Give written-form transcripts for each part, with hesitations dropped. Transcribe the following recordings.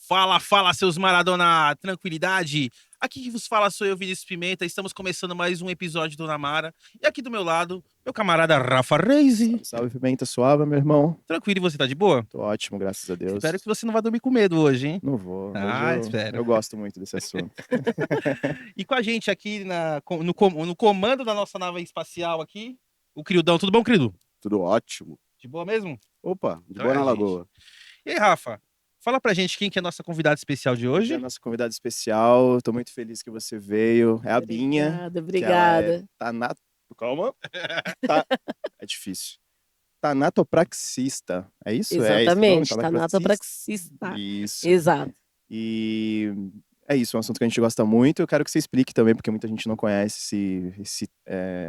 Fala, fala, seus Maradona, tranquilidade? Aqui que vos fala sou eu, Vinícius Pimenta. Estamos começando mais um episódio do Namara. E aqui do meu lado, meu camarada Rafa Reis. Salve, salve, Pimenta suave, meu irmão. Tranquilo, e você tá de boa? Tô ótimo, graças a Espero Deus. que você não vá dormir com medo hoje, hein? Não vou. Hoje Ah, eu, espero. eu gosto muito desse assunto. E com a gente aqui no comando da nossa nave espacial aqui, o Crildão. Tudo bom, Crido? Tudo ótimo. De boa mesmo? Opa, de Então boa é, na gente. lagoa. E aí, Rafa, fala pra gente quem que é a nossa convidada especial de Hoje é a hoje. nossa convidada especial. Tô muito feliz que você veio. É a Binha, Obrigada, que ela é obrigada. Calma. Tá... É difícil. Tanatopraxista. É isso? É esse o nome? Exatamente, tanatopraxista. Isso. Exato. E é isso, é um assunto que a gente gosta muito. Eu quero que você explique também, porque muita gente não conhece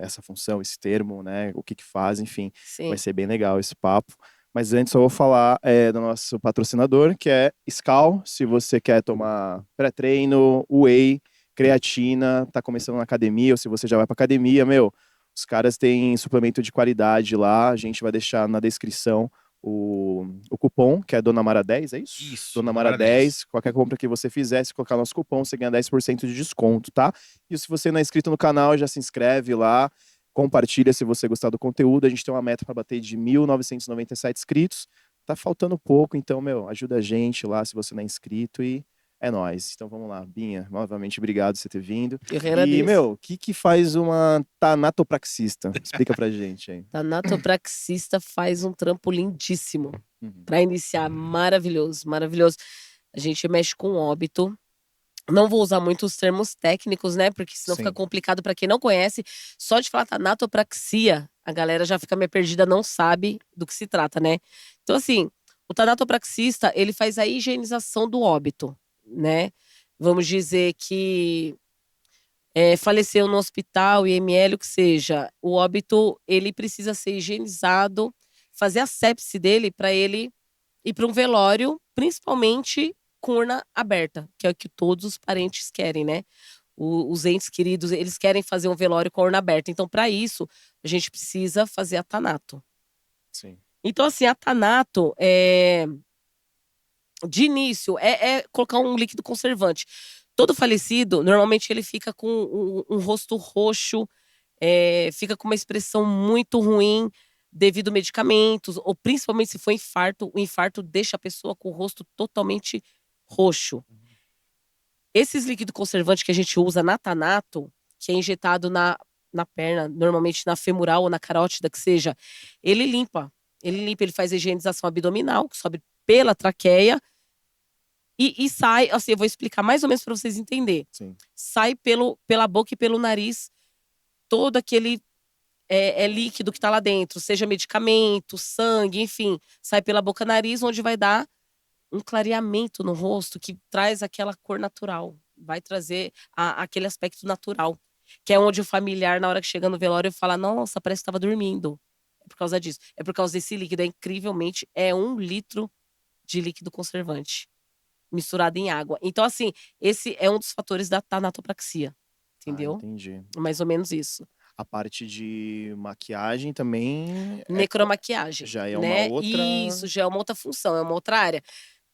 essa função, esse termo, né? O que que faz, enfim. Sim. Vai ser bem legal esse papo. Mas antes eu vou falar do nosso patrocinador, que é Skal. Se você quer tomar pré-treino, whey, creatina, tá começando na academia, ou se você já vai pra academia, meu, os caras têm suplemento de qualidade lá. A gente vai deixar na descrição o cupom, que é Dona Mara 10, é isso? Isso, Dona Dona Mara Mara 10. 10. Qualquer compra que você fizer, se colocar nosso cupom, você ganha 10% de desconto, tá? E se você não é inscrito no canal, já se inscreve lá, compartilha se você gostar do conteúdo. A gente tem uma meta para bater de 1.997 inscritos. Tá faltando pouco, então, meu, ajuda a gente lá se você não é inscrito e é nóis. Então vamos lá, Binha, novamente obrigado por você ter vindo. Eu que E, agradeço. meu, o que faz uma tanatopraxista? Explica pra gente aí. Tanatopraxista faz um trampo lindíssimo. Uhum. Para iniciar, maravilhoso, maravilhoso. A gente mexe com óbito. Não vou usar muito os termos técnicos, né? Porque senão Sim. fica complicado para quem não conhece. Só de falar tanatopraxia, a galera já fica meio perdida, não sabe do que se trata, né? Então, assim, o tanatopraxista, ele faz a higienização do óbito, né? Vamos dizer que faleceu no hospital, IML, o que seja, o óbito, ele precisa ser higienizado, fazer a sepse dele para ele ir para um velório, principalmente com urna aberta, que é o que todos os parentes querem, né? Os entes queridos, eles querem fazer um velório com a urna aberta. Então, para isso, a gente precisa fazer a tanato. Sim. Então, assim, a tanato, de início, é colocar um líquido conservante. Todo falecido, normalmente ele fica com um rosto roxo, fica com uma expressão muito ruim devido a medicamentos, ou principalmente se for infarto, o infarto deixa a pessoa com o rosto totalmente roxo. Esses líquidos conservantes que a gente usa na tanato, que é injetado na perna, normalmente na femoral ou na carótida, que seja, ele limpa. Ele limpa, ele faz a higienização abdominal, que sobe pela traqueia, e sai, assim, eu vou explicar mais ou menos para vocês entenderem. Sim. Sai pela boca e pelo nariz todo aquele líquido que tá lá dentro, seja medicamento, sangue, enfim, sai pela boca e nariz, onde vai dar um clareamento no rosto que traz aquela cor natural, vai trazer aquele aspecto natural, que é onde o familiar, na hora que chega no velório, fala, nossa, parece que estava dormindo. É por causa disso. É por causa desse líquido. Incrivelmente, é 1 litro de líquido conservante misturado em água. Então, assim, esse é um dos fatores da tanatopraxia. Entendeu? Entendi. Mais ou menos isso. A parte de maquiagem também Necromaquiagem, já é né? uma outra... Isso, já é uma outra função, é uma outra área.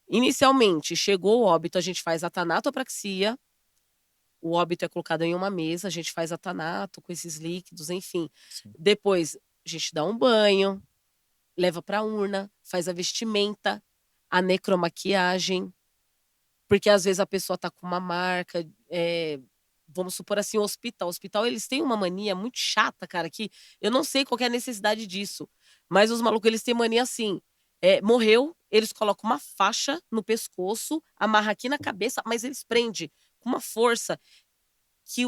Inicialmente, chegou o óbito, a gente faz a tanatopraxia. O óbito é colocado em uma mesa, a gente faz a tanato com esses líquidos, enfim. Sim. Depois, a gente dá um banho, leva pra urna, faz a vestimenta, a necromaquiagem. Porque às vezes a pessoa tá com uma marca, vamos supor assim, o hospital. O hospital, eles têm uma mania muito chata, cara, que eu não sei qual que é a necessidade disso. Mas os malucos, eles têm mania assim. Morreu, eles colocam uma faixa no pescoço, amarra aqui na cabeça, mas eles prendem com uma força que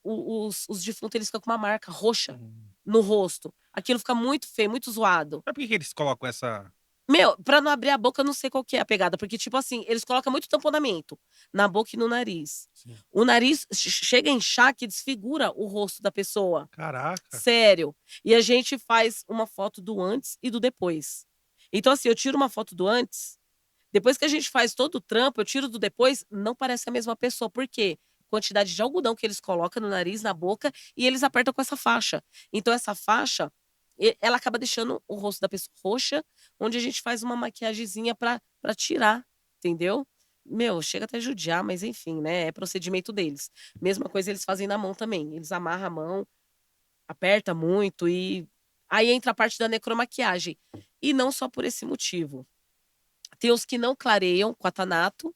os defuntos, eles ficam com uma marca roxa no rosto. Aquilo fica muito feio, muito zoado. Mas por que eles colocam essa... Meu, pra não abrir a boca, eu não sei qual que é a pegada. Porque, tipo assim, eles colocam muito tamponamento na boca e no nariz. Sim. O nariz chega a inchar que desfigura o rosto da pessoa. Caraca. Sério. E a gente faz uma foto do antes e do depois. Então, assim, eu tiro uma foto do antes. Depois que a gente faz todo o trampo, eu tiro do depois, não parece a mesma pessoa. Por quê? Quantidade de algodão que eles colocam no nariz, na boca, e eles apertam com essa faixa. Então, essa faixa, ela acaba deixando o rosto da pessoa roxa, onde a gente faz uma maquiagemzinha pra tirar, entendeu? Meu, chega até judiar, mas enfim, né? É procedimento deles. Mesma coisa eles fazem na mão também. Eles amarram a mão, aperta muito e aí entra a parte da necromaquiagem. E não só por esse motivo. Tem os que não clareiam com a Thanato,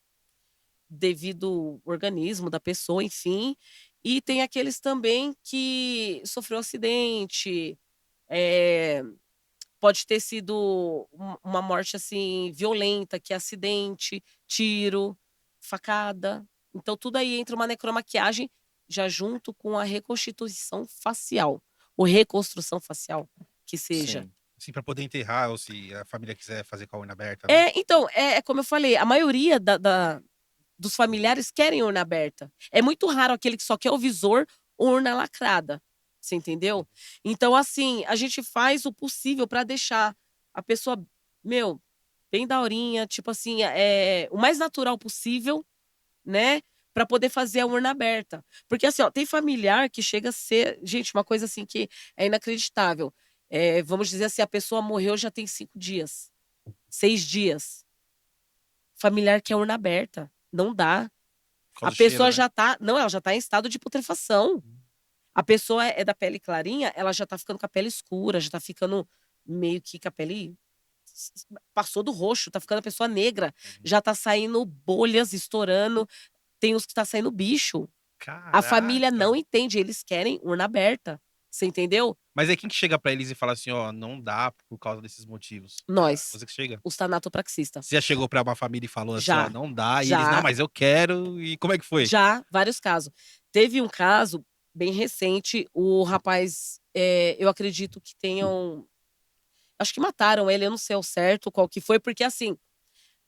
devido ao organismo da pessoa, enfim. E tem aqueles também que sofreu acidente, é, pode ter sido uma morte assim violenta, que é acidente, tiro, facada. Então tudo aí entra uma necromaquiagem já junto com a reconstituição facial, ou reconstrução facial, que seja. Sim. Assim, pra poder enterrar, ou se a família quiser fazer com a urna aberta, né? Então, é como eu falei, a maioria dos familiares querem urna aberta. É muito raro aquele que só quer o visor ou urna lacrada. Você entendeu? Então, assim, a gente faz o possível para deixar a pessoa, meu, bem daorinha, tipo assim, o mais natural possível, né? Para poder fazer a urna aberta. Porque, assim, ó, tem familiar que chega a ser, gente, uma coisa assim que é inacreditável. Vamos dizer assim, a pessoa morreu já tem 5 dias, 6 dias. Familiar que é urna aberta. Não dá. Por A causa do cheiro, pessoa né? já tá. Não, ela já tá em estado de putrefação. A pessoa é da pele clarinha, ela já tá ficando com a pele escura, já tá ficando meio que com a pele. Passou do roxo, tá ficando a pessoa negra. Já tá saindo bolhas estourando. Tem uns que tá saindo bicho. A família não Caraca! entende, eles querem urna aberta. Você entendeu? Mas aí quem que chega pra eles e fala assim, ó, não dá por causa desses motivos? Nós, Você que chega? os tanatopraxistas. Você já chegou pra uma família e falou assim, ó, Já, não dá, e eles, não, já, mas eu quero, e como é que foi? já, vários casos. Teve um caso bem recente, o rapaz, eu acredito que tenham. Acho que mataram ele, eu não sei ao certo qual que foi, porque assim,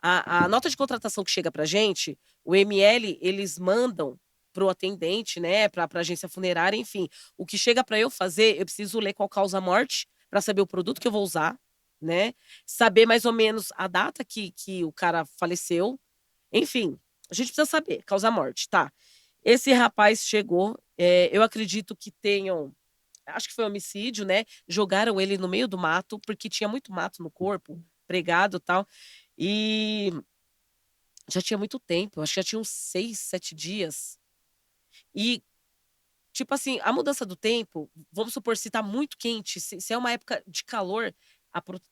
a nota de contratação que chega pra gente, o ML, eles mandam pro atendente, né, pra agência funerária, enfim. O que chega pra eu fazer, eu preciso ler qual causa a morte, pra saber o produto que eu vou usar, né? Saber mais ou menos a data que o cara faleceu. Enfim, a gente precisa saber, causa a morte, tá? Esse rapaz chegou, eu acredito que tenham. Acho que foi homicídio, né? Jogaram ele no meio do mato, porque tinha muito mato no corpo, pregado e tal. E já tinha muito tempo, acho que já tinha uns 6, 7 dias. E, tipo assim, a mudança do tempo, vamos supor, se tá muito quente, se é uma época de calor,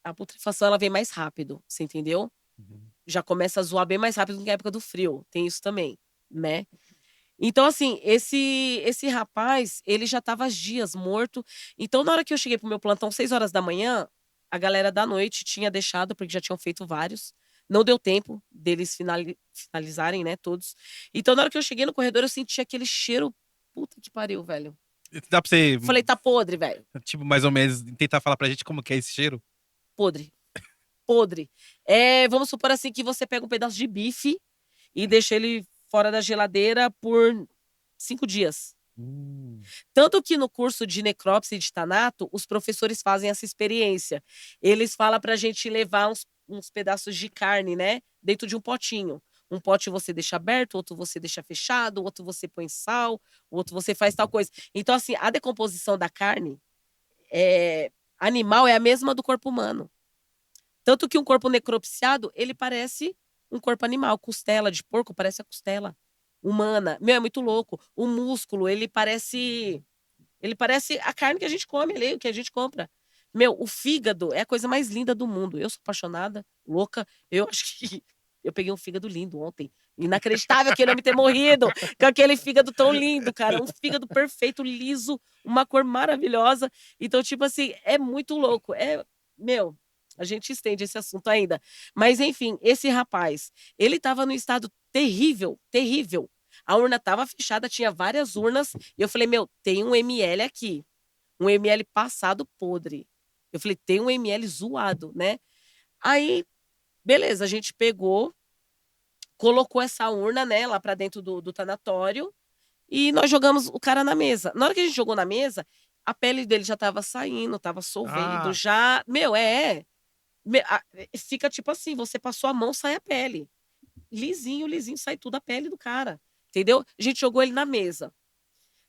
a putrefação ela vem mais rápido, você entendeu? Uhum. Já começa a zoar bem mais rápido do que a época do frio. Tem isso também, né? Então, assim, esse rapaz, ele já estava há dias morto. Então, na hora que eu cheguei pro meu plantão, 6 horas da manhã, a galera da noite tinha deixado, porque já tinham feito vários. Não deu tempo deles finalizarem, né, todos. Então, na hora que eu cheguei no corredor, eu senti aquele cheiro. Puta que pariu, velho. Dá pra você, Falei, tá podre, velho. tipo, mais ou menos, tentar falar pra gente como que é esse cheiro? Podre. Podre. Vamos supor assim que você pega um pedaço de bife e deixa ele fora da geladeira por 5 dias. Tanto que no curso de necrópsia e de tanato, os professores fazem essa experiência. Eles falam pra gente levar uns pedaços de carne, né? Dentro de um potinho. Um pote você deixa aberto, outro você deixa fechado, outro você põe sal, outro você faz tal coisa. Então, assim, a decomposição da carne animal é a mesma do corpo humano. Tanto que um corpo necropsiado, ele parece um corpo animal. Costela de porco parece a costela humana. Meu, é muito louco. O músculo, ele parece. Ele parece a carne que a gente come ali, que a gente compra. Meu, o fígado é a coisa mais linda do mundo. Eu sou apaixonada, louca. Eu acho que eu peguei um fígado lindo ontem. Inacreditável que ele não me ter morrido com aquele fígado tão lindo, cara. Um fígado perfeito, liso, uma cor maravilhosa. Então, tipo assim, é muito louco. Meu, a gente estende esse assunto ainda. Mas, enfim, esse rapaz, ele estava num estado terrível, terrível. A urna estava fechada, tinha várias urnas. E eu falei, meu, tem um ML aqui. Um ML passado podre. Eu falei, tem um ML zoado, né? Aí, beleza, a gente pegou, colocou essa urna, né, lá pra dentro do tanatório. E nós jogamos o cara na mesa. Na hora que a gente jogou na mesa, a pele dele já tava saindo, tava solvendo, Ah, já. Meu, fica tipo assim: você passou a mão, sai a pele. Lisinho, lisinho, sai tudo a pele do cara. Entendeu? A gente jogou ele na mesa.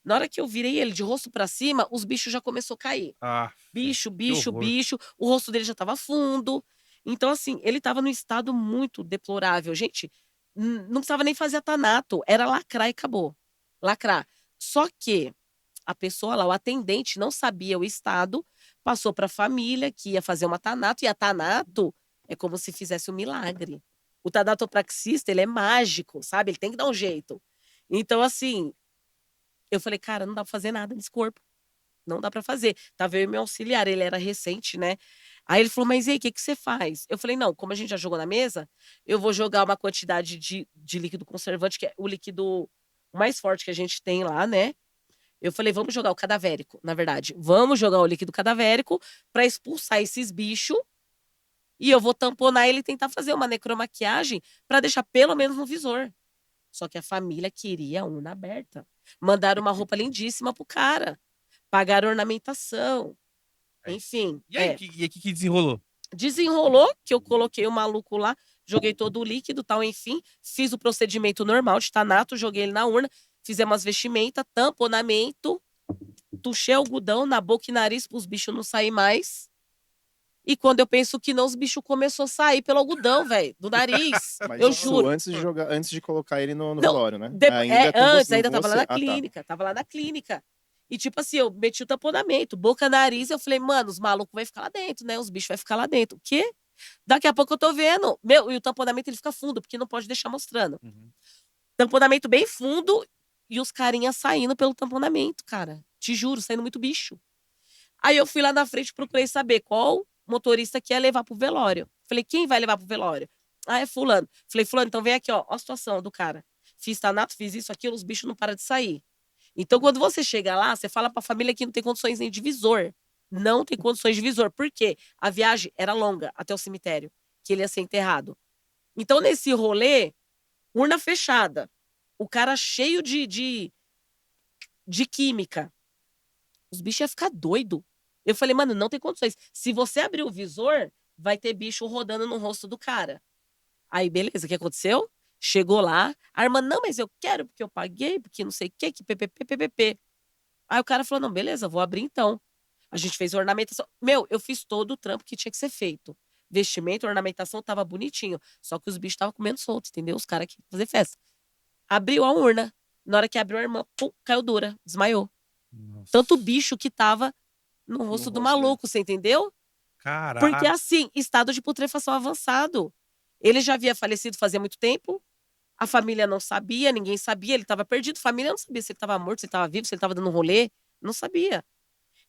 Na hora que eu virei ele de rosto pra cima, os bichos já começou a cair. ah, Bicho, que bicho, horror. bicho. O rosto dele já tava fundo. Então, assim, ele tava num estado muito deplorável. Gente, Não precisava nem fazer a Thanato, era lacrar e acabou. Lacrar. Só que a pessoa lá, o atendente, não sabia o estado, passou para a família que ia fazer uma Thanato, e a Thanato é como se fizesse um milagre. O tanatopraxista, ele é mágico, sabe? Ele tem que dar um jeito. Então, assim, eu falei, cara, não dá pra fazer nada nesse corpo. Não dá pra fazer. Tava eu e meu auxiliar, ele era recente, né? Aí ele falou, mas e aí, o que que você faz? Eu falei, não, como a gente já jogou na mesa, eu vou jogar uma quantidade de líquido conservante, que é o líquido mais forte que a gente tem lá, né? Eu falei, vamos jogar o cadavérico, na verdade. Vamos jogar o líquido cadavérico pra expulsar esses bichos e eu vou tamponar ele e tentar fazer uma necromaquiagem pra deixar pelo menos no visor. Só que a família queria a urna aberta. Mandaram uma roupa lindíssima pro cara. Pagaram ornamentação. É. Enfim, E aí, que desenrolou? desenrolou que eu coloquei o maluco lá, joguei todo o líquido, tal, enfim, fiz o procedimento normal de Thanato, joguei ele na urna, fizemos as vestimentas, tamponamento, tuchei algodão na boca e nariz para os bichos não sair mais. E quando eu penso que não, os bichos começou a sair pelo algodão, velho, do nariz. Mas Eu isso juro. antes de jogar, antes de colocar ele no Não, velório, né? antes, no ainda tava lá na tá. clínica, tava lá na clínica. E tipo assim, eu meti o tamponamento, boca, nariz, eu falei, mano, os malucos vão ficar lá dentro, né? Os bichos vão ficar lá dentro. O quê? Daqui a pouco eu tô vendo. Meu, e o tamponamento ele fica fundo, porque não pode deixar mostrando. Uhum. Tamponamento bem fundo e os carinhas saindo pelo tamponamento, cara. Te juro, saindo muito bicho. Aí eu fui lá na frente, procurei saber qual motorista que ia levar pro velório. Falei, quem vai levar pro velório? Ah, é fulano. Falei, fulano, então vem aqui, ó a situação do cara. Fiz Thanato, fiz isso, aquilo, os bichos não param de sair. Então, quando você chega lá, você fala pra família que não tem condições nem de visor. Não tem condições de visor. Por quê? A viagem era longa até o cemitério, que ele ia ser enterrado. Então, nesse rolê, urna fechada. O cara cheio de química. Os bichos iam ficar doido. Eu falei, mano, não tem condições. Se você abrir o visor, vai ter bicho rodando no rosto do cara. Aí, beleza, o que aconteceu? Chegou lá, a irmã, não, mas eu quero porque eu paguei, porque não sei o quê, que ppp. Aí o cara falou, não, beleza, vou abrir então. A gente fez ornamentação. Meu, eu fiz todo o trampo que tinha que ser feito. Vestimento, ornamentação, tava bonitinho. Só que os bichos estavam comendo solto, entendeu? Os caras queriam fazer festa. Abriu a urna. Na hora que abriu a irmã, pum, caiu dura, desmaiou. Nossa. Tanto bicho que tava no rosto do rosto maluco, você entendeu? Porque Caraca. assim, estado de putrefação avançado. Ele já havia falecido fazia muito tempo. A família não sabia, ninguém sabia, ele estava perdido. A família não sabia se ele estava morto, se ele estava vivo, se ele estava dando um rolê. Não sabia.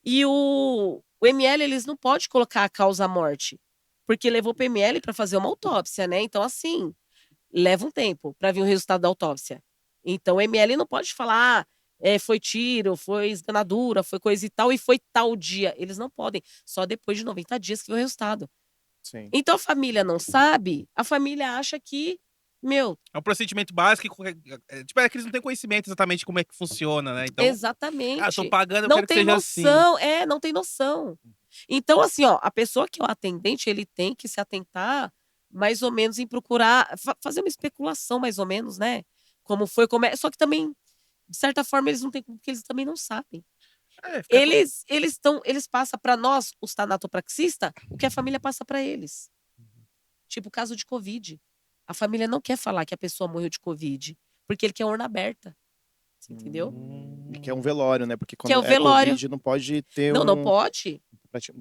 E o ML, eles não podem colocar a causa morte. Porque levou pro ML para fazer uma autópsia, né? Então, assim, leva um tempo para vir o resultado da autópsia. Então, o ML não pode falar, foi tiro, foi esganadura, foi coisa e tal, e foi tal dia. Eles não podem. Só depois de 90 dias que vem o resultado. Sim. Então, a família não sabe, a família acha que, meu, É um procedimento básico. Tipo, é que eles não têm conhecimento exatamente como é que funciona, né? Então, eu tô exatamente. pagando, eu Não quero que tem seja assim. noção, não tem noção. Então, assim, ó, a pessoa que é o atendente, ele tem que se atentar mais ou menos em procurar fazer uma especulação, mais ou menos, né? Como foi, como é. Só que também, de certa forma, eles não têm, porque eles também não sabem. É, fica Eles passam para nós, os tanatopraxistas, o que a família passa para eles. Tipo o caso de Covid. A família não quer falar que a pessoa morreu de Covid, porque ele quer urna aberta. Você entendeu? E que é um velório, né? Porque Que é quando o é velório. Covid não pode ter Não, não pode.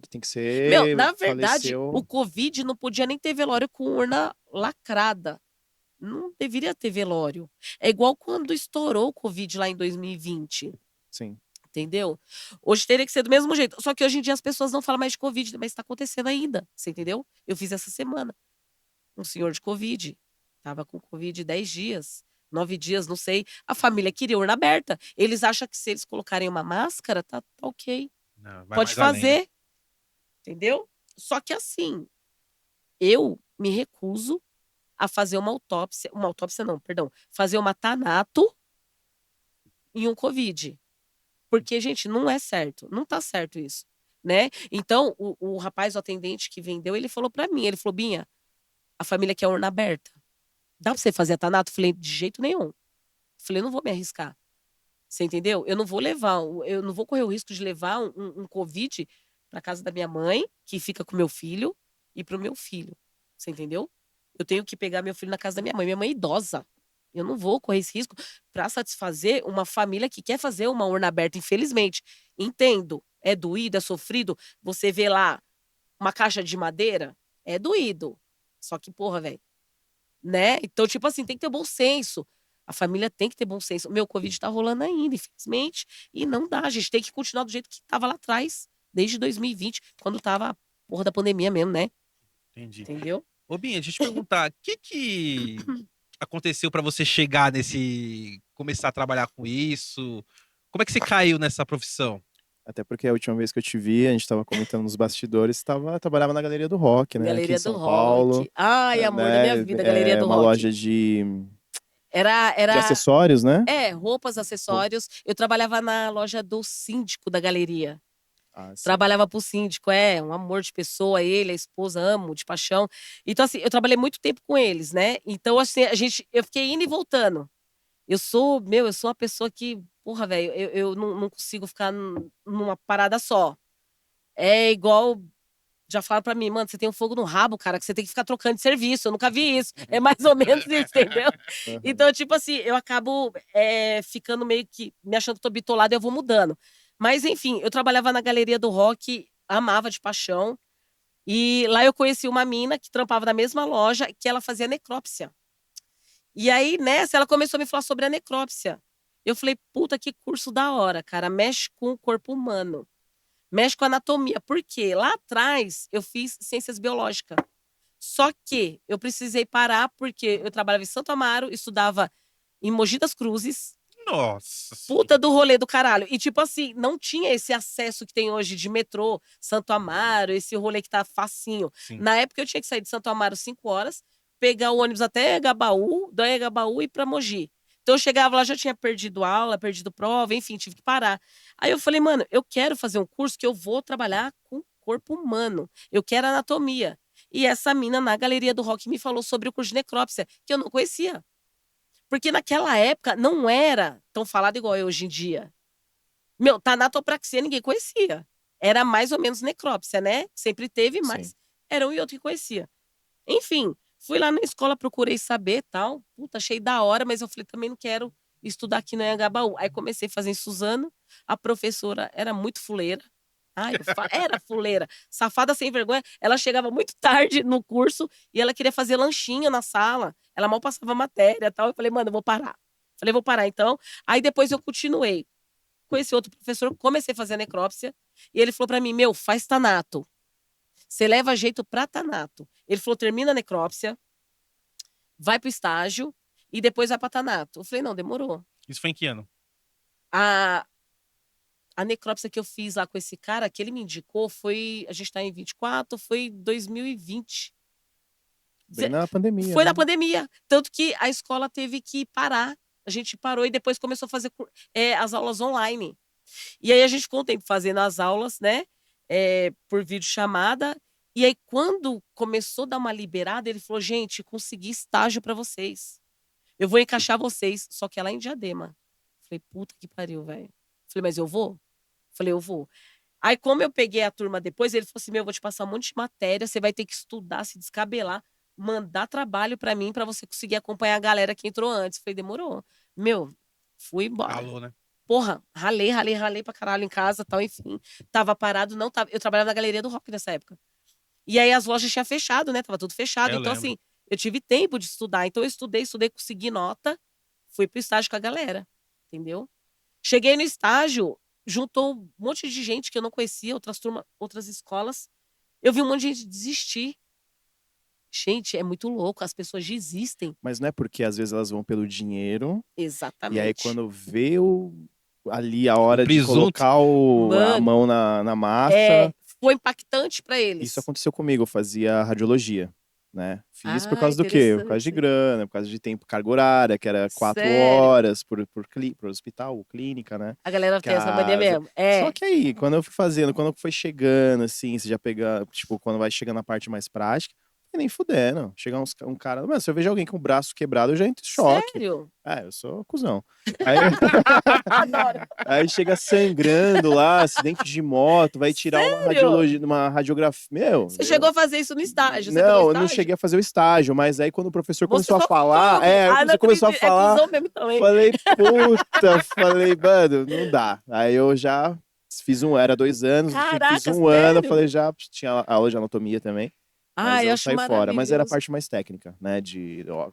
Tem que Meu, ser. na verdade, Faleceu. o Covid não podia nem ter velório com urna lacrada. Não deveria ter velório. É igual quando estourou o Covid lá em 2020. Sim. Entendeu? Hoje teria que ser do mesmo jeito. Só que hoje em dia as pessoas não falam mais de Covid, mas está acontecendo ainda. Você entendeu? Eu fiz essa semana. Um senhor de Covid. Tava com Covid 10 dias, 9 dias, não sei. A família queria urna aberta. Eles acham que se eles colocarem uma máscara, tá ok. Não, vai Pode mais além, né? fazer. Entendeu? Só que assim, eu me recuso a fazer uma autópsia não, perdão, fazer uma Thanato em um Covid. Porque, gente, não é certo, não tá certo isso, né? Então, o rapaz, o atendente que vendeu, ele falou pra mim, ele falou, Binha, a família quer urna aberta. Dá pra você fazer a Thanato? Falei, de jeito nenhum. Falei, eu não vou me arriscar. Você entendeu? Eu não vou correr o risco de levar um Covid pra casa da minha mãe, que fica com meu filho, e pro meu filho. Você entendeu? Eu tenho que pegar meu filho na casa da minha mãe. Minha mãe é idosa. Eu não vou correr esse risco para satisfazer uma família que quer fazer uma urna aberta, infelizmente. Entendo. É doído, é sofrido. Você vê lá uma caixa de madeira, é doído. Só que, porra, velho, né? Então, tipo assim, tem que ter bom senso. A família tem que ter bom senso. Meu Covid tá rolando ainda, infelizmente. E não dá. A gente tem que continuar do jeito que tava lá atrás, desde 2020, quando tava a porra da pandemia mesmo, né? Entendi. Entendeu? Ô, Binha, deixa eu te perguntar, o que aconteceu pra você chegar começar a trabalhar com isso? Como é que você caiu nessa profissão? Até porque a última vez que eu te vi, a gente tava comentando nos bastidores, trabalhava na Galeria do Rock, né? Aqui em Galeria do São Paulo, Rock. Ai, amor da minha né? vida, Galeria É do uma Rock. loja Era, de era, acessórios, né? roupas, acessórios. Eu trabalhava na loja do síndico da galeria. Ah, sim. Trabalhava pro síndico, um amor de pessoa, ele, a esposa, amo, de paixão. Então, assim, eu trabalhei muito tempo com eles, né? Então, assim, eu fiquei indo e voltando. Eu sou uma pessoa que, porra, velho, eu não consigo ficar numa parada só. É igual, já falaram pra mim, mano, você tem um fogo no rabo, cara, que você tem que ficar trocando de serviço. Eu nunca vi isso. É mais ou menos isso, entendeu? Aham. Então, tipo assim, eu acabo ficando meio que me achando que tô bitolada e eu vou mudando. Mas, enfim, eu trabalhava na Galeria do Rock, amava de paixão. E lá eu conheci uma mina que trampava na mesma loja, que ela fazia necrópsia. E aí, nessa, ela começou a me falar sobre a necrópsia. Eu falei, puta, que curso da hora, cara. Mexe com o corpo humano. Mexe com a anatomia. Por quê? Lá atrás, eu fiz ciências biológicas. Só que eu precisei parar porque eu trabalhava em Santo Amaro, estudava em Mogi das Cruzes. Nossa Puta senhora. do rolê do caralho. E, tipo assim, não tinha esse acesso que tem hoje de metrô, Santo Amaro, esse rolê que tá facinho. Sim. Na época, eu tinha que sair de Santo Amaro 5 horas, pegar o ônibus até Gabaú, da Gabaú e ir pra Mogi. Então, eu chegava lá, já tinha perdido aula, perdido prova, enfim, tive que parar. Aí eu falei, mano, eu quero fazer um curso que eu vou trabalhar com o corpo humano. Eu quero anatomia. E essa mina na Galeria do Rock me falou sobre o curso de necrópsia, que eu não conhecia. Porque naquela época não era tão falado igual é hoje em dia. Meu, tanatopraxia ninguém conhecia. Era mais ou menos necrópsia, né? Sempre teve, Sim. mas era um e outro que conhecia. Enfim, fui lá na escola, procurei saber tal. Puta, achei da hora, mas eu falei, também não quero estudar aqui no Anhangabaú. Aí comecei a fazer em Suzano. A professora era muito fuleira. Ai, era fuleira. Safada sem vergonha. Ela chegava muito tarde no curso e ela queria fazer lanchinho na sala. Ela mal passava matéria e tal. Eu falei, mano, eu vou parar. Falei, vou parar então. Aí depois eu continuei com esse outro professor, comecei a fazer a necrópsia. E ele falou pra mim, meu, faz tanato. Você leva jeito pra tanato. Ele falou, termina a necrópsia, vai pro estágio e depois vai pra tanato. Eu falei, não, demorou. Isso foi em que ano? A, a necrópsia que eu fiz lá com esse cara, que ele me indicou, a gente tá em 24, foi 2020. Bem na pandemia, Foi né? na pandemia. Tanto que a escola teve que parar. A gente parou e depois começou a fazer as aulas online. E aí a gente ficou um tempo fazendo as aulas, né? Por videochamada. E aí, quando começou a dar uma liberada, ele falou: gente, consegui estágio para vocês. Eu vou encaixar vocês, só que é lá em Diadema. Falei, puta que pariu, velho. Falei, mas eu vou? Falei, eu vou. Aí, como eu peguei a turma depois, ele falou assim: meu, eu vou te passar um monte de matéria, você vai ter que estudar, se descabelar, mandar trabalho para mim, para você conseguir acompanhar a galera que entrou antes. Falei, demorou. Meu, fui embora. Alô, né? Porra, ralei pra caralho em casa, tal, enfim. Tava parado, não tava. Eu trabalhava na Galeria do Rock nessa época. E aí as lojas tinham fechado, né? Tava tudo fechado. Eu Então, lembro. assim, eu tive tempo de estudar. Então, eu estudei, consegui nota, fui pro estágio com a galera, entendeu? Cheguei no estágio, juntou um monte de gente que eu não conhecia, outras turmas, outras escolas. Eu vi um monte de gente desistir. Gente, é muito louco, as pessoas desistem. Mas não é porque às vezes elas vão pelo dinheiro, e aí Exatamente. quando vê ali a O hora de presunto. colocar a Mano, mão na massa, foi impactante pra isso eles. aconteceu comigo, eu fazia radiologia, né? Fiz por Ah, causa do quê? Por causa de interessante. grana, por causa de tempo, carga horária, que era 4 Sério. horas por hospital, ou clínica, né? A galera tem essa mania Casa. mesmo. Só que aí, quando eu fui fazendo, quando foi chegando, assim, você já pega, tipo, quando vai chegando na parte mais prática, E nem fudendo. Chegar um cara... Mano, se eu vejo alguém com o braço quebrado, eu já entro em choque. Sério? Eu sou cuzão. Aí, Adoro. aí chega sangrando lá, acidente de moto, vai tirar Sério? uma radiografia. Meu, Você chegou a fazer isso no estágio? Você não, pegou eu não estágio? cheguei a fazer o estágio, mas aí quando o professor Você começou a só falar, come. o Não professor começou a acredito. É falar, cuzão mesmo também. falei, mano, não dá. Aí eu já fiz era 2 anos, fiz Caraca, um ano, sério? falei, já tinha aula de anatomia também, mas Eu eu acho saí fora. Mas era a maravilhoso. parte mais técnica, né,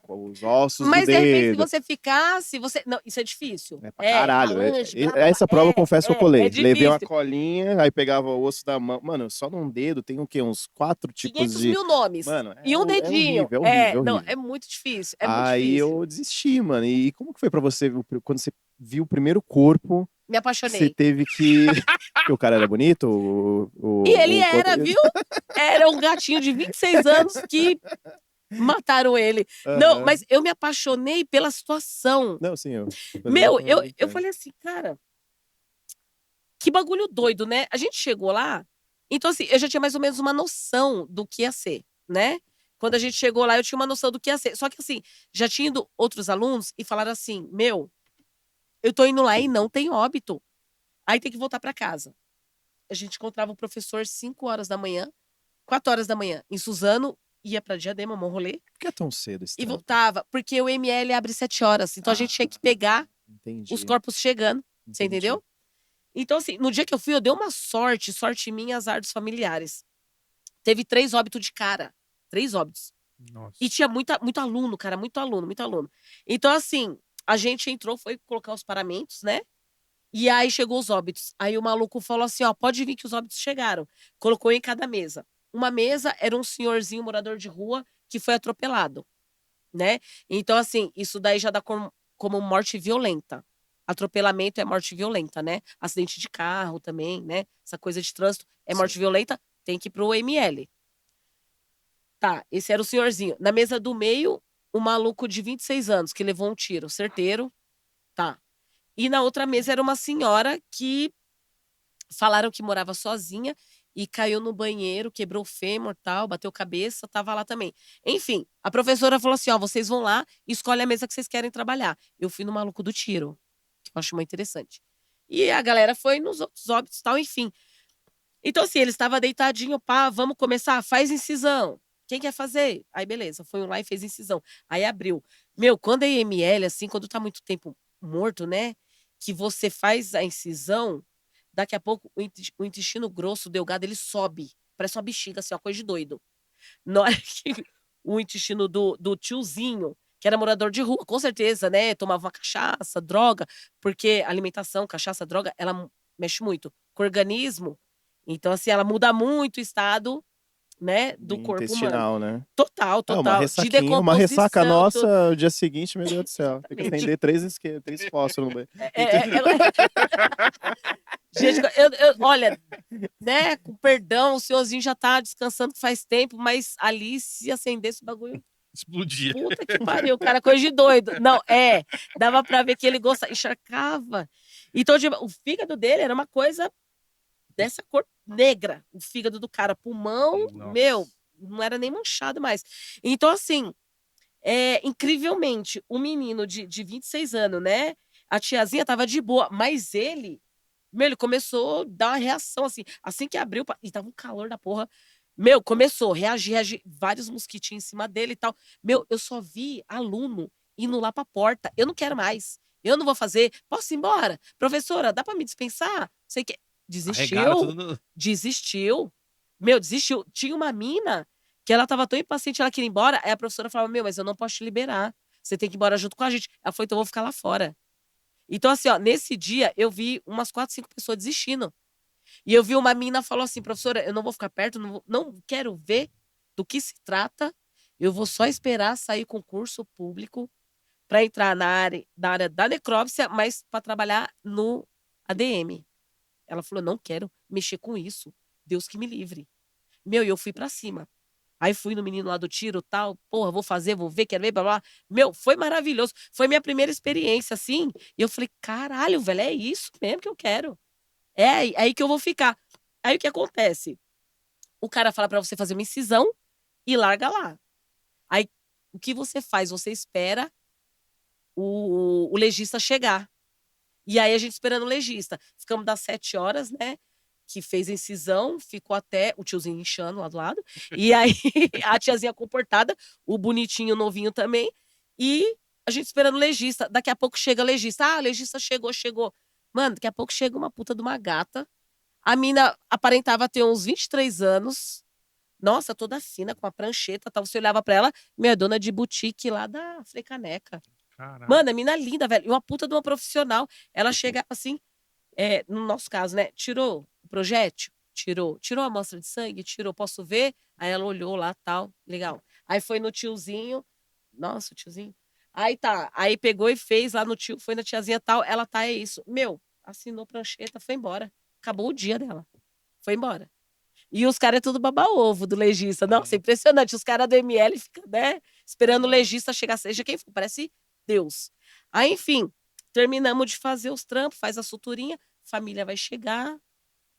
os ossos do Mas de repente, se dedo. você ficasse, você. Não, isso é difícil. É pra caralho. Falange, blá, blá, blá. Essa prova eu confesso que eu É colei. Levei uma difícil. colinha, aí pegava o osso da mão. Mano, só num dedo tem o quê? Uns 4 tipos 500 de. mil nomes. Mano, E um é dedinho. horrível, é horrível, é Não, horrível. é muito difícil. É muito Aí difícil. eu desisti, mano. E como que foi pra você, quando você viu o primeiro corpo, Me que você apaixonei. teve que... que o cara era bonito? E ele era, viu? Era um gatinho de 26 anos que mataram ele. Não, Aham. mas eu me apaixonei pela situação. Não, sim, eu... Meu, eu brincando. falei assim, cara, que bagulho doido, né? A gente chegou lá, então assim, eu já tinha mais ou menos uma noção do que ia ser, né? Quando a gente chegou lá, eu tinha uma noção do que ia ser. Só que assim, já tinha ido outros alunos e falaram assim, meu, eu tô indo lá e não tem óbito. Aí tem que voltar pra casa. A gente encontrava o professor 5 horas da manhã, 4 horas da manhã, em Suzano, ia pra Diadema, Monrolê, Por que é tão cedo esse e trampo? voltava, porque o ML abre 7 horas. Então a gente tinha que pegar Entendi. os corpos chegando, você Entendi. entendeu? Então, assim, no dia que eu fui, eu dei uma sorte minha, azar dos familiares. Teve 3 óbitos de cara. 3 óbitos. Nossa. E tinha muito aluno, cara, muito aluno, muito aluno. Então, assim, a gente entrou, foi colocar os paramentos, né? E aí chegou os óbitos. Aí o maluco falou assim: ó, pode vir que os óbitos chegaram. Colocou em cada mesa. Uma mesa era um senhorzinho morador de rua que foi atropelado, né? Então, assim, isso daí já dá como morte violenta. Atropelamento é morte violenta, né? Acidente de carro também, né? Essa coisa de trânsito é morte Sim. violenta, tem que ir pro ML. Tá, esse era o senhorzinho. Na mesa do meio, o maluco de 26 anos, que levou um tiro certeiro. Tá. E na outra mesa era uma senhora que falaram que morava sozinha e caiu no banheiro, quebrou o fêmur, tal, bateu cabeça, tava lá também. Enfim, a professora falou assim, ó, vocês vão lá e escolhem a mesa que vocês querem trabalhar. Eu fui no maluco do tiro, que eu acho muito interessante. E a galera foi nos outros óbitos, tal, enfim. Então assim, ele estava deitadinho, pá, vamos começar, faz incisão. Quem quer fazer? Aí beleza, foi um lá e fez incisão. Aí abriu. Meu, quando é IML, assim, quando tá muito tempo morto, né, que você faz a incisão, daqui a pouco o intestino grosso, delgado, ele sobe. Parece uma bexiga, assim, uma coisa de doido. Na hora que o intestino do tiozinho, que era morador de rua, com certeza, né? Tomava uma cachaça, droga, porque alimentação, cachaça, droga, ela mexe muito com o organismo. Então, assim, ela muda muito o estado, né, do corpo humano. Intestinal, né? Total, Uma total. De ressaquinha, uma ressaca decomposição. nossa, o dia seguinte, meu Deus do céu. Tem que Exatamente. acender 3 fósforos no banheiro. Gente, olha, né, com perdão, o senhorzinho já tá descansando faz tempo, mas ali, se acendesse o bagulho, Explodia. puta que pariu, cara, coisa de doido. Não, dava pra ver que ele gostava, encharcava. Então, tipo, o fígado dele era uma coisa dessa cor negra, o fígado do cara, pulmão, Nossa. meu, não era nem manchado mais. Então, assim, incrivelmente, o menino de 26 anos, né, a tiazinha tava de boa, mas ele, meu, ele começou a dar uma reação, assim que abriu, e tava um calor da porra, meu, começou a reagir, vários mosquitinhos em cima dele e tal. Meu, eu só vi aluno indo lá pra porta, eu não quero mais, eu não vou fazer, posso ir embora? Professora, dá pra me dispensar? Sei que... Arregaram Desistiu, tudo no... desistiu. Meu, desistiu. Tinha uma mina que ela tava tão impaciente, ela queria ir embora, aí a professora falava, meu, mas eu não posso te liberar, você tem que ir embora junto com a gente. Ela falou, então eu vou ficar lá fora. Então, assim, ó, nesse dia, eu vi umas 4, 5 pessoas desistindo. E eu vi uma mina falou assim, professora, eu não vou ficar perto, não quero ver do que se trata, eu vou só esperar sair concurso público para entrar na área da necrópsia, mas para trabalhar no ADM. Ela falou, não quero mexer com isso, Deus que me livre. Meu, e eu fui para cima. Aí fui no menino lá do tiro, tal, porra, vou fazer, vou ver, quero ver, blá, blá. Meu, foi maravilhoso. Foi minha primeira experiência, assim. E eu falei, caralho, velho, é isso mesmo que eu quero. É aí que eu vou ficar. Aí o que acontece? O cara fala pra você fazer uma incisão e larga lá. Aí, o que você faz? Você espera o legista chegar. E aí, a gente esperando o legista. Ficamos das 7 horas, né? Que fez a incisão, ficou até o tiozinho inchando lá do lado. E aí, a tiazinha comportada, o bonitinho novinho também. E a gente esperando o legista. Daqui a pouco chega o legista. Ah, o legista chegou. Mano, daqui a pouco chega uma puta de uma gata. A mina aparentava ter uns 23 anos. Nossa, toda fina, com uma prancheta, tá? Você olhava pra ela, minha dona de boutique lá da Frecaneca. Caraca. Mano, a mina linda, velho. E uma puta de uma profissional. Ela chega assim, no nosso caso, né? Tirou o projétil? Tirou. Tirou a amostra de sangue? Tirou. Posso ver? Aí ela olhou lá, tal. Legal. Aí foi no tiozinho. Nossa, o tiozinho. Aí tá. Aí pegou e fez lá no tio, foi na tiazinha tal. Ela tá, é isso. Meu, assinou prancheta, foi embora. Acabou o dia dela. Foi embora. E os caras é tudo baba-ovo do legista. Nossa, é impressionante. Os caras do ML ficam, né, esperando o legista chegar, seja quem for. Parece Deus. Aí, enfim, terminamos de fazer os trampos, faz a suturinha, família vai chegar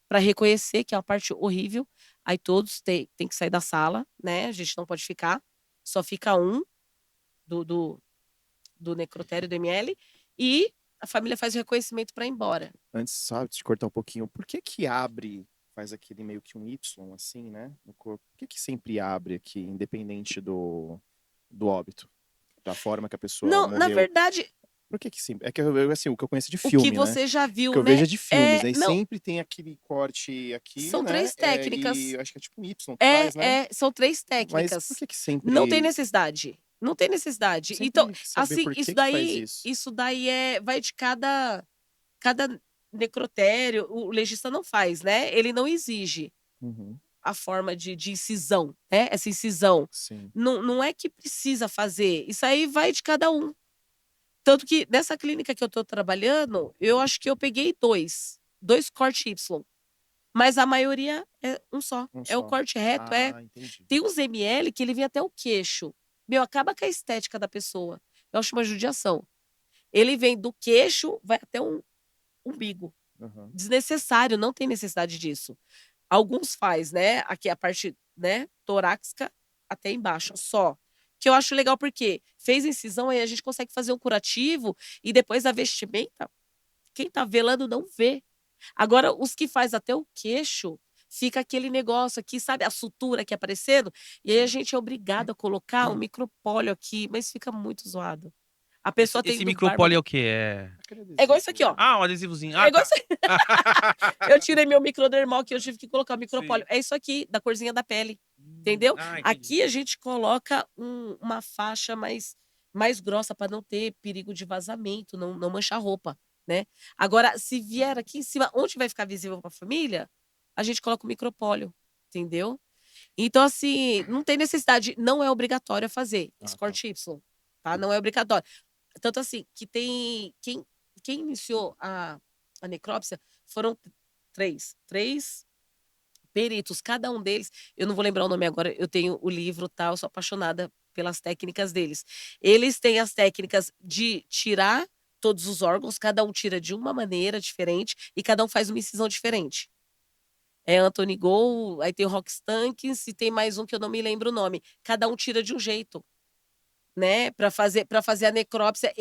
para reconhecer, que é uma parte horrível. Aí todos têm que sair da sala, né? A gente não pode ficar. Só fica um do necrotério do ML. E a família faz o reconhecimento para ir embora. Antes, só de cortar um pouquinho, por que que abre, faz aquele meio que um Y, assim, né, no corpo? Por que que sempre abre aqui, independente do óbito? Da forma que a pessoa Não, na morreu? verdade, Por que que sempre? É que assim, o que eu conheço de o que filme, né? você já O viu, que eu né? vejo é de filmes, né? E Não, sempre tem aquele corte aqui, são né? 3 técnicas. E eu acho que é tipo um Y que faz, né? São 3 Mas por técnicas. que Não tem sempre... necessidade. Não tem necessidade. Então, Sempre quis saber assim, por isso que faz daí, isso. isso daí vai de cada necrotério. O legista não faz, né? Ele não exige Uhum, a forma de incisão, né? Essa incisão. sim. Não é que precisa fazer. Isso aí vai de cada um. Tanto que nessa clínica que eu tô trabalhando, eu acho que eu peguei dois corte Y. Mas a maioria é um só. Um É o só. corte reto, é. Ah, entendi. Tem uns ML que ele vem até o queixo. Meu, acaba com a estética da pessoa. Eu acho uma judiação. Ele vem do queixo, vai até um umbigo. Uhum. Desnecessário, não tem necessidade disso. Alguns faz, né? Aqui a parte, né, torácica até embaixo, só. Que eu acho legal porque fez incisão, aí a gente consegue fazer um curativo e depois a vestimenta, quem tá velando não vê. Agora, os que faz até o queixo, fica aquele negócio aqui, sabe? A sutura aqui aparecendo. E aí a gente é obrigado a colocar um micropólio aqui, mas fica muito zoado. A pessoa Esse tendo barba. micropólio é o quê? Aquele É igual isso aqui, ó. Ah, um adesivozinho. É Ah, igual tá. isso aí. Eu tirei meu microdermal que eu tive que colocar o micropólio. Sim. É isso aqui, da corzinha da pele. Entendeu? Ah, entendi. Aqui a gente coloca uma faixa mais grossa para não ter perigo de vazamento, não manchar a roupa, né? Agora, se vier aqui em cima, onde vai ficar visível para a família, a gente coloca o micropólio, entendeu? Então, assim, não tem necessidade, não é obrigatório fazer esse tá. corte Y, tá? Não é obrigatório. Tanto assim, que tem. Quem iniciou a necrópsia foram três peritos, cada um deles, eu não vou lembrar o nome agora, eu tenho o livro, tá? Eu sou apaixonada pelas técnicas deles. Eles têm as técnicas de tirar todos os órgãos, cada um tira de uma maneira diferente e cada um faz uma incisão diferente. É Anthony Go, aí tem o Rock Stankins e tem mais um que eu não me lembro o nome. Cada um tira de um jeito, né? Para fazer a necrópsia,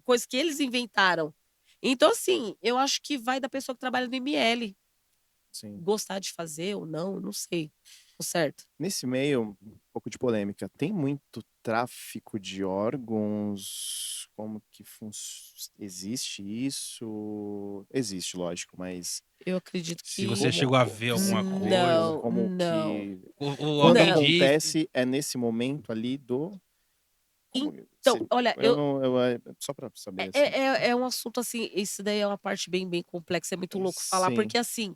coisa que eles inventaram. Então, assim, eu acho que vai da pessoa que trabalha no ML. Sim. Gostar de fazer ou não sei. O certo. Nesse meio, um pouco de polêmica, tem muito tráfico de órgãos? Como que existe isso? Existe, lógico, mas Eu acredito Se que. você chegou a ver alguma como, coisa. como Não. que Ou quando alguém Não. disse. acontece é nesse momento ali do Então, olha, só para saber assim. é um assunto assim, isso daí é uma parte bem, bem complexa, é muito louco falar, Sim, porque assim,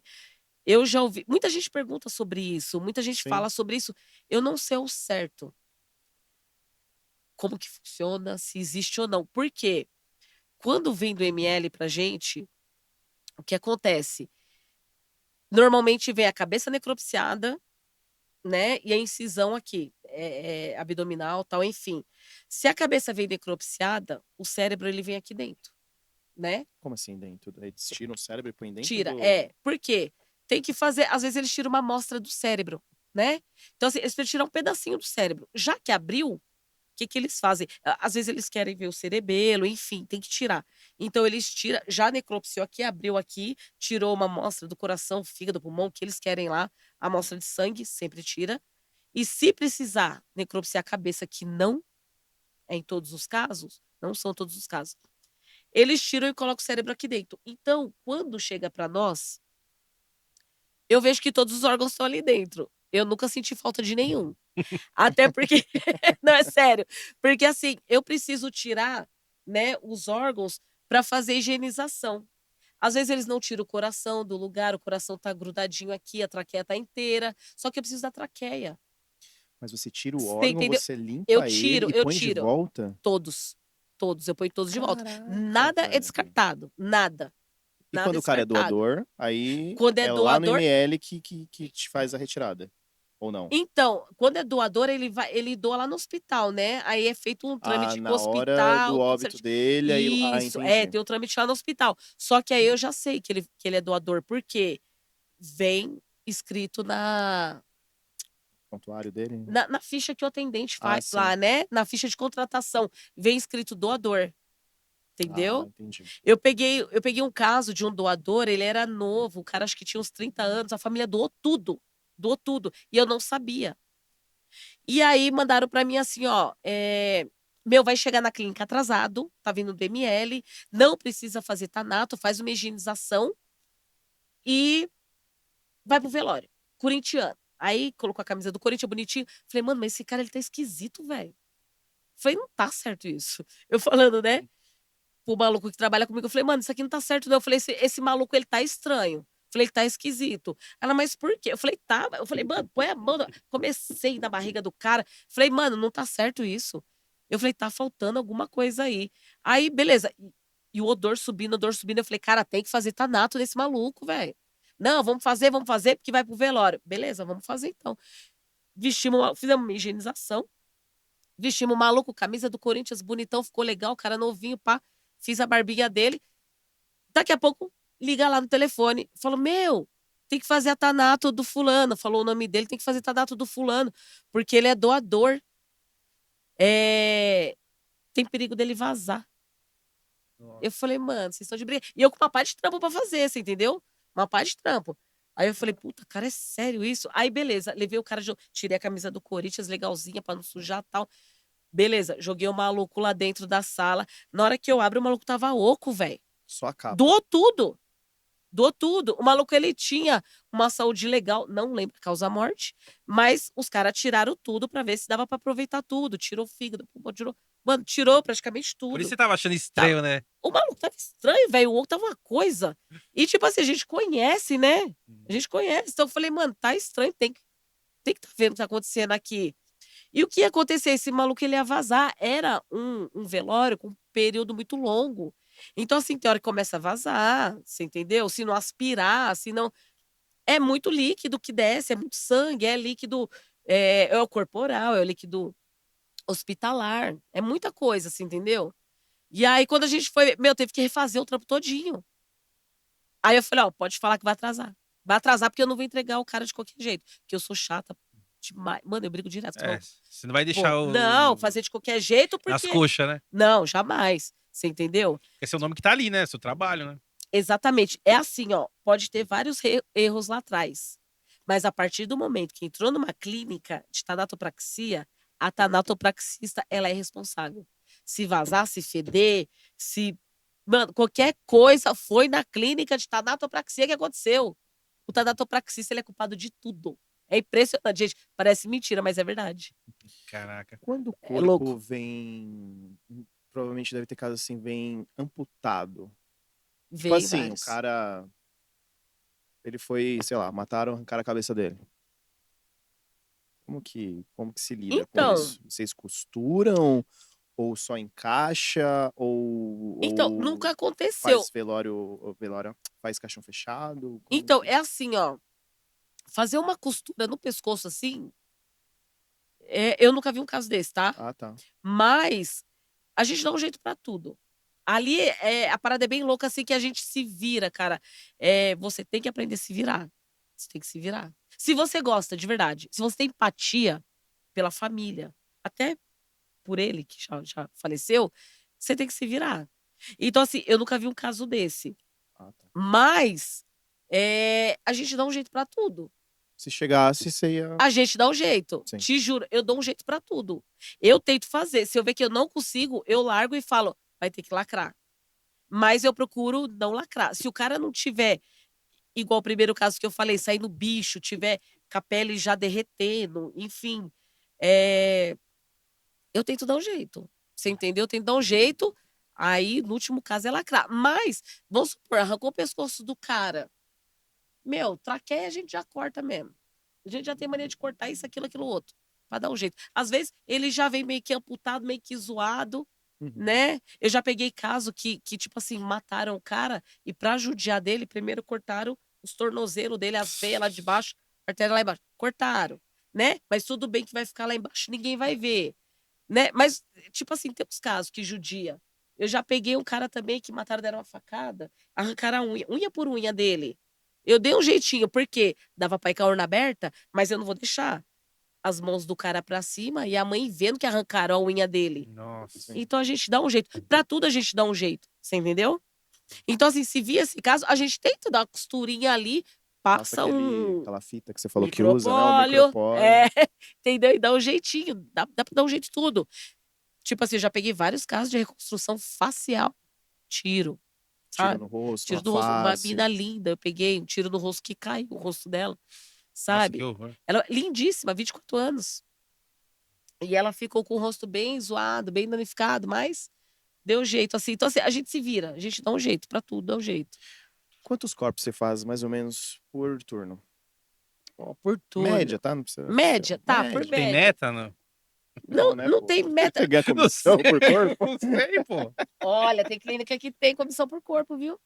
eu já ouvi. Muita gente pergunta sobre isso, muita gente sim. fala sobre isso. Eu não sei ao certo como que funciona, se existe ou não. Por quê? Quando vem do ML pra gente, o que acontece? Normalmente vem a cabeça necropsiada, né? E a incisão aqui, abdominal, tal, enfim. Se a cabeça vem necropsiada, o cérebro ele vem aqui dentro, né? Como assim dentro? Eles tiram o cérebro e põem dentro Tira, do... Por quê? Tem que fazer, às vezes eles tiram uma amostra do cérebro. né? Então, assim, eles precisam tirar um pedacinho do cérebro. Já que abriu, o que que eles fazem? Às vezes eles querem ver o cerebelo, enfim, tem que tirar. Então, eles tiram, já necropsiou aqui, abriu aqui, tirou uma amostra do coração, fígado, pulmão, que eles querem lá, amostra de sangue, sempre tira. E se precisar necropsiar a cabeça, que não é em todos os casos, não são todos os casos, eles tiram e colocam o cérebro aqui dentro. Então, quando chega para nós, eu vejo que todos os órgãos estão ali dentro. Eu nunca senti falta de nenhum. Até porque, não é sério, porque assim, eu preciso tirar, né, os órgãos para fazer higienização. Às vezes eles não tiram o coração do lugar, o coração tá grudadinho aqui, a traqueia tá inteira, só que eu preciso da traqueia. Mas você tira o Você órgão, entendeu? você Eu limpa ele tiro, e eu põe de tiro. volta? Todos. Todos, eu ponho todos de volta. Caraca, Nada é velho. descartado, nada. E Nada quando é o cara é descartado. doador, aí Quando é é lá no doador, ML que te faz a retirada. Ou não? então, quando é doador, ele doa lá no hospital, né? Aí é feito um Ah, trâmite com o na hora do hospital, tudo óbito certinho. dele, aí. Ah, Isso, entendi. tem o trâmite lá no hospital. Só que aí eu já sei que ele é doador, porque vem escrito Prontuário dele? na ficha que o atendente Ah, faz sim. lá, né? Na ficha de contratação, vem escrito doador, Ah, entendeu? entendi. Eu peguei um caso de um doador, ele era novo, o cara acho que tinha uns 30 anos, a família doou tudo, e eu não sabia. E aí mandaram pra mim assim, ó, meu, vai chegar na clínica atrasado, tá vindo do ML, não precisa fazer tanato, faz uma higienização e vai pro velório, corintiano. Aí colocou a camisa do Corinthians bonitinho. Falei, mano, mas esse cara ele tá esquisito, velho. Falei, não tá certo isso. Eu falando, né? Pro maluco que trabalha comigo, eu falei, mano, isso aqui não tá certo, não. Eu falei, esse maluco, ele tá estranho. Falei, ele tá esquisito. Ela, mas por quê? Eu falei, tá. Eu falei, mano, põe a mão. Comecei na barriga do cara. Falei, mano, não tá certo isso. Eu falei, tá faltando alguma coisa aí. Aí, beleza. E o odor subindo, odor subindo. Eu falei, cara, tem que fazer tanato nesse maluco, velho. Não, vamos fazer, porque vai pro velório. Beleza, vamos fazer então. Fizemos uma higienização. Vestimos o maluco, camisa do Corinthians, bonitão, ficou legal, cara novinho, pá. Fiz a barbinha dele. Daqui a pouco, liga lá no telefone. Falou, meu, tem que fazer a tanato do fulano. Falou o nome dele, tem que fazer tanato do fulano, porque ele é doador. É... Tem perigo dele vazar. Eu falei, mano, vocês estão de briga. E eu com uma parte de trampo pra fazer, você entendeu? Uma parte de trampo. Aí eu falei, puta, cara, é sério isso? Aí, beleza, levei o cara, tirei a camisa do Corinthians, legalzinha, pra não sujar e tal. Beleza, joguei o maluco lá dentro da sala. Na hora que eu abro, o maluco tava oco, velho. Só a capa. Doou tudo. Doou tudo. O maluco, ele tinha uma saúde legal, não lembro a causa-morte, mas os caras tiraram tudo pra ver se dava pra aproveitar tudo. Tirou o fígado, tirou. Mano, tirou praticamente Por isso tudo. você tava achando Tava- estranho, né? O maluco tava estranho, velho. O outro tava uma coisa. E, tipo assim, a gente conhece, né? A gente conhece. Então eu falei, mano, tá estranho, tem que tá vendo o que tá acontecendo aqui. E o que ia acontecer? Esse maluco ele ia vazar. Era um velório com um período muito longo. Então, assim, tem hora que começa a vazar, você entendeu? Se não aspirar, se não. É muito líquido que desce, é muito sangue, é líquido. É o corporal, é o líquido hospitalar. É muita coisa, assim, entendeu? E aí, quando a gente foi. Meu, teve que refazer o trampo todinho. Aí eu falei, ó, pode falar que vai atrasar. Vai atrasar porque eu não vou entregar o cara de qualquer jeito. Porque eu sou chata demais. Mano, eu brigo direto com esse É, maluco. você não vai Pô, deixar não, fazer de qualquer jeito nas porque. coxas, né? Não, jamais. Você entendeu? Esse é o nome que tá ali, né? Seu trabalho, né? Exatamente. É assim, ó. Pode ter vários erros lá atrás. Mas a partir do momento que entrou numa clínica de tanatopraxia, a tanatopraxista, ela é responsável. Se vazar, se feder, se. Mano, qualquer coisa foi na clínica de tanatopraxia que aconteceu. O tanatopraxista, ele é culpado de tudo. É impressionante, gente. Parece mentira, mas é verdade. Caraca. Quando o É corpo louco. vem. Provavelmente deve ter caso assim, vem amputado. Tipo Vem assim, o vários. cara. Ele foi, sei lá, mataram, arrancaram a cabeça dele. Como que se lida com Então, isso? Vocês costuram? Ou só encaixa? nunca Ou aconteceu. faz velório, faz caixão fechado? Como Então, que. é assim, ó. Fazer uma costura no pescoço assim, eu nunca vi um caso desse, tá? Ah, tá. Mas a gente dá um jeito pra tudo. Ali, a parada é bem louca, assim, que a gente se vira, cara. Você tem que aprender a se virar. Você tem que se virar. Se você gosta de verdade, se você tem empatia pela família, até por ele, que já faleceu, você tem que se virar. Então, assim, eu nunca vi um caso desse. Ah, tá. Mas a gente dá um jeito pra tudo. Se chegasse, você ia. A gente dá um jeito. Sim. Te juro, eu dou um jeito pra tudo. Eu tento fazer. Se eu ver que eu não consigo, eu largo e falo, vai ter que lacrar. Mas eu procuro não lacrar. Se o cara não tiver, igual o primeiro caso que eu falei, sair no bicho, tiver com a pele já derretendo, enfim, eu tento dar um jeito. Você entendeu? Eu tento dar um jeito, aí no último caso é lacrar. Mas, vamos supor, arrancou o pescoço do cara. Meu, traqueia a gente já corta mesmo. A gente já tem mania de cortar isso, aquilo, outro. Pra dar um jeito. Às vezes, ele já vem meio que amputado, meio que zoado, Uhum. né? Eu já peguei caso que, tipo assim, mataram o cara e pra judiar dele, primeiro cortaram os tornozelos dele, as veias lá de baixo, a artéria lá embaixo. Cortaram, né? Mas tudo bem que vai ficar lá embaixo, ninguém vai ver, né? Mas, tipo assim, tem uns casos que judia. Eu já peguei um cara também que mataram, deram uma facada, arrancaram a unha por unha dele. Eu dei um jeitinho, porque dava pra ir com a urna aberta, mas eu não vou deixar as mãos do cara pra cima e a mãe vendo que arrancaram a unha dele. Nossa. Então a gente dá um jeito. Pra tudo a gente dá um jeito. Você entendeu? Então, assim, se via esse caso, a gente tenta dar uma costurinha ali, passa Aquela fita que você falou que usa, né? O micropólio. micropólio. Entendeu? E dá um jeitinho. Dá pra dar um jeito de tudo. Tipo assim, eu já peguei vários casos de reconstrução facial. Tiro. Tira Sabe? no rosto, Tiro na do rosto. Uma face. mina linda. Eu peguei um tiro no rosto que caiu o rosto dela. Nossa, Sabe? que horror. Ela lindíssima, 24 anos. E ela ficou com o rosto bem zoado, bem danificado, mas deu jeito, assim. Então, assim, a gente se vira, a gente dá um jeito pra tudo, dá um jeito. Quantos corpos você faz, mais ou menos, por turno? Ó, por turno. Média, tá? Não precisa Média, ser- tá, por Tem média. meta, não? Não, né, não pô? tem meta. Ganhar comissão por corpo? Não sei, pô. Olha, tem clínica que tem comissão por corpo, viu?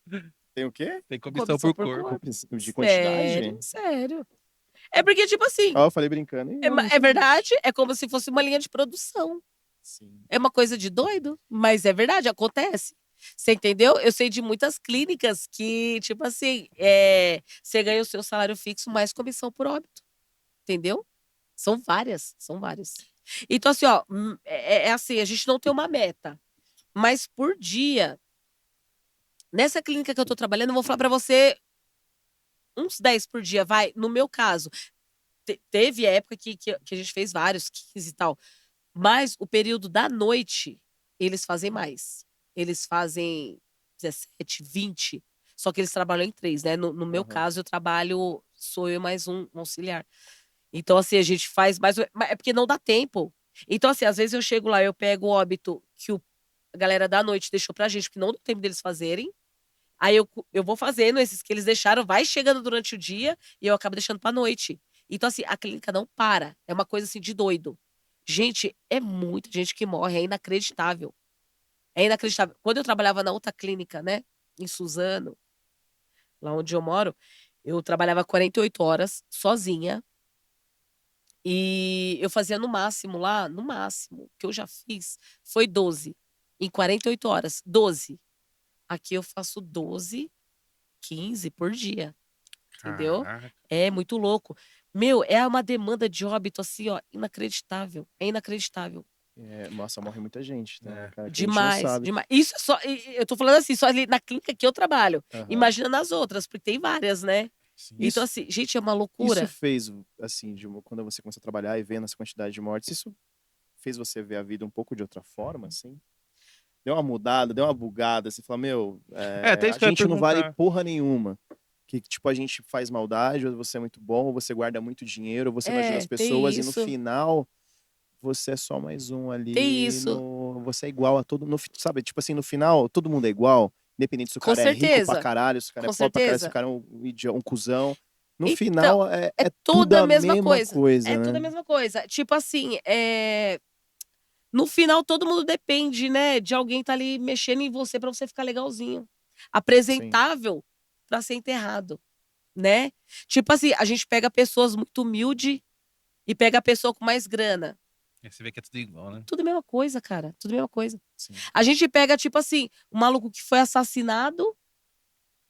Tem o quê? Tem comissão por corpo. De quantidade? Sério, sério. É porque, tipo assim, Ó, eu falei brincando. é, é verdade, é como se fosse uma linha de produção. Sim. É uma coisa de doido, mas é verdade, acontece. Você entendeu? Eu sei de muitas clínicas que, tipo assim, você ganha o seu salário fixo mais comissão por óbito. Entendeu? São várias, são várias. Então, assim, ó, é assim, a gente não tem uma meta, mas por dia, nessa clínica que eu tô trabalhando, eu vou falar pra você uns 10 por dia, vai. No meu caso, teve época que a gente fez vários, 15 e tal. Mas o período da noite, eles fazem mais. Eles fazem 17, 20. Só que eles trabalham em 3, né? No meu Aham. caso, eu trabalho, sou eu mais um auxiliar. Então, assim, a gente faz mais. É porque não dá tempo. Então, assim, às vezes eu chego lá, eu pego o óbito que a galera da noite deixou pra gente, porque não deu tempo deles fazerem. Aí eu vou fazendo esses que eles deixaram, vai chegando durante o dia e eu acabo deixando pra noite. Então, assim, a clínica não para. É uma coisa assim de doido. Gente, é muita gente que morre, é inacreditável. É inacreditável. Quando eu trabalhava na outra clínica, né, em Suzano, lá onde eu moro, eu trabalhava 48 horas sozinha. E eu fazia no máximo lá, no máximo, que eu já fiz, foi 12. Em 48 horas, 12. Aqui eu faço 12, 15 por dia. Entendeu? Caraca. É muito louco. Meu, é uma demanda de óbito assim, ó, inacreditável. É inacreditável. Nossa, morre muita gente, né? É. Cara, que a gente não Demais, sabe. demais. Isso é só. Eu tô falando assim, só ali na clínica que eu trabalho. Aham. Imagina nas outras, porque tem várias, né? Sim. Então, assim, gente, é uma loucura. Isso fez, assim, quando você começou a trabalhar e vendo essa quantidade de mortes, isso fez você ver a vida um pouco de outra forma, assim? Deu uma mudada, deu uma bugada, você fala, meu, até isso a que eu ia gente não vale perguntar. porra nenhuma. Que, tipo, a gente faz maldade, ou você é muito bom, ou você guarda muito dinheiro, ou você vai ajudar as Tem pessoas, e no isso. final, você é só mais um ali. Tem isso. Você é igual a todo. Sabe, tipo assim, no final, todo mundo é igual. Independente se o Com cara é rico pra certeza. caralho, se o cara Com é pobre pra caralho, se certeza. o cara é um cuzão. No Então, final, é tudo tudo a a mesma mesma coisa. coisa, É tudo a né? mesma coisa. Tipo assim, no final todo mundo depende, né, de alguém tá ali mexendo em você pra você ficar legalzinho. Apresentável pra ser enterrado, né? Tipo assim, a gente pega pessoas muito humildes e pega a pessoa com mais grana. Aí você vê que é tudo igual, né? Tudo a mesma coisa, cara. Tudo a mesma coisa. Sim. A gente pega, tipo assim, um maluco que foi assassinado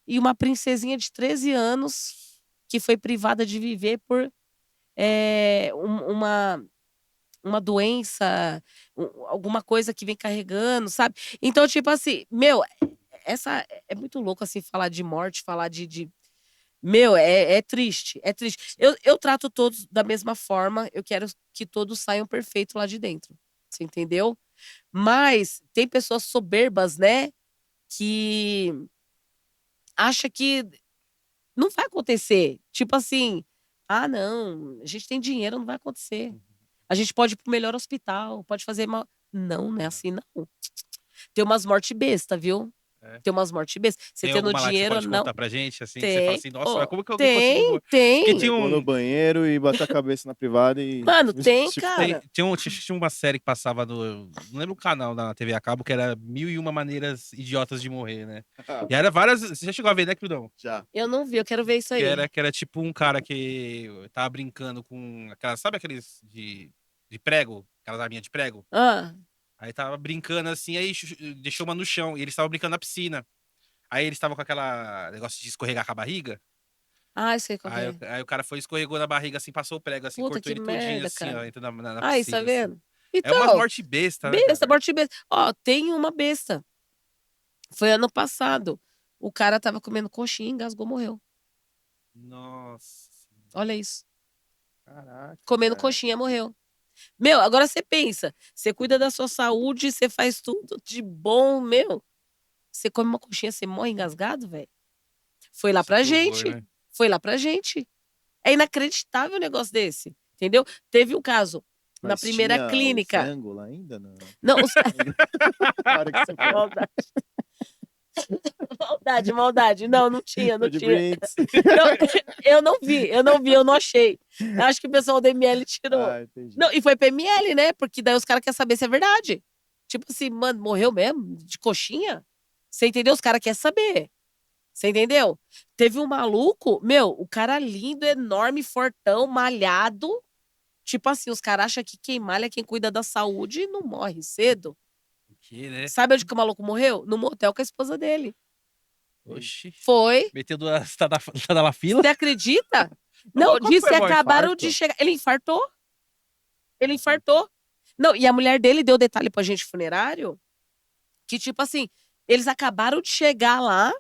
e uma princesinha de 13 anos que foi privada de viver por uma doença, alguma coisa que vem carregando, sabe? Então, tipo assim, meu, essa é muito louco assim falar de morte, falar meu, é triste, é triste. Eu trato todos da mesma forma, eu quero que todos saiam perfeitos lá de dentro. Você entendeu? Mas tem pessoas soberbas, né? Que acha que não vai acontecer. Tipo assim, ah, não, a gente tem dinheiro, não vai acontecer. A gente pode ir pro melhor hospital, pode fazer mal. Não, não é assim, não. Tem umas mortes besta, viu? É. Tem umas mortes bestas. Você Tem tendo alguma lá que você dinheiro, pode não. contar pra gente, assim, que você fala Tem. assim, nossa, mas Ô, como que alguém conseguiu... tem, Porque tem. tinha Chegou no um... banheiro e bateu a cabeça na privada e. Mano, tem, Tipo, cara. Tinha uma série que passava no. Não lembro o canal na TV a cabo, que era Mil e Uma Maneiras Idiotas de Morrer, né? E era várias. Você já chegou a ver, né, Crudão? Já. Eu não vi, eu quero ver isso Que aí. era tipo um cara que tava brincando com aquelas. Sabe aqueles de prego? Aquelas arminhas de prego? Ah, Aí tava brincando assim, aí deixou uma no chão. E eles estavam brincando na piscina. Aí eles estavam com aquela negócio de escorregar com a barriga. ai, sei qual que Aí, é. aí o cara foi, escorregou na barriga, assim, passou o prego, assim, Puta cortou que ele todinho, merda, assim, ó, cara. entrando na Aí, tá piscina, assim. vendo? É umas Então, morte besta, né, besta, cara? morte besta. Ó, tem uma besta. Foi ano passado. O cara tava comendo coxinha, engasgou, morreu. Nossa. Olha isso. Caraca. Comendo Cara. coxinha, morreu. Meu, agora você pensa, você cuida da sua saúde, você faz tudo de bom, meu. Você come uma coxinha, você morre engasgado, velho. Foi lá Nossa, pra que horror, gente. né? Foi lá pra gente. É inacreditável um negócio desse, entendeu? Teve um caso na Mas primeira tinha o clínica. frango lá ainda? Não. Não, Na hora que você foi. maldade, maldade, maldade. Não, não tinha, Tô não de tinha. brinks. Eu não vi, eu não achei. Eu acho que o pessoal do ML tirou. Ah, entendi. Não, e foi PML, né? Porque daí os caras querem saber se é verdade. Tipo assim, mano, morreu mesmo? De coxinha? Você entendeu? Os caras querem saber. Você entendeu? Teve um maluco, meu, o cara lindo, enorme, fortão, malhado. Tipo assim, os caras acham que quem malha é quem cuida da saúde e não morre cedo. O quê, né? Sabe onde que o maluco morreu? No motel com a esposa dele. Oxi. Foi. Meteu tá na fila? Você acredita? Não, Qual que disse foi que a maior acabaram infarto? de chegar. Ele infartou. Ele infartou. Não, e a mulher dele deu detalhe pro agente funerário que, tipo assim, eles acabaram de chegar lá,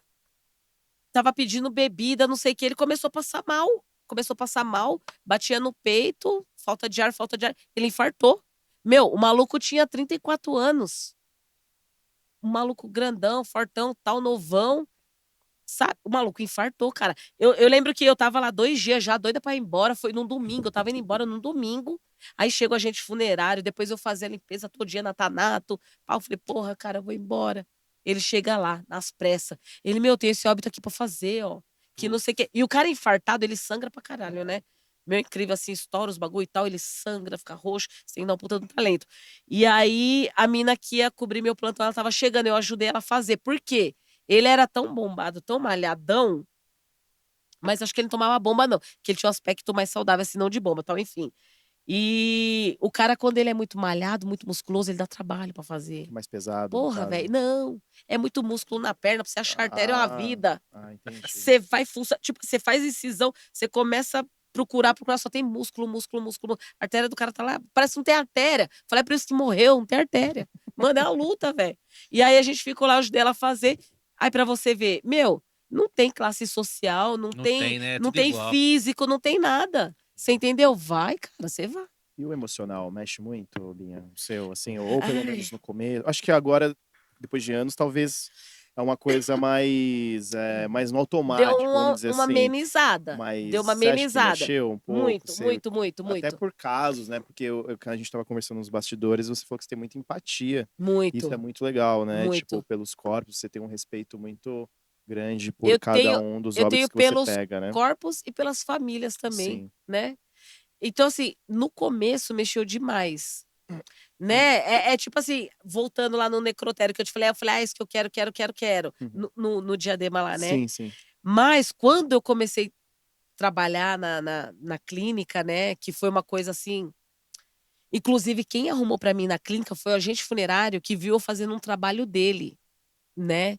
tava pedindo bebida, não sei o que, ele começou a passar mal. Começou a passar mal, batia no peito, falta de ar, falta de ar. Ele infartou. Meu, o maluco tinha 34 anos. Um maluco grandão, fortão, tal, novão. Sabe? O maluco infartou, cara. Eu lembro que eu tava lá 2 dias já, doida pra ir embora. Foi num domingo, eu tava indo embora num domingo. Aí chegou a gente funerário, depois eu fazia a limpeza todo dia na Tanato. Pau, eu falei, porra, cara, eu vou embora. Ele chega lá, nas pressas. Ele, meu, tem esse óbito aqui pra fazer, ó. Que não sei o quê. E o cara infartado, ele sangra pra caralho, né? Meu, incrível, assim, estoura os bagulho e tal, ele sangra, fica roxo, você tem que dar um puta do talento. E aí, a mina que ia cobrir meu plantão, ela tava chegando, eu ajudei ela a fazer. Por quê? Ele era tão bombado, tão malhadão, mas acho que ele não tomava bomba, não. Que ele tinha um aspecto mais saudável, assim, não de bomba, tal, enfim. E o cara, quando ele é muito malhado, muito musculoso, ele dá trabalho pra fazer. Mais pesado, no Porra, caso. velho, não. É muito músculo na perna, pra você achar artéria é uma vida. Entendi. Você vai funcionar, tipo, você faz incisão, você começa a procurar, só tem músculo, músculo, músculo. A artéria do cara tá lá, parece que não tem artéria. Falei, é por isso que morreu, não tem artéria. Mano, é uma luta, velho. E aí a gente ficou lá, eu ajudei ela a fazer. Aí pra você ver, meu, não tem classe social, não Não tem, tem, né? É não tudo tem igual. físico, não tem nada. Você entendeu? Vai, cara, você vai. E o emocional mexe muito, Binha? O seu, assim, ou pelo Ai. menos no começo. Acho que agora, depois de anos, talvez é uma coisa mais no Deu automático, vamos dizer uma assim. amenizada. Mas Deu uma você acha que amenizada. mexeu um pouco? Muito, Você, muito, muito, até muito. por casos, né? Porque a gente estava conversando nos bastidores, você falou que você tem muita empatia. Isso é Muito, muito legal, né? Tipo, muito. pelos corpos, você tem um respeito muito grande por Eu cada tenho, um dos eu óbitos tenho que você pelos pega, né? corpos e pelas famílias também, Sim. né? Então, assim, no começo mexeu demais, né? É tipo assim, voltando lá no necrotério que eu falei, ah, isso que eu quero, Uhum. no Diadema lá, né? Sim, sim. Mas quando eu comecei a trabalhar na clínica, né? Que foi uma coisa assim. Inclusive, quem arrumou pra mim na clínica foi o agente funerário que viu eu fazendo um trabalho dele, né?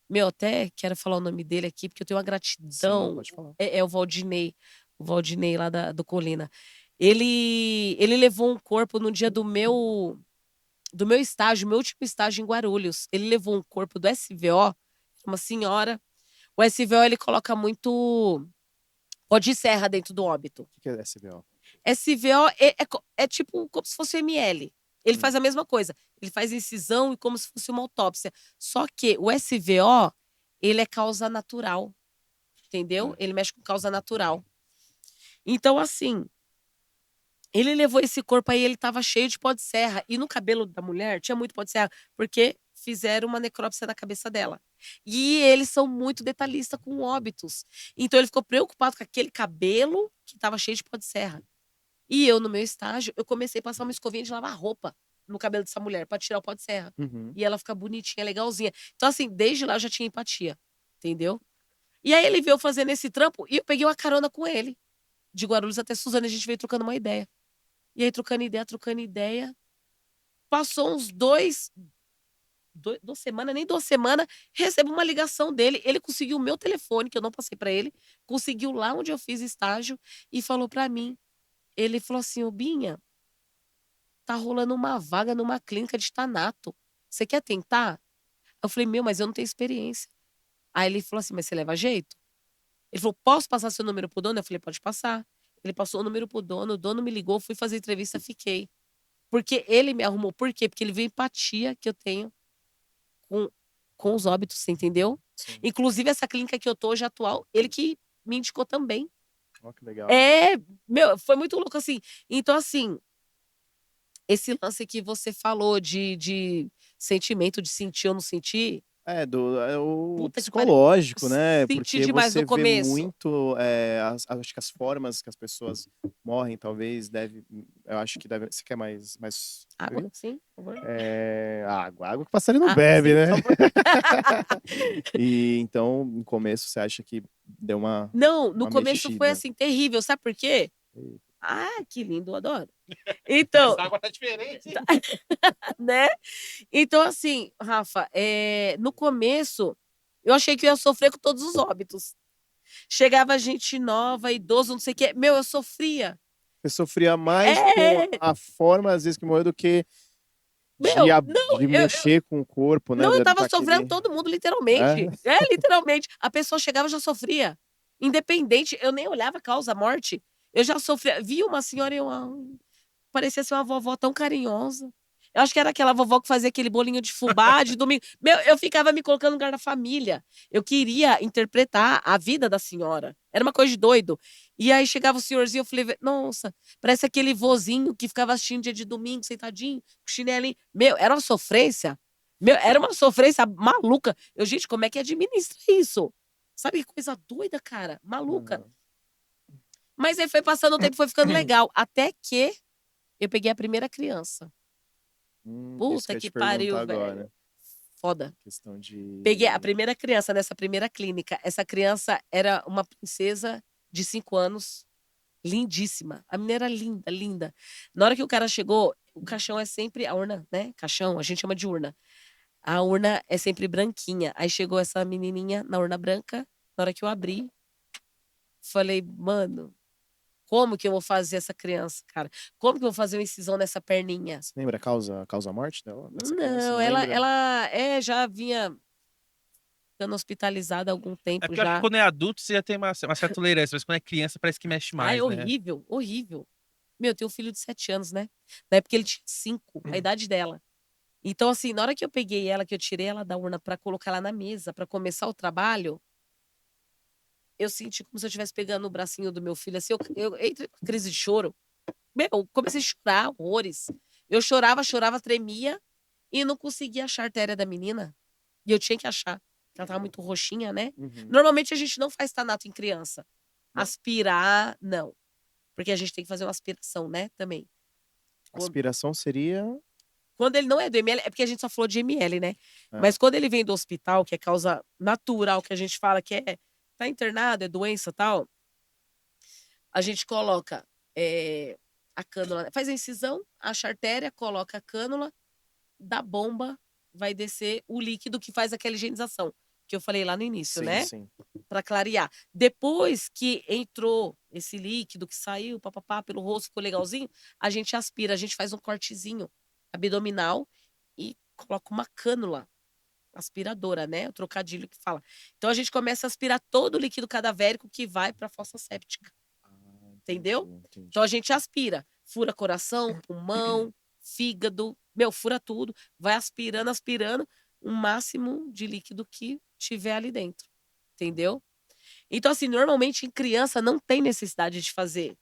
Meu, até quero falar o nome dele aqui, porque eu tenho uma Sim, gratidão. pode falar. É o Valdinei lá do Colina. Ele levou um corpo no dia do meu estágio, meu último estágio em Guarulhos. Ele levou um corpo do SVO, uma senhora. O SVO, ele coloca muito pó de serra dentro do óbito. O que é SBO? SVO é tipo como se fosse ML. Ele Hum. faz a mesma coisa. Ele faz incisão e como se fosse uma autópsia. Só que o SVO, ele é causa natural. Entendeu? Ele mexe com causa natural. Então, assim, ele levou esse corpo aí, ele tava cheio de pó de serra. E no cabelo da mulher tinha muito pó de serra, porque fizeram uma necrópsia na cabeça dela. E eles são muito detalhistas com óbitos. Então ele ficou preocupado com aquele cabelo que tava cheio de pó de serra. E eu, no meu estágio, eu comecei a passar uma escovinha de lavar roupa no cabelo dessa mulher, pra tirar o pó de serra. Uhum. E ela fica bonitinha, legalzinha. Então, assim, desde lá eu já tinha empatia. Entendeu? E aí ele veio fazendo esse trampo e eu peguei uma carona com ele. De Guarulhos até Suzano, a gente veio trocando uma ideia. E aí, trocando ideia. Passou uns 2 semanas, nem 2 semanas, recebo uma ligação dele. Ele conseguiu o meu telefone, que eu não passei pra ele, conseguiu lá onde eu fiz estágio e falou pra mim. Ele falou assim: ô Binha, tá rolando uma vaga numa clínica de Thanato. Você quer tentar? Eu falei: meu, mas eu não tenho experiência. Aí ele falou assim: mas você leva jeito? Ele falou: posso passar seu número pro dono? Eu falei: pode passar. Ele passou o número pro dono, o dono me ligou, fui fazer entrevista, fiquei. Porque ele me arrumou. Por quê? Porque ele viu a empatia que eu tenho com, com os óbitos, você entendeu? Sim. Inclusive, essa clínica que eu tô hoje atual, ele que me indicou também. Ó, que legal. Meu, foi muito louco assim. Então, assim, esse lance que você falou de sentimento, de sentir ou não sentir, É o puta que pariu. psicológico, né? Senti Porque demais você no vê começo. muito, acho que as formas que as pessoas morrem, talvez, eu acho que deve, você quer mais Água, sim, por favor. água que o passarinho não Ah, bebe, sim, né? por favor. E então, no começo, você acha que deu Não, no uma começo foi mexida. assim, terrível. Sabe por quê? E- Ah, que lindo, eu adoro. Então, Essa água tá diferente. né? Então, assim, Rafa, no começo, eu achei que eu ia sofrer com todos os óbitos. Chegava gente nova, idoso, não sei o quê. Meu, eu sofria. Você sofria mais com É, a forma, às vezes, que morreu do que meu, não, de mexer com o corpo, né? não, eu tava sofrendo Daquele... todo mundo, É? literalmente. Literalmente. A pessoa chegava e já sofria. Independente, eu nem olhava a causa, a morte. Eu já sofria. Vi uma senhora e eu, parecia ser uma vovó tão carinhosa. Eu acho que era aquela vovó que fazia aquele bolinho de fubá de domingo. Meu, eu ficava me colocando no lugar da família. Eu queria interpretar a vida da senhora. Era uma coisa de doido. E aí chegava o senhorzinho, eu falei, nossa, parece aquele vozinho que ficava assistindo dia de domingo, sentadinho, com chinelinho. Meu, era uma sofrência. Meu, era uma sofrência maluca. Eu, gente, como é que administra isso? Sabe que coisa doida, cara? Maluca. Aham. Mas aí foi passando o tempo, foi ficando legal. Até que eu peguei a primeira criança. Isso que eu Puta ia que te perguntar pariu, velho. agora. Foda. Questão Peguei a de. primeira criança nessa primeira clínica. Essa criança era uma princesa de 5 anos, lindíssima. A menina era linda, linda. Na hora que o cara chegou, o caixão é sempre a urna, né? Caixão, a gente chama de urna. A urna é sempre branquinha. Aí chegou essa menininha na urna branca. Na hora que eu abri, falei, mano, como que eu vou fazer essa criança, cara? Como que eu vou fazer uma incisão nessa perninha? Você lembra a causa morte dessa criança? Não, Não lembra? ela já vinha ficando hospitalizada há algum É tempo porque eu acho que já. quando é adulto você já tem uma certa tolerância, mas quando é criança parece que mexe Ai, mais, né? horrível, horrível. Meu, eu tenho um filho de 7 anos, né? Na época ele tinha 5, a idade dela. Então, assim, na hora que eu peguei ela, que eu tirei ela da urna pra colocar ela na mesa, pra começar o trabalho, eu senti como se eu estivesse pegando o bracinho do meu filho, assim, eu entrei em crise de choro. Meu, eu comecei a chorar horrores. Eu chorava, chorava, tremia e não conseguia achar a artéria da menina. E eu tinha que achar. Ela tava muito roxinha, né? Uhum. Normalmente a gente não faz tanato em criança. Não. Aspirar, não. Porque a gente tem que fazer uma aspiração, né? Também. Aspiração seria. Quando ele não é do ML, é porque a gente só falou de ML, né? Ah, Mas quando ele vem do hospital, que é causa natural, que a gente fala que tá internado, é doença e tal, a gente coloca a cânula, faz a incisão, acha a artéria, coloca a cânula, da bomba vai descer o líquido que faz aquela higienização. que eu falei lá no início, Sim, né? sim. Pra clarear. Depois que entrou esse líquido que saiu, papapá, pelo rosto, ficou legalzinho, a gente aspira, a gente faz um cortezinho abdominal e coloca uma cânula aspiradora, né? O trocadilho que fala. Então a gente começa a aspirar todo o líquido cadavérico que vai pra fossa séptica. Ah, Entendeu? entendi. Então a gente aspira, fura coração, pulmão, fígado, fura tudo, vai aspirando, aspirando o máximo de líquido que tiver ali dentro. Entendeu? Então, assim, normalmente em criança não tem necessidade de fazer.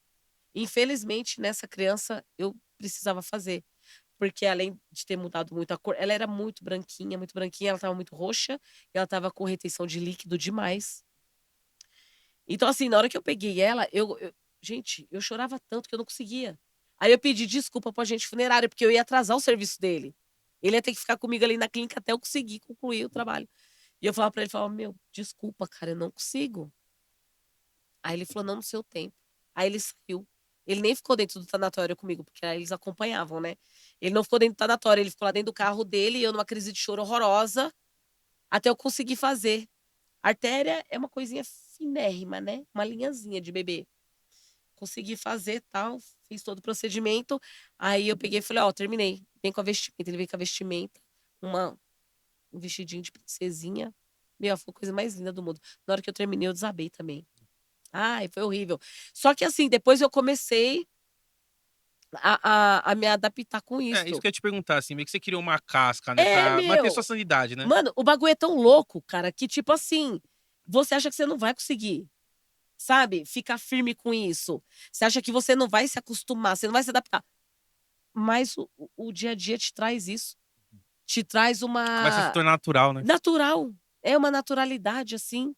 Infelizmente, nessa criança eu precisava fazer. Porque além de ter mudado muito a cor, ela era muito branquinha, ela estava muito roxa, e ela estava com retenção de líquido demais. Então, assim, na hora que eu peguei ela, gente, eu chorava tanto que eu não conseguia. Aí eu pedi desculpa pro agente funerário, porque eu ia atrasar o serviço dele. Ele ia ter que ficar comigo ali na clínica até eu conseguir concluir o trabalho. E eu falava pra ele, meu, desculpa, cara, eu não consigo. Aí ele falou, não, no seu tempo. Aí ele saiu. Ele nem ficou dentro do tanatório comigo, porque aí eles acompanhavam, né? Ele não ficou dentro do tanatório, ele ficou lá dentro do carro dele, e eu numa crise de choro horrorosa, até eu conseguir fazer. Artéria é uma coisinha finérrima, né? Uma linhazinha de bebê. Consegui fazer, tal, fiz todo o procedimento. Aí eu peguei e falei, ó, terminei. Vem com a vestimenta. Ele veio com a vestimenta, um vestidinho de princesinha. Meu, foi a coisa mais linda do mundo. Na hora que eu terminei, eu desabei também. Ai, foi horrível. Só que assim, depois eu comecei a me adaptar com É, isso isso. que eu ia te perguntar, assim, meio que você criou uma casca, né, É, pra manter sua meu. sanidade, né? Mano, o bagulho é tão louco, cara, que tipo assim, você acha que você não vai conseguir, sabe? Ficar firme com isso. Você acha que você não vai se acostumar, você não vai se adaptar. Mas o dia a dia te traz isso. Te traz Começa a se uma tornar natural, né? natural. É uma naturalidade, assim,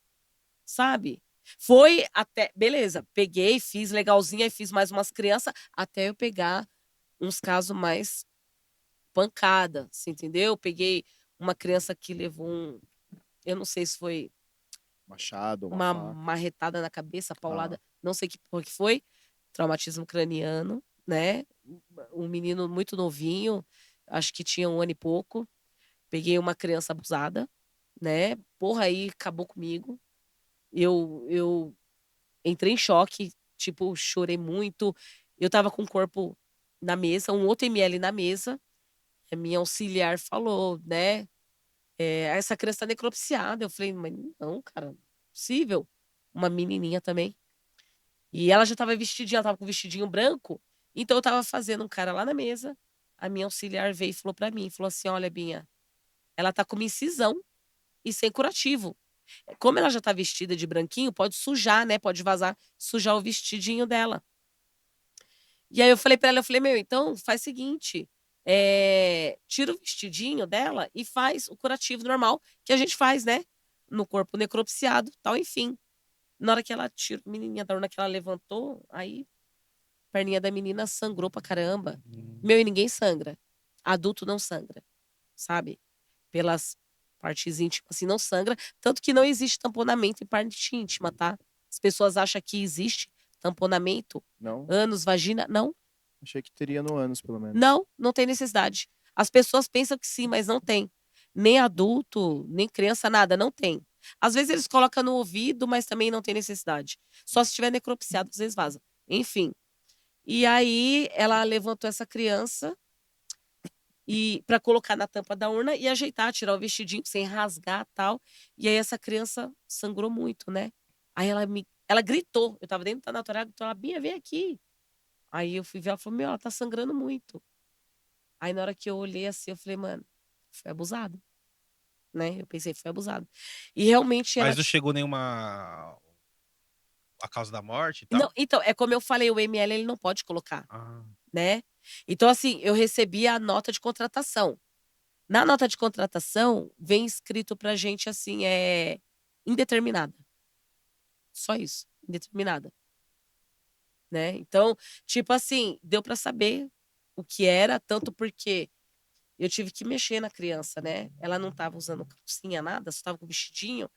sabe? Foi até. Beleza, peguei, fiz legalzinha e fiz mais umas crianças, até eu pegar uns casos mais pancada, você entendeu? Peguei uma criança que levou um. Eu não sei se foi Machado, uma uma faca. marretada na cabeça, Ah, paulada, não sei que porra que foi. Traumatismo craniano, né? Um menino muito novinho, acho que tinha 1 ano e pouco. Peguei uma criança abusada, né? Porra, aí acabou comigo. Eu entrei em choque, tipo, chorei muito. Eu tava com o corpo na mesa, um outro ml na mesa. A minha auxiliar falou, né? Essa criança tá necropsiada. Eu falei, mas não, cara, não é possível. Uma menininha também. E ela já tava vestidinha, ela tava com um vestidinho branco. Então eu tava fazendo um cara lá na mesa. A minha auxiliar veio e falou pra mim, falou assim, olha, Binha, ela tá com uma incisão e sem curativo. Como ela já tá vestida de branquinho, pode sujar, né? Pode vazar, sujar o vestidinho dela. E aí eu falei pra ela, eu falei, meu, então faz o seguinte, tira o vestidinho dela e faz o curativo normal que a gente faz, né? No corpo necropsiado, tal, enfim. Na hora que ela tirou, menininha, da hora que ela levantou, aí a perninha da menina sangrou pra caramba. Meu, e ninguém sangra. Adulto não sangra, sabe? Pelas partes íntimas, assim, não sangra. Tanto que não existe tamponamento em parte íntima, tá? As pessoas acham que existe tamponamento, não? ânus, vagina. Não, Achei que teria no ânus, pelo menos. não tem necessidade. As pessoas pensam que sim, mas não tem. Nem adulto, nem criança, nada, não tem. Às vezes eles colocam no ouvido, mas também não tem necessidade. Só se tiver necropsiado, às vezes vaza. Enfim. E aí ela levantou essa criança e para colocar na tampa da urna e ajeitar, tirar o vestidinho sem rasgar, tal. E aí essa criança sangrou muito, né? Aí ela gritou, eu tava dentro da tanatória, ela gritou, ela, Bia, vem aqui. Aí eu fui ver, ela falou, meu, ela tá sangrando muito. Aí na hora que eu olhei assim, eu falei, mano, foi abusado, né? Eu pensei, foi abusado. E realmente ela Mas não chegou nenhuma a causa da morte e não, tal? então, é como eu falei, o ML ele não pode colocar, Ah, né? Então assim, eu recebi a nota de contratação. Na nota de contratação, vem escrito pra gente assim, indeterminada. Só isso, indeterminada, né? Então, tipo assim, deu pra saber o que era, tanto porque eu tive que mexer na criança, né? Ela não tava usando calcinha, nada, só tava com vestidinho.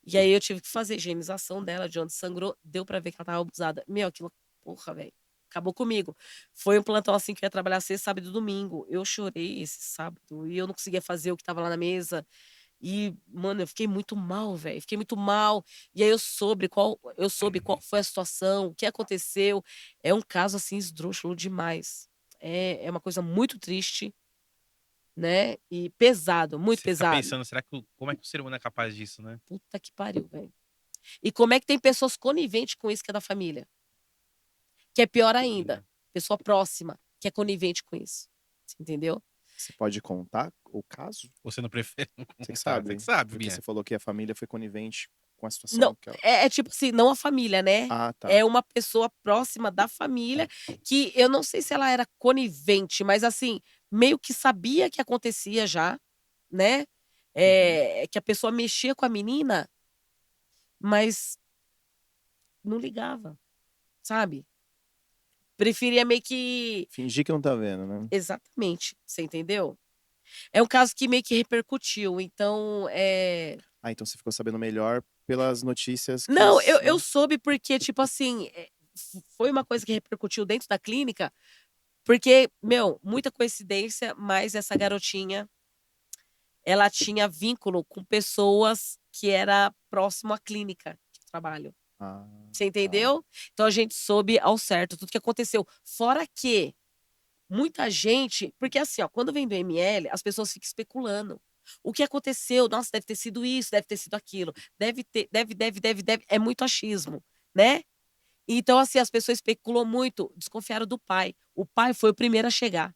E aí eu tive que fazer higienização dela, de onde sangrou, deu pra ver que ela tava abusada. Meu, aquilo, porra, velho, acabou comigo. Foi um plantão assim que eu ia trabalhar sexta, sábado e domingo. Eu chorei esse sábado e eu não conseguia fazer o que tava lá na mesa. E, mano, eu fiquei muito mal, velho. Fiquei muito mal. E aí eu soube qual foi a situação, o que aconteceu. É um caso, assim, esdrúxulo demais. É uma coisa muito triste, né? E pesado, muito Você fica pesado. pensando, como é que o ser humano é capaz disso, né? Puta que pariu, velho. E como é que tem pessoas coniventes com isso que é da família? Que é pior ainda. Pessoa próxima que é conivente com isso. Você entendeu? Você pode contar o caso? Você não prefere não Você que contar? Você sabe. que sabe, Porque Bia. você falou que a família foi conivente com a Não, situação que ela... é tipo assim, não a família, né? Ah, tá. É uma pessoa próxima da família que eu não sei se ela era conivente, mas assim, meio que sabia que acontecia já, né? Que a pessoa mexia com a menina, mas não ligava, sabe? Preferia meio que. Fingir que não tá vendo, né? Exatamente, você entendeu? É um caso que meio que repercutiu, então. Ah, então você ficou sabendo melhor pelas notícias que Não, eu são... soube porque, tipo assim, foi uma coisa que repercutiu dentro da clínica, porque, meu, muita coincidência, mas essa garotinha, ela tinha vínculo com pessoas que era próximo à clínica que eu trabalho. Ah, Você tá. entendeu? Então a gente soube ao certo tudo que aconteceu. Fora que muita gente, porque assim, ó, quando vem do ML, as pessoas ficam especulando. O que aconteceu? Nossa, deve ter sido isso, deve ter sido aquilo. Deve ter, deve. É muito achismo, né? Então, assim, as pessoas especulam muito, desconfiaram do pai. O pai foi o primeiro a chegar.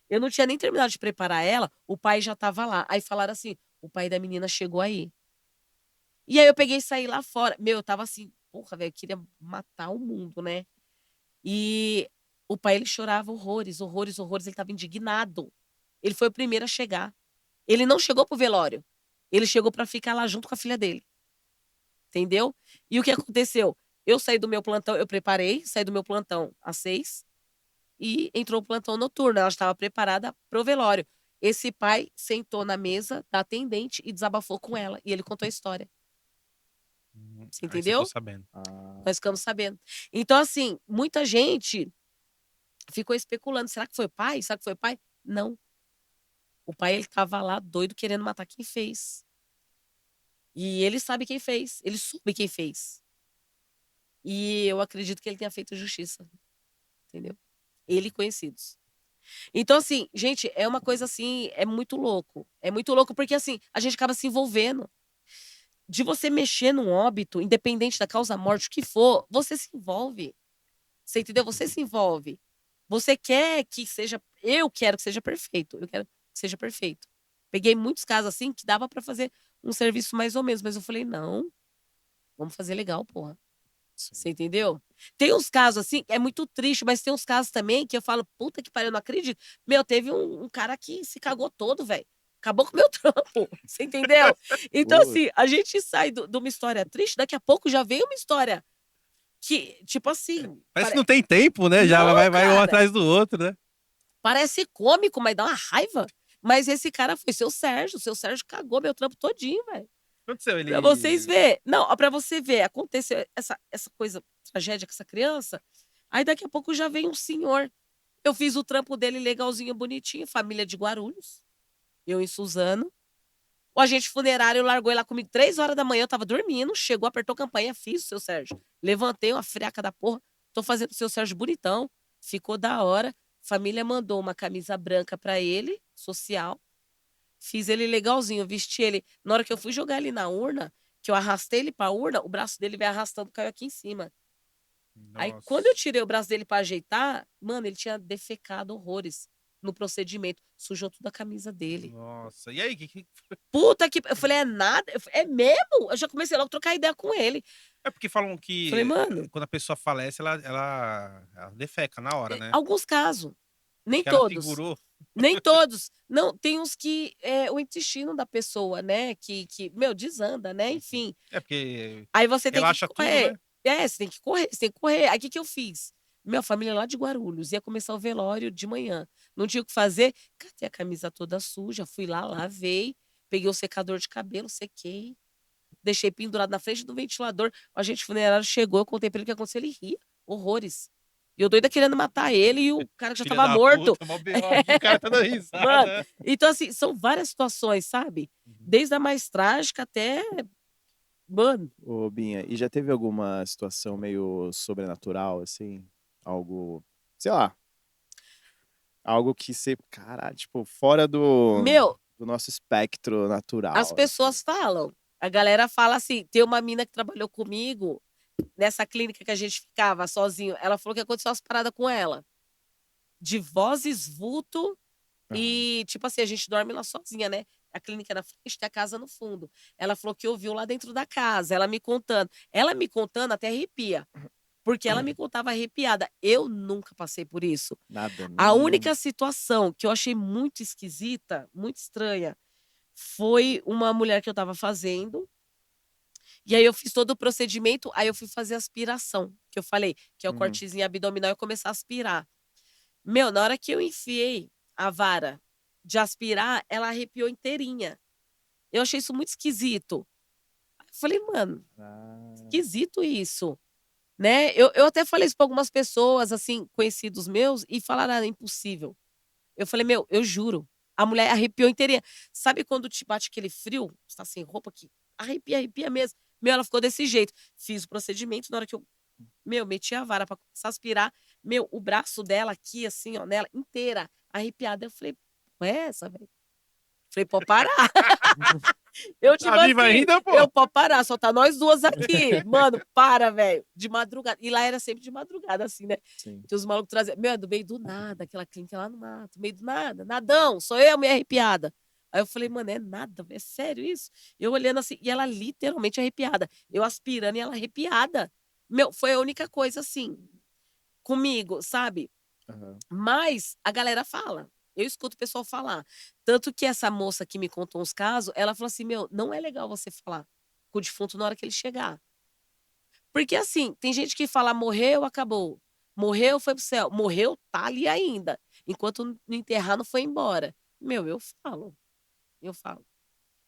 Eu não tinha nem terminado de preparar ela, o pai já estava lá. Aí falaram assim: o pai da menina chegou aí. E aí eu peguei e saí lá fora. Meu, eu tava assim, porra, velho, eu queria matar o mundo, né? E o pai, ele chorava horrores, horrores, horrores. Ele tava indignado. Ele foi o primeiro a chegar. Ele não chegou pro velório. Ele chegou pra ficar lá junto com a filha dele. Entendeu? E o que aconteceu? Eu saí do meu plantão, eu preparei, saí do meu plantão às 6 e entrou o plantão noturno. Ela estava preparada pro velório. Esse pai sentou na mesa da atendente e desabafou com ela. E ele contou a história. Você Aí você ficou entendeu? sabendo. Ah, Nós ficamos sabendo. Então, assim, muita gente ficou especulando. Será que foi o pai? Será que foi o pai? Não. O pai, ele tava lá doido querendo matar quem fez. E ele sabe quem fez. Ele soube quem fez. E eu acredito que ele tenha feito justiça. Entendeu? Ele e conhecidos. Então, assim, gente, é uma coisa assim, é muito louco. É muito louco porque, assim, a gente acaba se envolvendo. De você mexer num óbito, independente da causa-morte, o que for, você se envolve. Você entendeu? Você se envolve. Você quer que seja. Eu quero que seja perfeito. Eu quero que seja perfeito. Peguei muitos casos assim que dava pra fazer um serviço mais ou menos, mas eu falei, não, vamos fazer legal, porra. sim. Você entendeu? Tem uns casos assim, é muito triste, mas tem uns casos também que eu falo, puta que pariu, eu não acredito. Meu, teve um cara que se cagou todo, velho. Acabou com o meu trampo. Você entendeu? Então, Putz. assim, a gente sai de uma história triste, daqui a pouco já vem uma história que, tipo assim. Parece que não tem tempo, né? Já Não, vai um cara. atrás do outro, né? Parece cômico, mas dá uma raiva. Mas esse cara foi seu Sérgio. Seu Sérgio cagou meu trampo todinho, velho. O que aconteceu? Pra vocês Ele. verem. Não, ó, pra você ver, aconteceu essa coisa, tragédia com essa criança. Aí daqui a pouco já vem um senhor. Eu fiz o trampo dele legalzinho, bonitinho, família de Guarulhos. Eu em Suzano. O agente funerário largou ele lá comigo 3 horas da manhã, eu tava dormindo. Chegou, apertou a campanha, fiz o seu Sérgio. Levantei uma friaca da porra. Tô fazendo o seu Sérgio bonitão. Ficou da hora. Família mandou uma camisa branca pra ele, social. Fiz ele legalzinho, vesti ele. Na hora que eu fui jogar ele na urna, que eu arrastei ele pra urna, o braço dele veio arrastando, caiu aqui em cima. Aí, quando eu Nossa. tirei o braço dele pra ajeitar, mano, ele tinha defecado horrores no procedimento. Sujou toda a camisa dele. Nossa. E aí, Puta que. Eu falei, é nada? É mesmo? Eu já comecei logo a trocar ideia com ele. É porque falam Falei, que mano, quando a pessoa falece, ela defeca na hora, né? alguns casos. Acho Nem que ela todos. segurou. Nem todos. Não, tem uns que é o intestino da pessoa, né? Meu, desanda, né? Enfim. É porque Aí você tem que relaxa tudo, correr. né? Você tem que correr, você tem que correr. Aí o que que eu fiz? Minha família é lá de Guarulhos, ia começar o velório de manhã. Não tinha o que fazer, catei a camisa toda suja, fui lá, lavei, peguei o secador de cabelo, sequei, deixei pendurado na frente do ventilador. O agente funerário chegou, eu contei pra ele o que aconteceu, ele ria, horrores. E eu doida querendo matar ele e o cara já Filha tava da morto. puta, mó B.O. aqui, o cara tá dando Mano, risada. então assim, são várias situações, sabe? Desde a mais trágica até. Mano, Ô, Binha, e já teve alguma situação meio sobrenatural, assim? Algo, sei lá, algo que você, caralho, tipo, fora meu, do nosso espectro as natural, assim. pessoas falam. A galera fala assim: tem uma mina que trabalhou comigo nessa clínica que a gente ficava sozinho. Ela falou que aconteceu umas paradas com ela. De vozes, vulto Aham. e, tipo assim, a gente dorme lá sozinha, né? A clínica é na frente, tem a casa no fundo. Ela falou que ouviu lá dentro da casa, ela me contando. Ela me contando até arrepia. Porque ela me contava arrepiada. Eu nunca passei por isso. Nada, A nem. única situação que eu achei muito esquisita, muito estranha, foi uma mulher que eu tava fazendo. E aí eu fiz todo o procedimento, aí eu fui fazer aspiração, que eu falei, que é o Uhum. cortezinho abdominal e começar a aspirar. Meu, na hora que eu enfiei a vara de aspirar, ela arrepiou inteirinha. Eu achei isso muito esquisito. Eu falei, mano, Ah, esquisito isso, né? Eu até falei isso pra algumas pessoas, assim, conhecidos meus, e falaram, ah, é impossível. Eu falei, meu, eu juro. A mulher arrepiou inteirinha. Sabe quando te bate aquele frio? Você tá sem roupa que arrepia, arrepia mesmo. Meu, ela ficou desse jeito. Fiz o procedimento, na hora que eu, meu, meti a vara pra começar a aspirar, meu, o braço dela aqui, assim, ó, nela, inteira, arrepiada. Eu falei, é essa, velho? Falei, pode parar. Eu, tipo Tá viva assim, ainda, pô? eu, pode parar, só tá nós duas aqui. Mano, para, velho. De madrugada. E lá era sempre de madrugada, assim, né? sim. Que os malucos traziam. Meu, é do meio do nada, aquela clínica lá no mato, meio do nada. Nadão, sou eu, meio arrepiada. Aí eu falei, mano, é nada, é sério isso? Eu olhando assim, e ela literalmente arrepiada. Eu aspirando e ela arrepiada. Meu, foi a única coisa assim, comigo, sabe? Aham. Mas a galera fala. Eu escuto o pessoal falar. Tanto que essa moça que me contou uns casos, ela falou assim: meu, não é legal você falar com o defunto na hora que ele chegar. Porque assim, tem gente que fala, morreu, acabou. Morreu, foi pro céu. Morreu, tá ali ainda. Enquanto não enterrar, não foi embora. Meu, eu falo. Eu falo.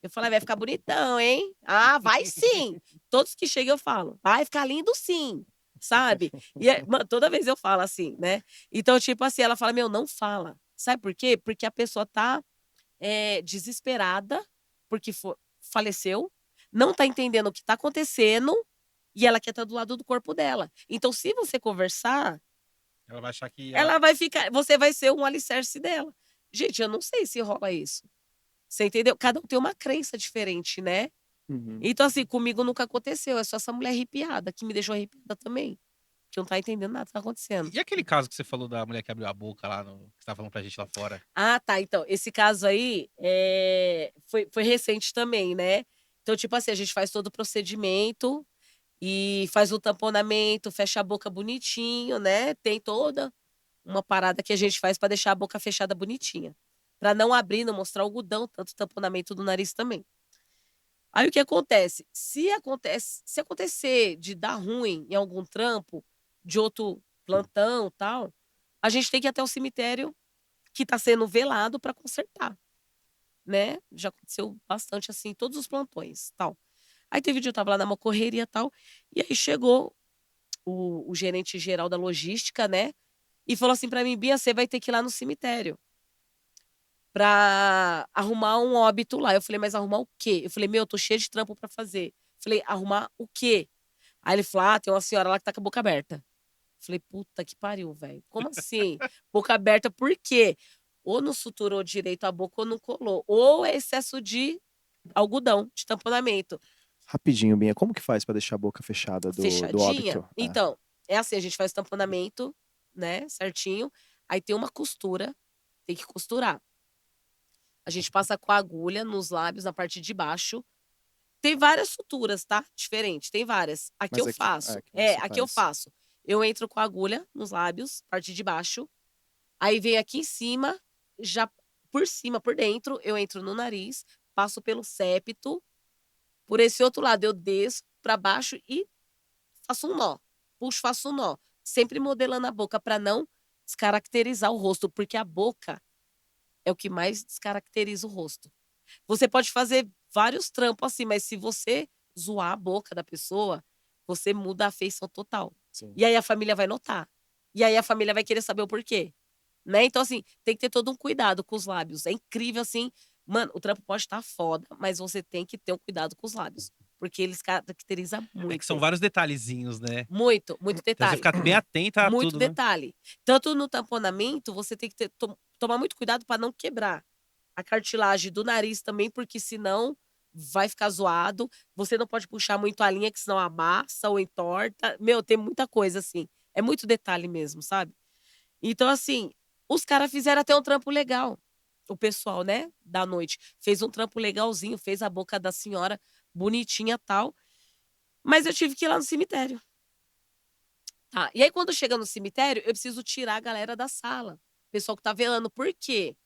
Eu falo, "Ah, vai ficar bonitão, hein? Ah, vai sim. Todos que chegam eu falo, vai ficar lindo sim. Sabe? E mano, toda vez eu falo assim, né? Então, tipo assim, ela fala, meu, não fala. Sabe por quê? Porque a pessoa tá desesperada, porque faleceu, não tá entendendo o que tá acontecendo e ela quer estar do lado do corpo dela. Então, se você conversar, Ela vai achar que ela. ela vai ficar, você vai ser um alicerce dela. Gente, eu não sei se rola isso. Você entendeu? Cada um tem uma crença diferente, né? Uhum. Então, assim, comigo nunca aconteceu. É só essa mulher arrepiada que me deixou arrepiada também. Que não tá entendendo nada que tá acontecendo. E aquele caso que você falou da mulher que abriu a boca lá, no... que você tava falando pra gente lá fora? Ah, tá. Então, esse caso aí foi recente também, né? Então, tipo assim, a gente faz todo o procedimento e faz o tamponamento, fecha a boca bonitinho, né? Tem toda uma parada que a gente faz pra deixar a boca fechada bonitinha. Pra não abrir, não mostrar o algodão, tanto o tamponamento do nariz também. Aí o que acontece? Se acontecer de dar ruim em algum trampo, de outro plantão, tal, a gente tem que ir até o cemitério que está sendo velado para consertar, né? Já aconteceu bastante assim, todos os plantões, tal. Aí teve um dia eu tava lá numa correria, tal, e aí chegou o gerente geral da logística, né? E falou assim para mim, Bia, você vai ter que ir lá no cemitério pra arrumar um óbito lá. Eu falei, mas arrumar o quê? Eu falei, meu, eu tô cheia de trampo pra fazer. Falei, arrumar o quê? Aí ele falou, ah, tem uma senhora lá que tá com a boca aberta. Falei, puta que pariu, velho. Como assim? Boca aberta por quê? Ou não suturou direito a boca ou não colou. Ou é excesso de algodão, de tamponamento. Rapidinho, Binha, como que faz pra deixar a boca fechada do Fechadinha. óbito? Ah, Então, é assim, a gente faz o tamponamento, né, certinho. Aí tem uma costura, tem que costurar. A gente passa com a agulha nos lábios, na parte de baixo. Tem várias suturas, tá? Diferente, tem várias. Aqui mas eu aqui, faço. que você Aqui eu faz. faço. Eu entro com a agulha nos lábios, parte de baixo. Aí vem aqui em cima, já por cima, por dentro, eu entro no nariz, passo pelo septo. Por esse outro lado, eu desço para baixo e faço um nó. Puxo, faço um nó. Sempre modelando a boca para não descaracterizar o rosto, porque a boca é o que mais descaracteriza o rosto. Você pode fazer vários trampos assim, mas se você zoar a boca da pessoa, você muda a feição total. Sim. E aí a família vai notar. E aí a família vai querer saber o porquê. Né? Então, assim, tem que ter todo um cuidado com os lábios. É incrível, assim. Mano, o trampo pode estar foda, mas você tem que ter um cuidado com os lábios. Porque eles caracterizam É que são muito. vários detalhezinhos, né? Muito, muito Então você detalhe. fica bem atenta a Muito tudo, né? detalhe. Tanto no tamponamento, você tem que tomar muito cuidado para não quebrar a cartilagem do nariz também, porque senão vai ficar zoado. Você não pode puxar muito a linha, que senão amassa ou entorta. Meu, tem muita coisa assim. É muito detalhe mesmo, sabe? Então, assim, os caras fizeram até um trampo legal. O pessoal, né, da noite. Fez um trampo legalzinho, fez a boca da senhora bonitinha tal. Mas eu tive que ir lá no cemitério. Tá. E aí, quando chega no cemitério, eu preciso tirar a galera da sala. O pessoal que tá velando. Por quê?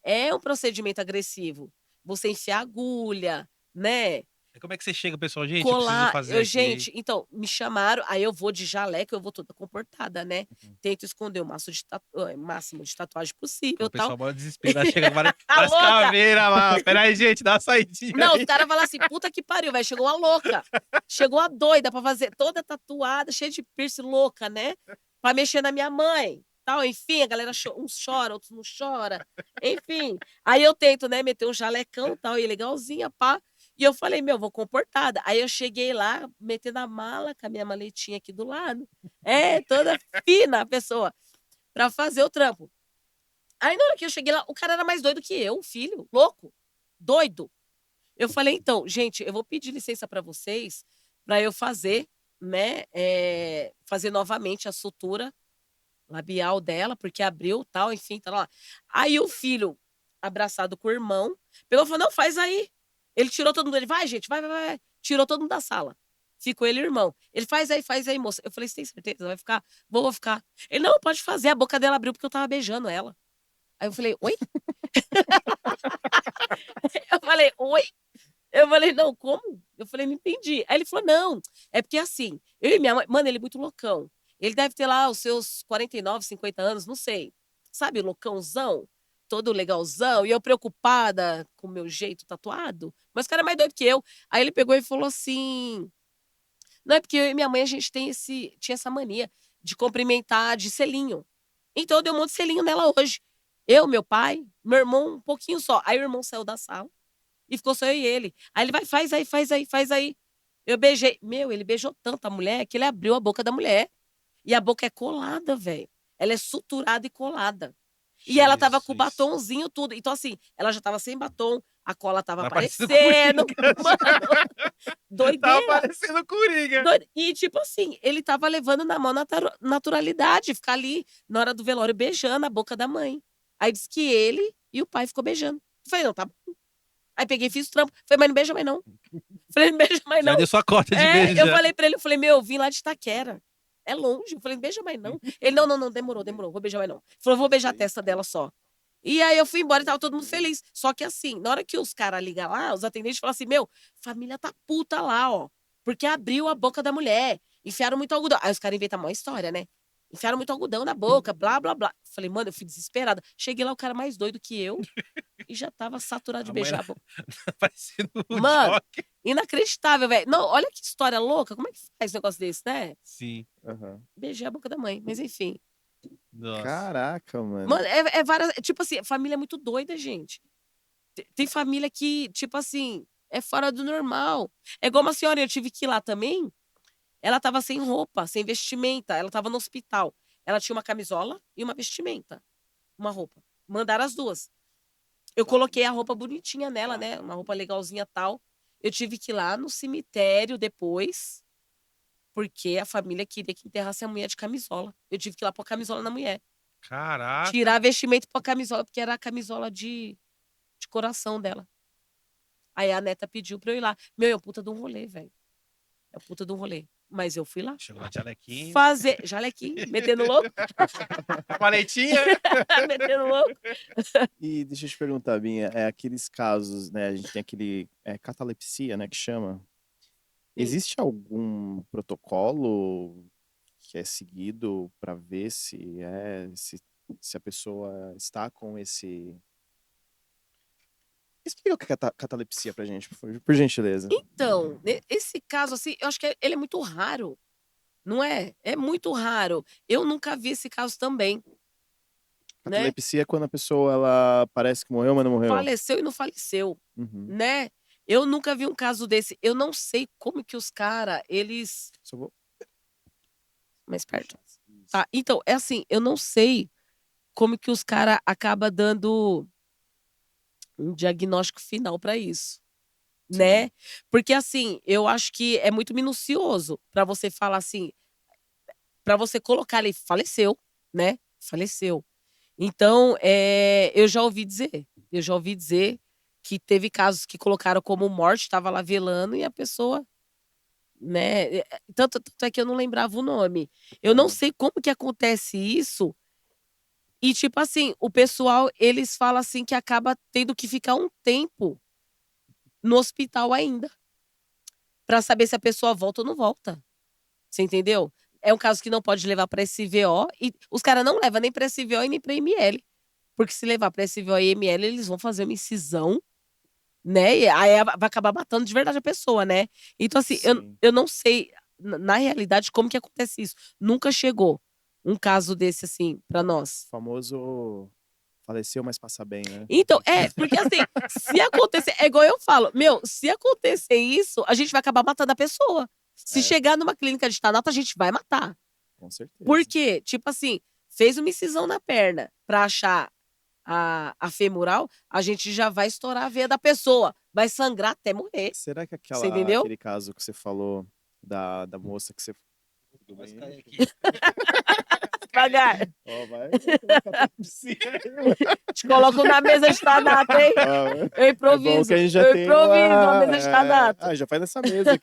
É um procedimento agressivo. Você enfiar agulha, né? E como é que você chega, pessoal? Gente, eu preciso Colar. fazer aqui. Gente, então, me chamaram, aí eu vou de jaleco, eu vou toda comportada, né? Uhum. Tento esconder o máximo de tatuagem possível O e tal. pessoal bora desesperar, chega várias, A várias louca! caveiras lá. Pera aí, gente, dá uma saidinha Não, os aí. caras falam assim, puta que pariu, velho. Chegou a louca. Chegou a doida pra fazer toda tatuada, cheia de piercing, louca, né? Pra mexer na minha mãe. Tal, enfim, a galera uns chora, outros não chora. Enfim. Aí eu tento, né, meter um jalecão tal, e legalzinha, pá. E eu falei, meu, vou comportada. Aí eu cheguei lá, metendo a mala, com a minha maletinha aqui do lado. É, toda fina a pessoa, pra fazer o trampo. Aí na hora que eu cheguei lá, o cara era mais doido que eu, o filho, louco, doido. Eu falei, então, gente, eu vou pedir licença para vocês para eu fazer, né? Fazer novamente a sutura labial dela, porque abriu tal, enfim, tá lá. Aí o filho, abraçado com o irmão, pegou e falou: não, faz aí. Ele tirou todo mundo, ele vai, gente, vai, vai, vai. Tirou todo mundo da sala. Ficou ele e o irmão. Ele faz aí, moça. Eu falei, você tem certeza? Vai ficar? Vou ficar. Ele, não, pode fazer. A boca dela abriu porque eu tava beijando ela. Aí eu falei, oi? Eu falei, oi? Eu falei, não, como? Eu falei, não entendi. Aí ele falou, não, é porque assim, eu e minha mãe, mano, ele é muito loucão. Ele deve ter lá os seus 49, 50 anos, não sei. Sabe, loucãozão, todo legalzão, e eu preocupada com o meu jeito tatuado. Mas o cara é mais doido que eu. Aí ele pegou e falou assim: não, é porque eu e minha mãe, a gente tinha essa mania de cumprimentar de selinho. Então eu dei um monte de selinho nela hoje. Eu, meu pai, meu irmão, um pouquinho só. Aí o irmão saiu da sala. E ficou só eu e ele. Aí ele vai, faz aí, faz aí, faz aí. Eu beijei. Meu, ele beijou tanto a mulher que ele abriu a boca da mulher. E a boca é colada, velho. Ela é suturada e colada. E ela tava com o Jesus. batonzinho, tudo. Então, assim, ela já tava sem batom, a cola tava Tá parecendo aparecendo. Coringa. Mano, Tava doideira. parecendo Coringa. E, tipo assim, ele tava levando na mão naturalidade, ficar ali na hora do velório beijando a boca da mãe. Aí disse que ele e o pai ficou beijando. Eu falei, não, tá bom. Aí peguei e fiz o trampo. Falei, mas não beija mais não. Falei, não beija mais Já não. deu sua cota de beijo Eu já. falei pra ele, eu falei, meu, eu vim lá de Itaquera. É longe. Eu falei, não beija mais não. Ele, não, não, não, demorou, vou beijar mais não. Ele falou, vou beijar a testa dela só. E aí eu fui embora e tava todo mundo feliz. Só que assim, na hora que os caras ligam lá, os atendentes falam assim, meu, família tá puta lá, ó. Porque abriu a boca da mulher. Enfiaram muito algodão. Aí os caras inventam uma história, né? Enfiaram muito algodão na boca, blá, blá, blá. Falei, mano, eu fui desesperada. Cheguei lá, o cara mais doido que eu. E já tava saturado de A mãe beijar a boca. parecendo o Mano, Jock. inacreditável, velho. Não, olha que história louca. Como é que faz um negócio desse, né? Sim. Aham. Beijei a boca da mãe. Mas enfim. Nossa. Caraca, mano. Mano, é várias. Tipo assim, família é muito doida, gente. Tem família que, tipo assim, é fora do normal. É igual uma senhora, eu tive que ir lá também. Ela tava sem roupa, sem vestimenta. Ela tava no hospital. Ela tinha uma camisola e uma vestimenta. Uma roupa. Mandaram as duas. Eu coloquei a roupa bonitinha nela, né? Uma roupa legalzinha tal. Eu tive que ir lá no cemitério depois, porque a família queria que enterrasse a mulher de camisola. Eu tive que ir lá pôr a camisola na mulher. Caraca. Tirar vestimento e pôr a camisola, porque era a camisola de coração dela. Aí a neta pediu pra eu ir lá. Meu, é um puta de um rolê, velho. É um puta de um rolê. Mas eu fui lá. Chegou lá de Alequinho. Fazer. Jalequim, metendo louco. Paletinha. Metendo louco. E deixa eu te perguntar, Binha, aqueles casos, né? A gente tem aquele catalepsia, né, que chama. Existe algum protocolo que é seguido para ver se a pessoa está com esse. Explica o que é catalepsia pra gente, por gentileza. Então, esse caso, assim, eu acho que ele é muito raro. Não é? É muito raro. Eu nunca vi esse caso também. Catalepsia é quando a pessoa, ela parece que morreu, mas não morreu. Faleceu e não faleceu, Uhum. né? Eu nunca vi um caso desse. Eu não sei como que os caras, eles... Só vou... Mais perto. Tá, então, é assim, eu não sei como que os caras acabam dando um diagnóstico final pra isso, né? Porque assim, eu acho que é muito minucioso pra você falar assim, pra você colocar ali, faleceu, né? Faleceu. Então, eu já ouvi dizer que teve casos que colocaram como morte, estava lá velando e a pessoa, né? Tanto é que eu não lembrava o nome. Eu não Aham. sei como que acontece isso. E, tipo assim, o pessoal, eles falam assim que acaba tendo que ficar um tempo no hospital ainda, pra saber se a pessoa volta ou não volta. Você entendeu? É um caso que não pode levar pra SVO e os caras não levam nem pra SVO e nem pra ML. Porque se levar pra SVO e ML, eles vão fazer uma incisão, né? E aí vai acabar matando de verdade a pessoa, né? Então, assim, Sim. eu não sei, na realidade, como que acontece isso. Nunca chegou um caso desse, assim, pra nós. O famoso faleceu, mas passa bem, né? Então, porque assim, se acontecer, é igual eu falo, meu, se acontecer isso, a gente vai acabar matando a pessoa. Se É. chegar numa clínica de Tanato, a gente vai matar. Com certeza. Por quê? Tipo assim, fez uma incisão na perna pra achar a femoral, a gente já vai estourar a veia da pessoa. Vai sangrar até morrer. Será que Você entendeu? aquele caso que você falou da moça que você... Tudo Quase bem? caí aqui. Devagar. Ó, vai. Te coloco na mesa de Tanato, hein? Ó, Eu é bom improviso. que a gente já Eu tem improviso uma mesa de Tanato. Ah, já faz nessa mesa aqui.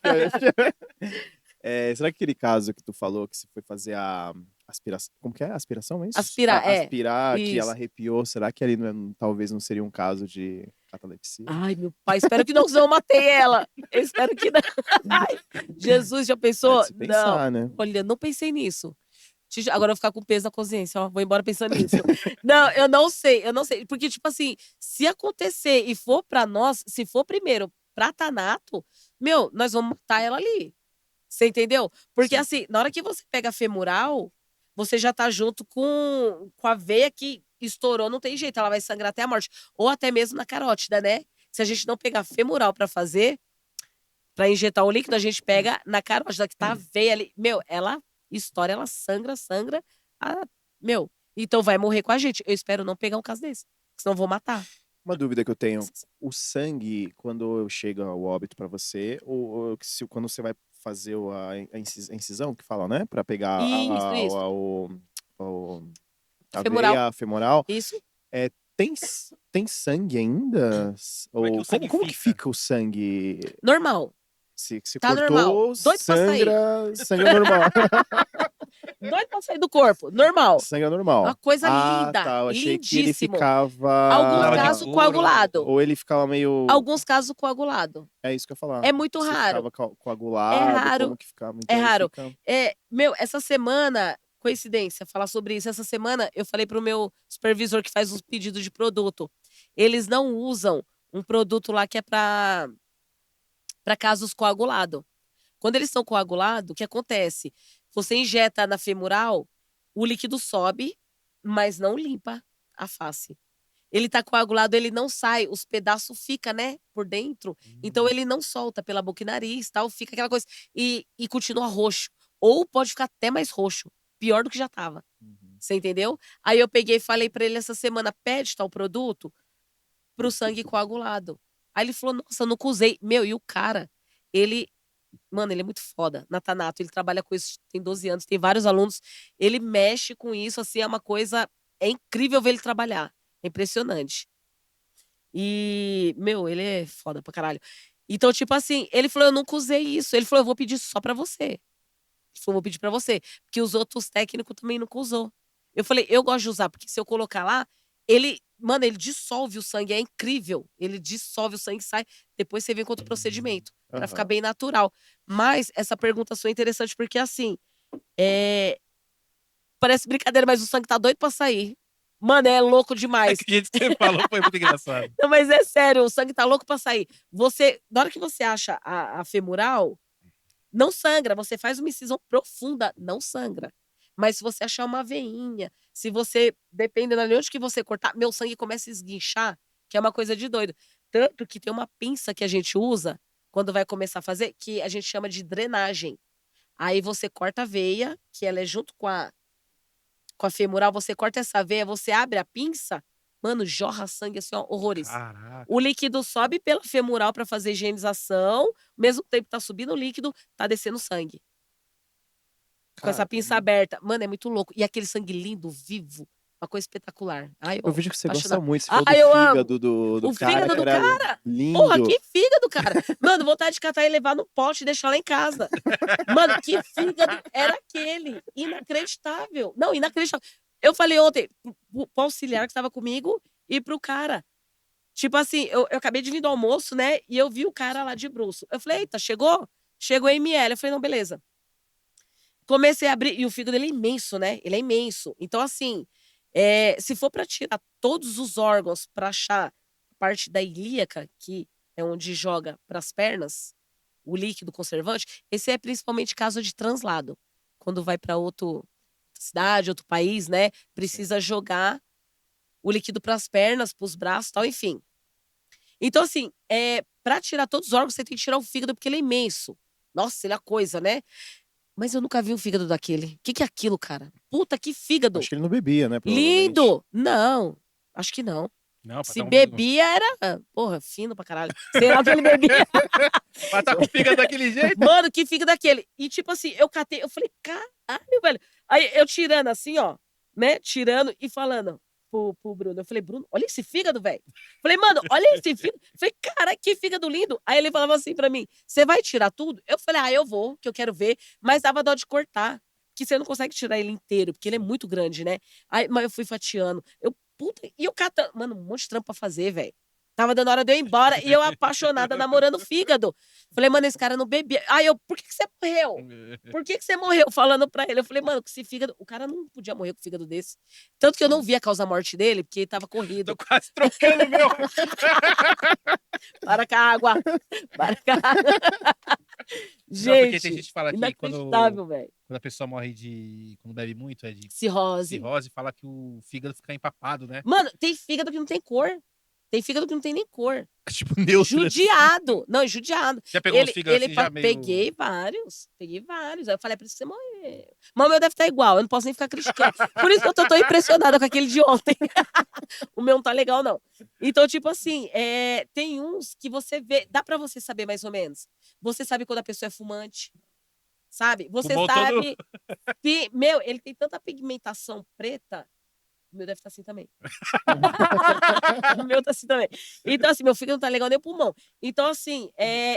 Será que aquele caso que tu falou que você foi fazer a aspiração... Como que é? Aspiração, é isso? Aspirar, é. Aspirar, que ela Isso. arrepiou. Será que ali talvez não seria um caso de catalepsia? Ai, meu pai, espero que não, senão eu matei ela. Eu espero que não. Ai, Jesus, já É pensou? de se pensar, né? Olha, não pensei nisso. Agora eu vou ficar com peso na consciência, ó. Vou embora pensando nisso. Não, eu não sei. Porque, tipo assim, se acontecer e for pra nós, se for primeiro pra Tanato, meu, nós vamos matar ela ali. Você entendeu? Porque, Sim. assim, na hora que você pega a femoral, você já tá junto com a veia que estourou, não tem jeito, ela vai sangrar até a morte. Ou até mesmo na carótida, né? Se a gente não pegar femoral pra fazer, pra injetar o líquido, a gente pega na carótida, que tá a veia ali. Meu, ela estoura, ela sangra. Meu, então vai morrer com a gente. Eu espero não pegar um caso desse, senão eu vou matar. Uma dúvida que eu tenho. O sangue, quando chega ao óbito pra você, ou quando você vai fazer a incisão, que fala, né? Pra pegar Isso. a Femoral. veia femoral, Isso. tem sangue ainda? Como é que Ou o sangue como que fica? fica o sangue? Normal. Se Tá cortou, normal. Doido pra sair. sangra normal. Doido pra sair do corpo. Normal. Sangra Uma normal. coisa Ah, linda. tá. Eu achei que ele Lindíssimo. ficava... Alguns Tava de casos couro. coagulado. Ou ele ficava meio... Alguns casos coagulado. É isso que eu ia falar. É muito Se raro. ficava É coagulado, raro. como que ficava? É Então aí raro. fica... Meu, essa semana, coincidência, falar sobre isso. Essa semana eu falei pro meu supervisor que faz os pedidos de produto. Eles não usam um produto lá que é pra casos coagulados. Quando eles estão coagulados, o que acontece? Você injeta na femoral, o líquido sobe, mas não limpa a face. Ele tá coagulado, ele não sai, os pedaços ficam, né, por dentro. Então ele não solta pela boca e nariz, tal, fica aquela coisa. E continua roxo. Ou pode ficar até mais roxo, pior do que já tava. Uhum. Você entendeu? Aí eu peguei e falei pra ele essa semana, pede tal produto pro sangue coagulado. Aí ele falou, nossa, eu nunca usei. Meu, e o cara, mano, ele é muito foda. Natanato, ele trabalha com isso, tem 12 anos, tem vários alunos. Ele mexe com isso, assim, é uma coisa. É incrível ver ele trabalhar. É impressionante. E, meu, ele é foda pra caralho. Então, tipo assim, ele falou, eu nunca usei isso. Ele falou, eu vou pedir só pra você. Ele falou, vou pedir pra você. Porque os outros técnicos também nunca usou. Eu falei, eu gosto de usar, porque se eu colocar lá, mano, ele dissolve o sangue, é incrível. Ele dissolve o sangue e sai. Depois você vem com outro procedimento, pra ficar Aham. bem natural. Mas essa pergunta sua é interessante, porque assim, parece brincadeira, mas o sangue tá doido pra sair. Mano, é louco demais. Que jeito que você falou foi muito engraçado. Não, mas é sério, o sangue tá louco pra sair. Na hora que você acha a femoral, não sangra. Você faz uma incisão profunda, não sangra. Mas se você achar uma veinha, Se você, dependendo de onde que você cortar, meu sangue começa a esguinchar, que é uma coisa de doido. Tanto que tem uma pinça que a gente usa quando vai começar a fazer, que a gente chama de drenagem. Aí você corta a veia, que ela é junto com a femoral, você corta essa veia, você abre a pinça, mano, jorra sangue assim, ó, horrores. Caraca. O líquido sobe pela femoral pra fazer higienização, ao mesmo tempo que tá subindo o líquido, tá descendo sangue. Com essa pinça Caramba. aberta. Mano, é muito louco. E aquele sangue lindo, vivo, uma coisa espetacular. Ai, Eu vejo que você gosta apaixonada. muito. Você falou Ah, do eu amo. fígado do O cara, fígado que do era cara? lindo. Porra, que fígado, cara. Mano, vontade de catar e levar no pote e deixar lá em casa. Mano, que fígado era aquele? Inacreditável. Não, inacreditável. Eu falei ontem pro auxiliar que estava comigo e pro cara. Tipo assim, eu acabei de vir do almoço, né? E eu vi o cara lá de bruço. Eu falei, eita, chegou? Chegou a ML. Eu falei, não, beleza. Comecei a abrir, e o fígado ele é imenso, né? Ele é imenso. Então, assim, se for pra tirar todos os órgãos pra achar a parte da ilíaca, que é onde joga pras pernas, o líquido conservante, esse é principalmente caso de translado. Quando vai pra outra cidade, outro país, né? Precisa jogar o líquido pras pernas, pros braços e tal, enfim. Então, assim, pra tirar todos os órgãos, você tem que tirar o fígado, porque ele é imenso. Nossa, ele é a coisa, né? Mas eu nunca vi um fígado daquele. Que é aquilo, cara? Puta, que fígado. Acho que ele não bebia, né? Provavelmente. Lindo! Não, acho que não. Não, pra Se dar um- bebia, era, porra, fino pra caralho. Sei lá o que ele bebia. Mas tá com o fígado daquele jeito? Mano, que fígado daquele. E tipo assim, eu catei, eu falei, caralho, velho. Aí eu tirando assim, ó, né? Tirando e falando pro Bruno. Eu falei, Bruno, olha esse fígado, velho. Falei, mano, olha esse fígado. Falei, cara, que fígado lindo. Aí ele falava assim pra mim, você vai tirar tudo? Eu falei, eu vou, que eu quero ver. Mas dava dó de cortar. Que você não consegue tirar ele inteiro, porque ele é muito grande, né? Aí, mas eu fui fatiando. Puta, e eu catando. Mano, um monte de trampo pra fazer, velho. Tava dando hora de eu ir embora e eu apaixonada namorando fígado. Falei, mano, esse cara não bebia. Aí eu, por que você morreu? Por que você morreu? Falando pra ele. Eu falei, mano, com esse fígado. O cara não podia morrer com fígado desse. Tanto que eu não vi a causa-morte dele, porque ele tava corrido. Tô quase trocando, meu. Para com a água. Para com a água. Não, porque tem Gente, gente que fala que quando inacreditável, velho. a pessoa morre de... Quando bebe muito, é de Cirrose. cirrose, fala que o fígado fica empapado, né? Mano, tem fígado que não tem cor. Tem fígado que não tem nem cor. Tipo, neutro. Judiado. Não, judiado. Já pegou uns fígados assim, já meio... Peguei vários. Peguei vários. Aí eu falei, é por isso que você morreu. Mas o meu deve estar igual. Eu não posso nem ficar criticando. Por isso que eu tô tão impressionada com aquele de ontem. O meu não tá legal, não. Então, tipo assim, tem uns que você vê... Dá pra você saber mais ou menos. Você sabe quando a pessoa é fumante. Sabe? Você Fumou sabe... Meu, ele tem tanta pigmentação preta... O meu deve estar assim também. O meu tá assim também. Então, assim, meu fígado não tá legal nem o pulmão. Então, assim,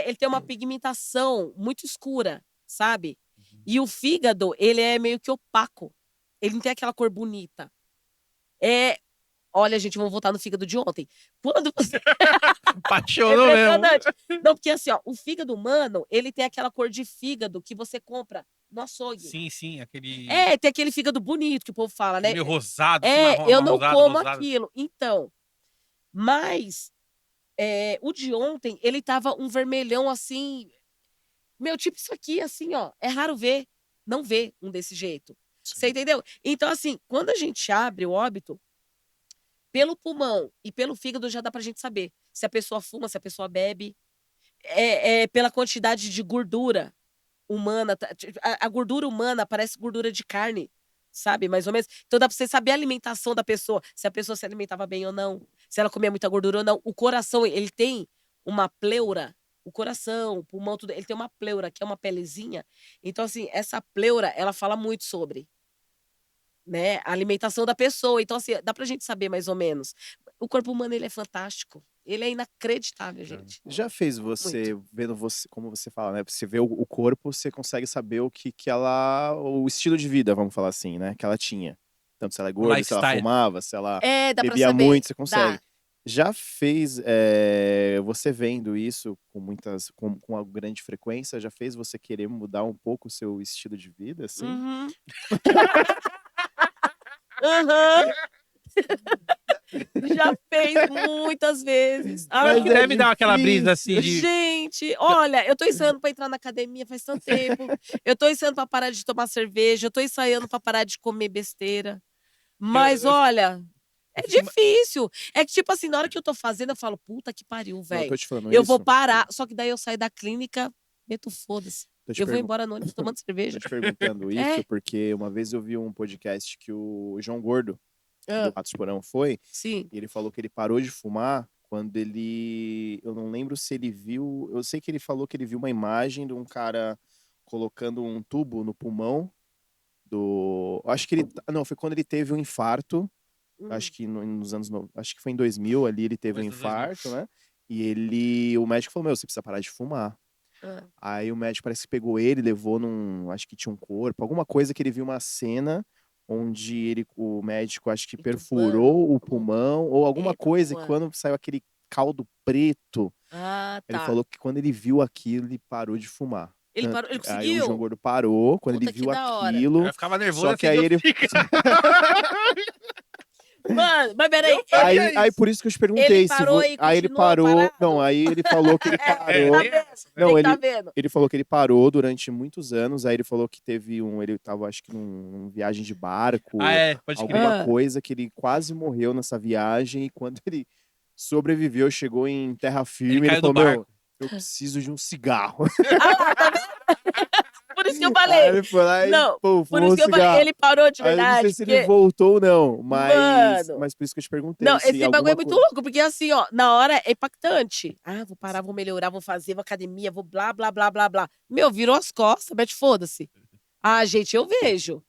ele tem uma pigmentação muito escura, sabe? E o fígado, ele é meio que opaco. Ele não tem aquela cor bonita. Olha, gente, vamos voltar no fígado de ontem. Quando você... Apaixonou mesmo. impressionante. Não, porque assim, ó, o fígado humano, ele tem aquela cor de fígado que você compra no açougue. Sim, sim, aquele... Tem aquele fígado bonito que o povo fala, né? Meio rosado, assim, marrom, Eu não rosado, como rosado. aquilo. Então, mas o de ontem, ele tava um vermelhão assim. Meu, tipo isso aqui, assim, ó. É raro ver. Não ver um desse jeito. Você entendeu? Então, assim, quando a gente abre o óbito, pelo pulmão e pelo fígado já dá pra gente saber se a pessoa fuma, se a pessoa bebe. Pela quantidade de gordura humana. A gordura humana parece gordura de carne, sabe? Mais ou menos. Então dá pra você saber a alimentação da pessoa, se a pessoa se alimentava bem ou não, se ela comia muita gordura ou não. O coração, ele tem uma pleura. O coração, o pulmão, tudo, ele tem uma pleura, que é uma pelezinha. Então, assim, essa pleura, ela fala muito sobre, né, a alimentação da pessoa. Então, assim, dá pra gente saber mais ou menos. O corpo humano, ele é fantástico. Ele é inacreditável, gente. Já fez você, vendo você, como você fala, né? Você vê o corpo, você consegue saber o que ela... O estilo de vida, vamos falar assim, né? Que ela tinha. Tanto se ela é gorda, se ela lifestyle. fumava, se ela Dá pra bebia saber. muito, você consegue. Dá. Já fez, você vendo isso com uma grande frequência, já fez você querer mudar um pouco o seu estilo de vida, assim? Uhum. Aham. Já fez muitas vezes. Acho Ai, que deve dar aquela brisa difícil. assim de... gente, olha, eu tô ensaiando pra entrar na academia faz tanto tempo. Eu tô ensaiando pra parar de tomar cerveja. Eu tô ensaiando pra parar de comer besteira. Mas olha, é fico ima- difícil. É que, tipo assim, na hora que eu tô fazendo, eu falo, puta que pariu, Não, eu velho. tô te falando Eu isso. vou parar. Só que daí eu saio da clínica, meto foda-se. Tô te Eu vou pergun- embora no ônibus tomando tô cerveja. te perguntando É. isso porque uma vez eu vi um podcast que o João Gordo, do Ah, Ratos Porão, foi, sim. e ele falou que ele parou de fumar quando ele. Eu não lembro se ele viu. Eu sei que ele falou que ele viu uma imagem de um cara colocando um tubo no pulmão do. Acho que ele. Não, foi quando ele teve um infarto. Acho que nos anos. Acho que foi em 2000 ali ele teve um Começo dos 2000. infarto, né? E ele. O médico falou: Meu, você precisa parar de fumar. Ah, Aí o médico parece que pegou ele, levou num. Acho que tinha um corpo, alguma coisa que ele viu uma cena onde o médico acho que Entubando perfurou o pulmão. pulmão, ou alguma Eita, coisa, que mano. quando saiu aquele caldo preto, Ah, ele tá. falou que quando ele viu aquilo, ele parou de fumar. Ele parou, ele Aí o João conseguiu? Gordo parou, quando ele Puta, que viu da hora. aquilo. Eu ficava nervoso Só assim que aí ele. Mano, mas peraí. Eu faria Aí isso. por isso que eu te perguntei Ele se parou e aí ele continuou parou. parado? Não, aí ele falou que ele Tá parou. tem vendo? essa, né? Não, Quem tá vendo? Ele falou que ele parou durante muitos anos, aí ele falou que teve um. Ele tava, acho que num viagem de barco, Ah, é, pode crer. alguma Ah. coisa que ele quase morreu nessa viagem, e quando ele sobreviveu, chegou em terra firme, ele caiu do falou: Meu, barco. eu preciso de um cigarro. Ah lá, tá vendo? Por isso que eu Aí falei. ele foi lá e Não, pô, por fumou isso um que eu falei. cigarro. Ele parou de Aí eu não sei verdade. se ele Porque, voltou ou não, mano. mas por isso que eu te perguntei Não, se esse bagulho alguma é muito coisa. louco, porque assim, ó, na hora é impactante. Ah, vou parar, vou melhorar, vou fazer, vou academia, vou blá, blá, blá, blá, blá. Meu, virou as costas, Beth, foda-se. Ah, gente, eu vejo.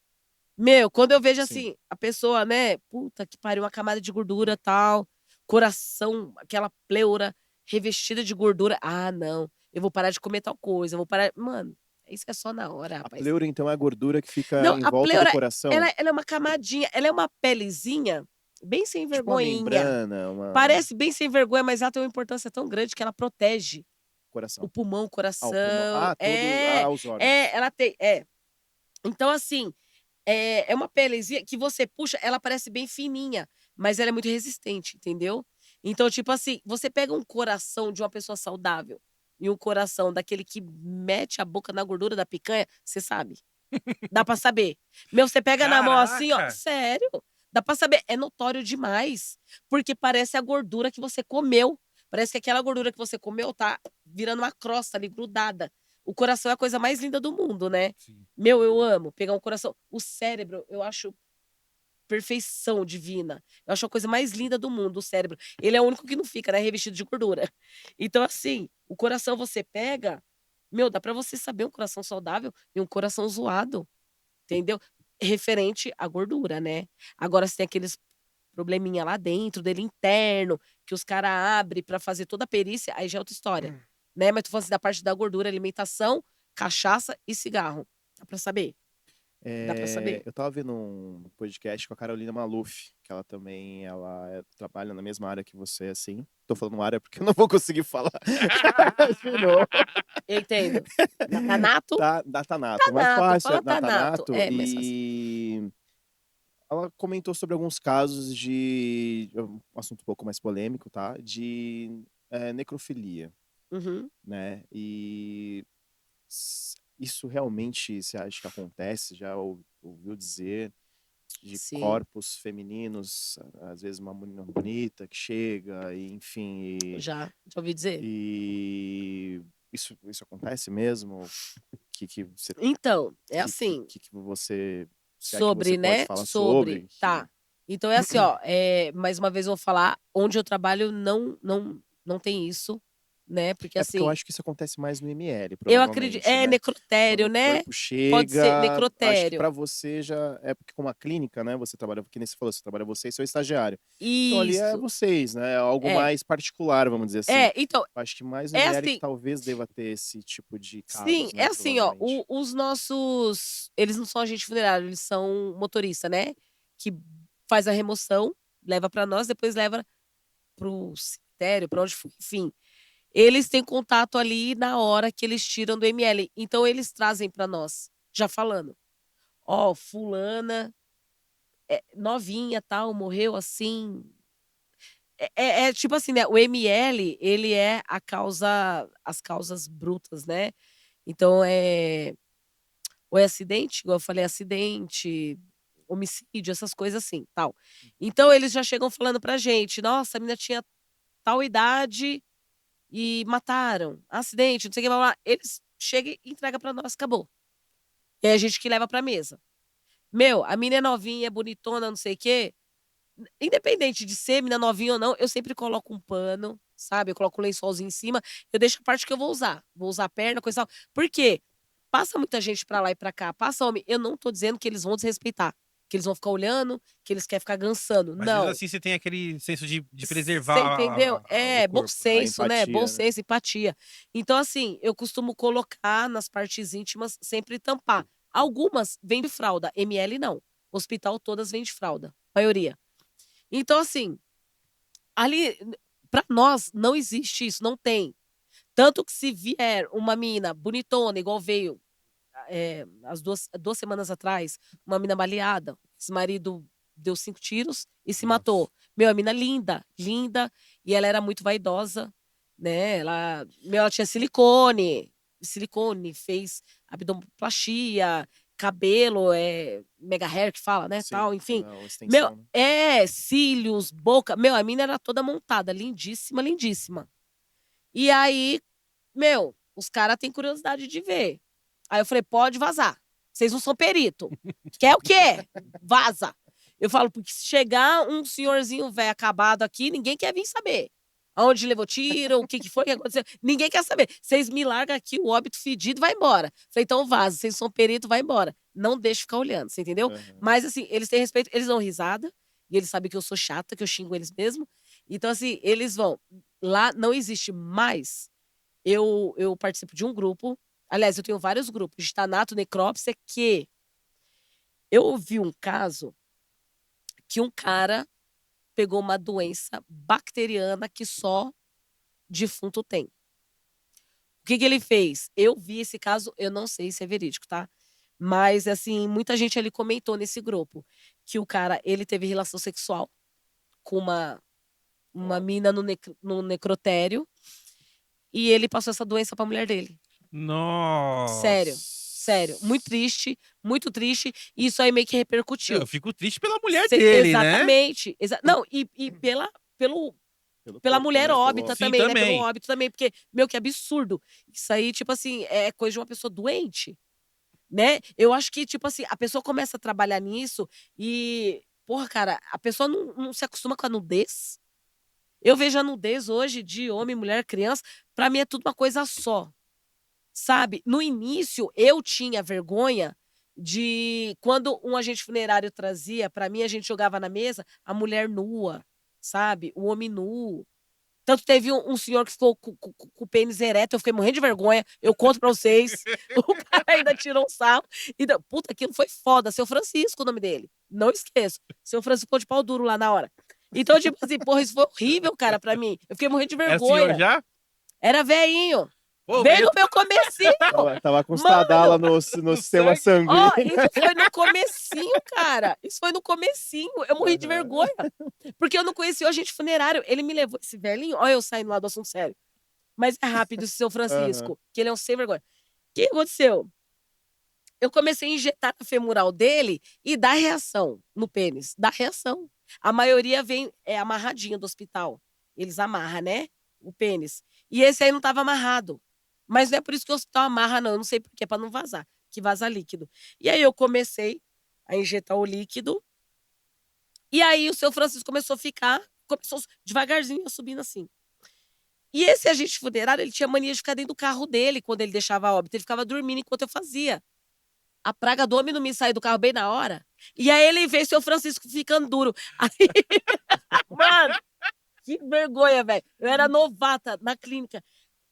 Meu, quando eu vejo Sim. assim, a pessoa, né, puta que pariu, uma camada de gordura tal, coração, aquela pleura revestida de gordura. Ah, não, eu vou parar de comer tal coisa, eu vou parar. Mano, isso é só na hora, A rapaz. pleura, então, é a gordura que fica Não, em a volta do pleura, coração. ela é uma camadinha, ela é uma pelezinha bem sem Tipo uma vergonhinha. membrana, Parece bem sem vergonha, mas ela tem uma importância tão grande que ela protege coração. o pulmão, o Ah, coração. o pulmão. Ah, os órgãos. Ela tem. Então, assim, é uma pelezinha que você puxa, ela parece bem fininha, mas ela é muito resistente, entendeu? Então, tipo assim, você pega um coração de uma pessoa saudável e um coração daquele que mete a boca na gordura da picanha, você sabe. Dá pra saber. Meu, você pega na mão assim, ó. Caraca! Sério? Dá pra saber. É notório demais. Porque parece a gordura que você comeu. Parece que aquela gordura que você comeu tá virando uma crosta ali, grudada. O coração é a coisa mais linda do mundo, né? Sim. Meu, eu amo pegar um coração. O cérebro, eu acho perfeição divina. Eu acho a coisa mais linda do mundo, o cérebro. Ele é o único que não fica, né, revestido de gordura. Então, assim, o coração você pega, meu, dá pra você saber um coração saudável e um coração zoado, entendeu? Referente à gordura, né? Agora, se tem aqueles probleminha lá dentro dele interno, que os caras abrem pra fazer toda a perícia, aí já é outra história, né? Mas tu fala assim, da parte da gordura, alimentação, cachaça e cigarro. Dá pra saber? Dá pra saber? Eu tava vendo um podcast com a Carolina Maluf, que ela também trabalha na mesma área que você, assim. Tô falando área porque eu não vou conseguir falar. De novo. Eu entendo. Datanato? Da Tanato. Mais Tanato, fácil, fala da Tanato. Tanato. É, mais fácil. E ela comentou sobre alguns casos de. Um assunto um pouco mais polêmico, tá? De necrofilia, Uhum. né? E isso realmente você acha que acontece? Já ouviu dizer de Sim. corpos femininos, às vezes uma menina bonita que chega, e, enfim. Já ouvi dizer. E isso acontece mesmo? Que você, Então, é que, assim, que você se é que sobre, você pode né? falar Sobre. sobre? Tá. Então é assim, ó, mais uma vez eu vou falar, onde eu trabalho não tem isso, né? Porque É porque eu assim, acho que isso acontece mais no ML, eu acredito, provavelmente, né? necrotério, Quando o né? corpo chega, Pode ser acho que necrotério. pra você já é porque como a clínica, né? Você trabalha, que nem você falou, você trabalha você e seu estagiário. Então ali é Isso. vocês, né? É algo É. mais particular, vamos dizer assim. Então, Eu acho que mais no é ML que assim, talvez deva ter esse tipo de sim, casos, é né? assim, ó, Provavelmente. os nossos, eles não são agente funerário, eles são motorista, né? Que faz a remoção, leva pra nós, depois leva pro cemitério, pra onde for, enfim. Eles têm contato ali na hora que eles tiram do ML. Então eles trazem pra nós, já falando. Ó, fulana, novinha, tal, morreu assim. É tipo assim, né? O ML, ele é as causas brutas, né? Então ou é acidente, igual eu falei, acidente, homicídio, essas coisas assim, tal. Então eles já chegam falando pra gente, nossa, a menina tinha tal idade e mataram, acidente, não sei o que, blá, blá. Eles chegam e entregam pra nós, acabou. E aí a gente que leva pra mesa. Meu, a menina é novinha, é bonitona, não sei o quê. Independente de ser menina novinha ou não, eu sempre coloco um pano, sabe? Eu coloco um lençolzinho em cima, eu deixo a parte que eu vou usar. Vou usar a perna, coisa e tal. Por quê? Passa muita gente pra lá e pra cá, passa homem. Eu não tô dizendo que eles vão desrespeitar, que eles vão ficar olhando, que eles querem ficar gansando. Mas mesmo Não. assim você tem aquele senso de preservar Você entendeu? o É, bom corpo. senso, né? empatia, Bom né? senso, empatia. Então, assim, eu costumo colocar nas partes íntimas, sempre tampar. Algumas vêm de fralda, ML não. Hospital todas vêm de fralda, maioria. Então, assim, ali, pra nós, não existe isso, não tem. Tanto que se vier uma mina bonitona, igual veio as duas semanas atrás, uma mina baleada, esse marido deu 5 tiros e se Nossa. matou. Meu, a mina linda, linda, e ela era muito vaidosa, né? Ela tinha silicone, fez abdominoplastia, cabelo, mega hair que fala, né, Sim, tal, enfim. não, Meu, extensão, né? cílios, boca. Meu, a mina era toda montada, lindíssima, lindíssima. E aí, meu, os caras têm curiosidade de ver. Aí eu falei, pode vazar. Vocês não são perito. Quer o quê? Vaza. Eu falo, porque se chegar um senhorzinho velho acabado aqui, ninguém quer vir saber. Aonde levou tiro, o que foi que aconteceu. Ninguém quer saber. Vocês me largam aqui, o óbito fedido, vai embora. Falei, então vaza. Vocês são perito, vai embora. Não deixe ficar olhando, você entendeu? Aham. Mas assim, eles têm respeito, eles dão risada. E eles sabem que eu sou chata, que eu xingo eles mesmo. Então assim, eles vão. Lá não existe mais. Eu participo de um grupo. Aliás, eu tenho vários grupos de Tanato, Necrópsia, que eu ouvi um caso que um cara pegou uma doença bacteriana que só defunto tem. O que ele fez? Eu vi esse caso, eu não sei se é verídico, tá? Mas, assim, muita gente ali comentou nesse grupo que o cara, ele teve relação sexual com uma mina no necrotério e ele passou essa doença pra mulher dele. Sério. Nossa. Sério. Muito triste, muito triste. E isso aí meio que repercutiu. Eu fico triste pela mulher dele, né? Exatamente. Não, e pela Pelo mulher corpo, né? óbita Sim, também, né? Pelo também. óbito também, porque, meu, que absurdo. Isso aí, tipo assim, é coisa de uma pessoa doente, né? Eu acho que, tipo assim, a pessoa começa a trabalhar nisso e, porra, cara, a pessoa não se acostuma com a nudez. Eu vejo a nudez hoje de homem, mulher, criança, pra mim é tudo uma coisa só. Sabe? No início, eu tinha vergonha de quando um agente funerário trazia pra mim, a gente jogava na mesa a mulher nua, sabe? O homem nu. Tanto teve um senhor que ficou com o pênis ereto, eu fiquei morrendo de vergonha. Eu conto pra vocês. O cara ainda tirou um sarro. Então, puta, aquilo foi foda. Seu Francisco, o nome dele. Não esqueço. Seu Francisco ficou de pau duro lá na hora. Então, tipo assim, porra, isso foi horrível, cara, pra mim. Eu fiquei morrendo de Era senhor vergonha. já? Era veinho. Pô, Bem mas no meu comecinho. Tava com os Mano! tadala no sistema sangue. Ó, sanguíneo. isso foi no comecinho, cara. Isso foi no comecinho. Eu morri de Aham. vergonha. Porque eu não conhecia o agente funerário. Ele me levou, esse velhinho. Olha eu saindo lá do assunto sério. Mas é rápido, esse seu Francisco. Que ele é um sem vergonha. O que aconteceu? Eu comecei a injetar a femoral dele e dá reação no pênis. Dá reação. A maioria vem amarradinha do hospital. Eles amarram, né? O pênis. E esse aí não tava amarrado. Mas não é por isso que o hospital amarra, não. Eu não sei por quê, pra não vazar. Que vaza líquido. E aí eu comecei a injetar o líquido. E aí o seu Francisco começou devagarzinho a subindo assim. E esse agente funerário, ele tinha mania de ficar dentro do carro dele quando ele deixava a óbito. Ele ficava dormindo enquanto eu fazia. A praga do homem não me saiu do carro bem na hora. E aí ele vê o seu Francisco ficando duro. Aí, mano, que vergonha, velho. Eu era novata na clínica,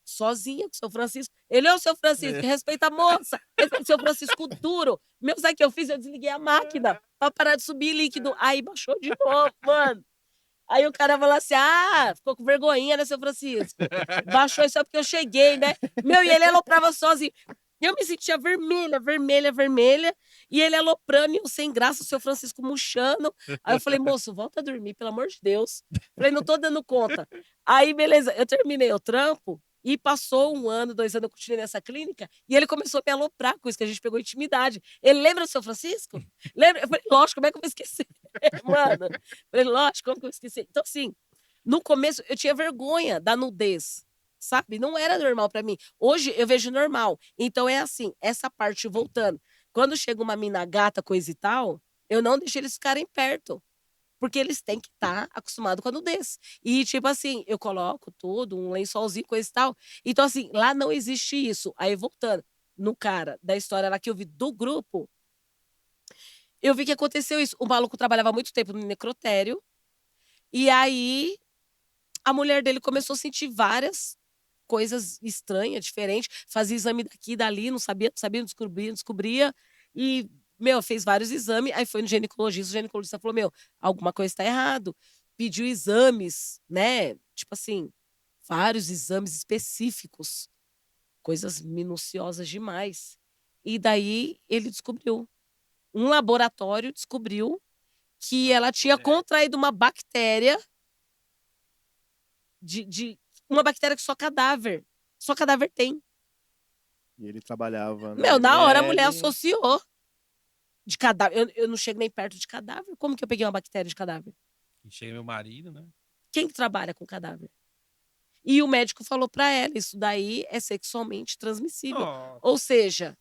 sozinha com o seu Francisco. Ele é o seu Francisco, respeita a moça. Esse é o seu Francisco duro. Meu, sabe o que eu fiz? Eu desliguei a máquina pra parar de subir líquido. Aí baixou de novo, mano. Aí o cara falou assim: ah, ficou com vergonhinha, né, seu Francisco? Baixou só porque eu cheguei, né? Meu, e ele aloprava sozinho. Eu me sentia vermelha, vermelha, vermelha. E ele aloprando e eu sem graça, o seu Francisco murchando. Aí eu falei, moço, volta a dormir, pelo amor de Deus. Falei, não tô dando conta. Aí, beleza, eu terminei o trampo. E passou 1 ano, 2 anos, eu continuei nessa clínica, e ele começou a me aloprar com isso, que a gente pegou intimidade. Ele lembra do seu Francisco? Lembra? Eu falei, lógico, como é que eu vou esquecer? Mano, eu falei, lógico, como que eu vou esquecer? Então, assim, no começo eu tinha vergonha da nudez, sabe? Não era normal pra mim. Hoje eu vejo normal. Então é assim, essa parte voltando. Quando chega uma mina gata, coisa e tal, eu não deixo eles ficarem perto. Porque eles têm que estar acostumados com a nudez. E, tipo assim, eu coloco tudo, um lençolzinho, coisa e tal. Então, assim, lá não existe isso. Aí, voltando, no cara da história lá que eu vi do grupo, eu vi que aconteceu isso. O maluco trabalhava muito tempo no necrotério. E aí, a mulher dele começou a sentir várias coisas estranhas, diferentes. Fazia exame daqui e dali, não sabia, não sabia, não descobria, não descobria. E, meu, fez vários exames. Aí foi no ginecologista. O ginecologista falou: Meu, alguma coisa está errado. Pediu exames, né? Tipo assim, vários exames específicos. Coisas minuciosas demais. E daí ele descobriu. Um laboratório descobriu que ela tinha contraído uma bactéria de uma bactéria que só cadáver tem. E ele trabalhava na Meu, na hora a mulher ML. associou. De cadáver. Eu não chego nem perto de cadáver. Como que eu peguei uma bactéria de cadáver? Chega meu marido, né? Quem que trabalha com cadáver? E o médico falou pra ela, isso daí é sexualmente transmissível. Nossa. Ou seja,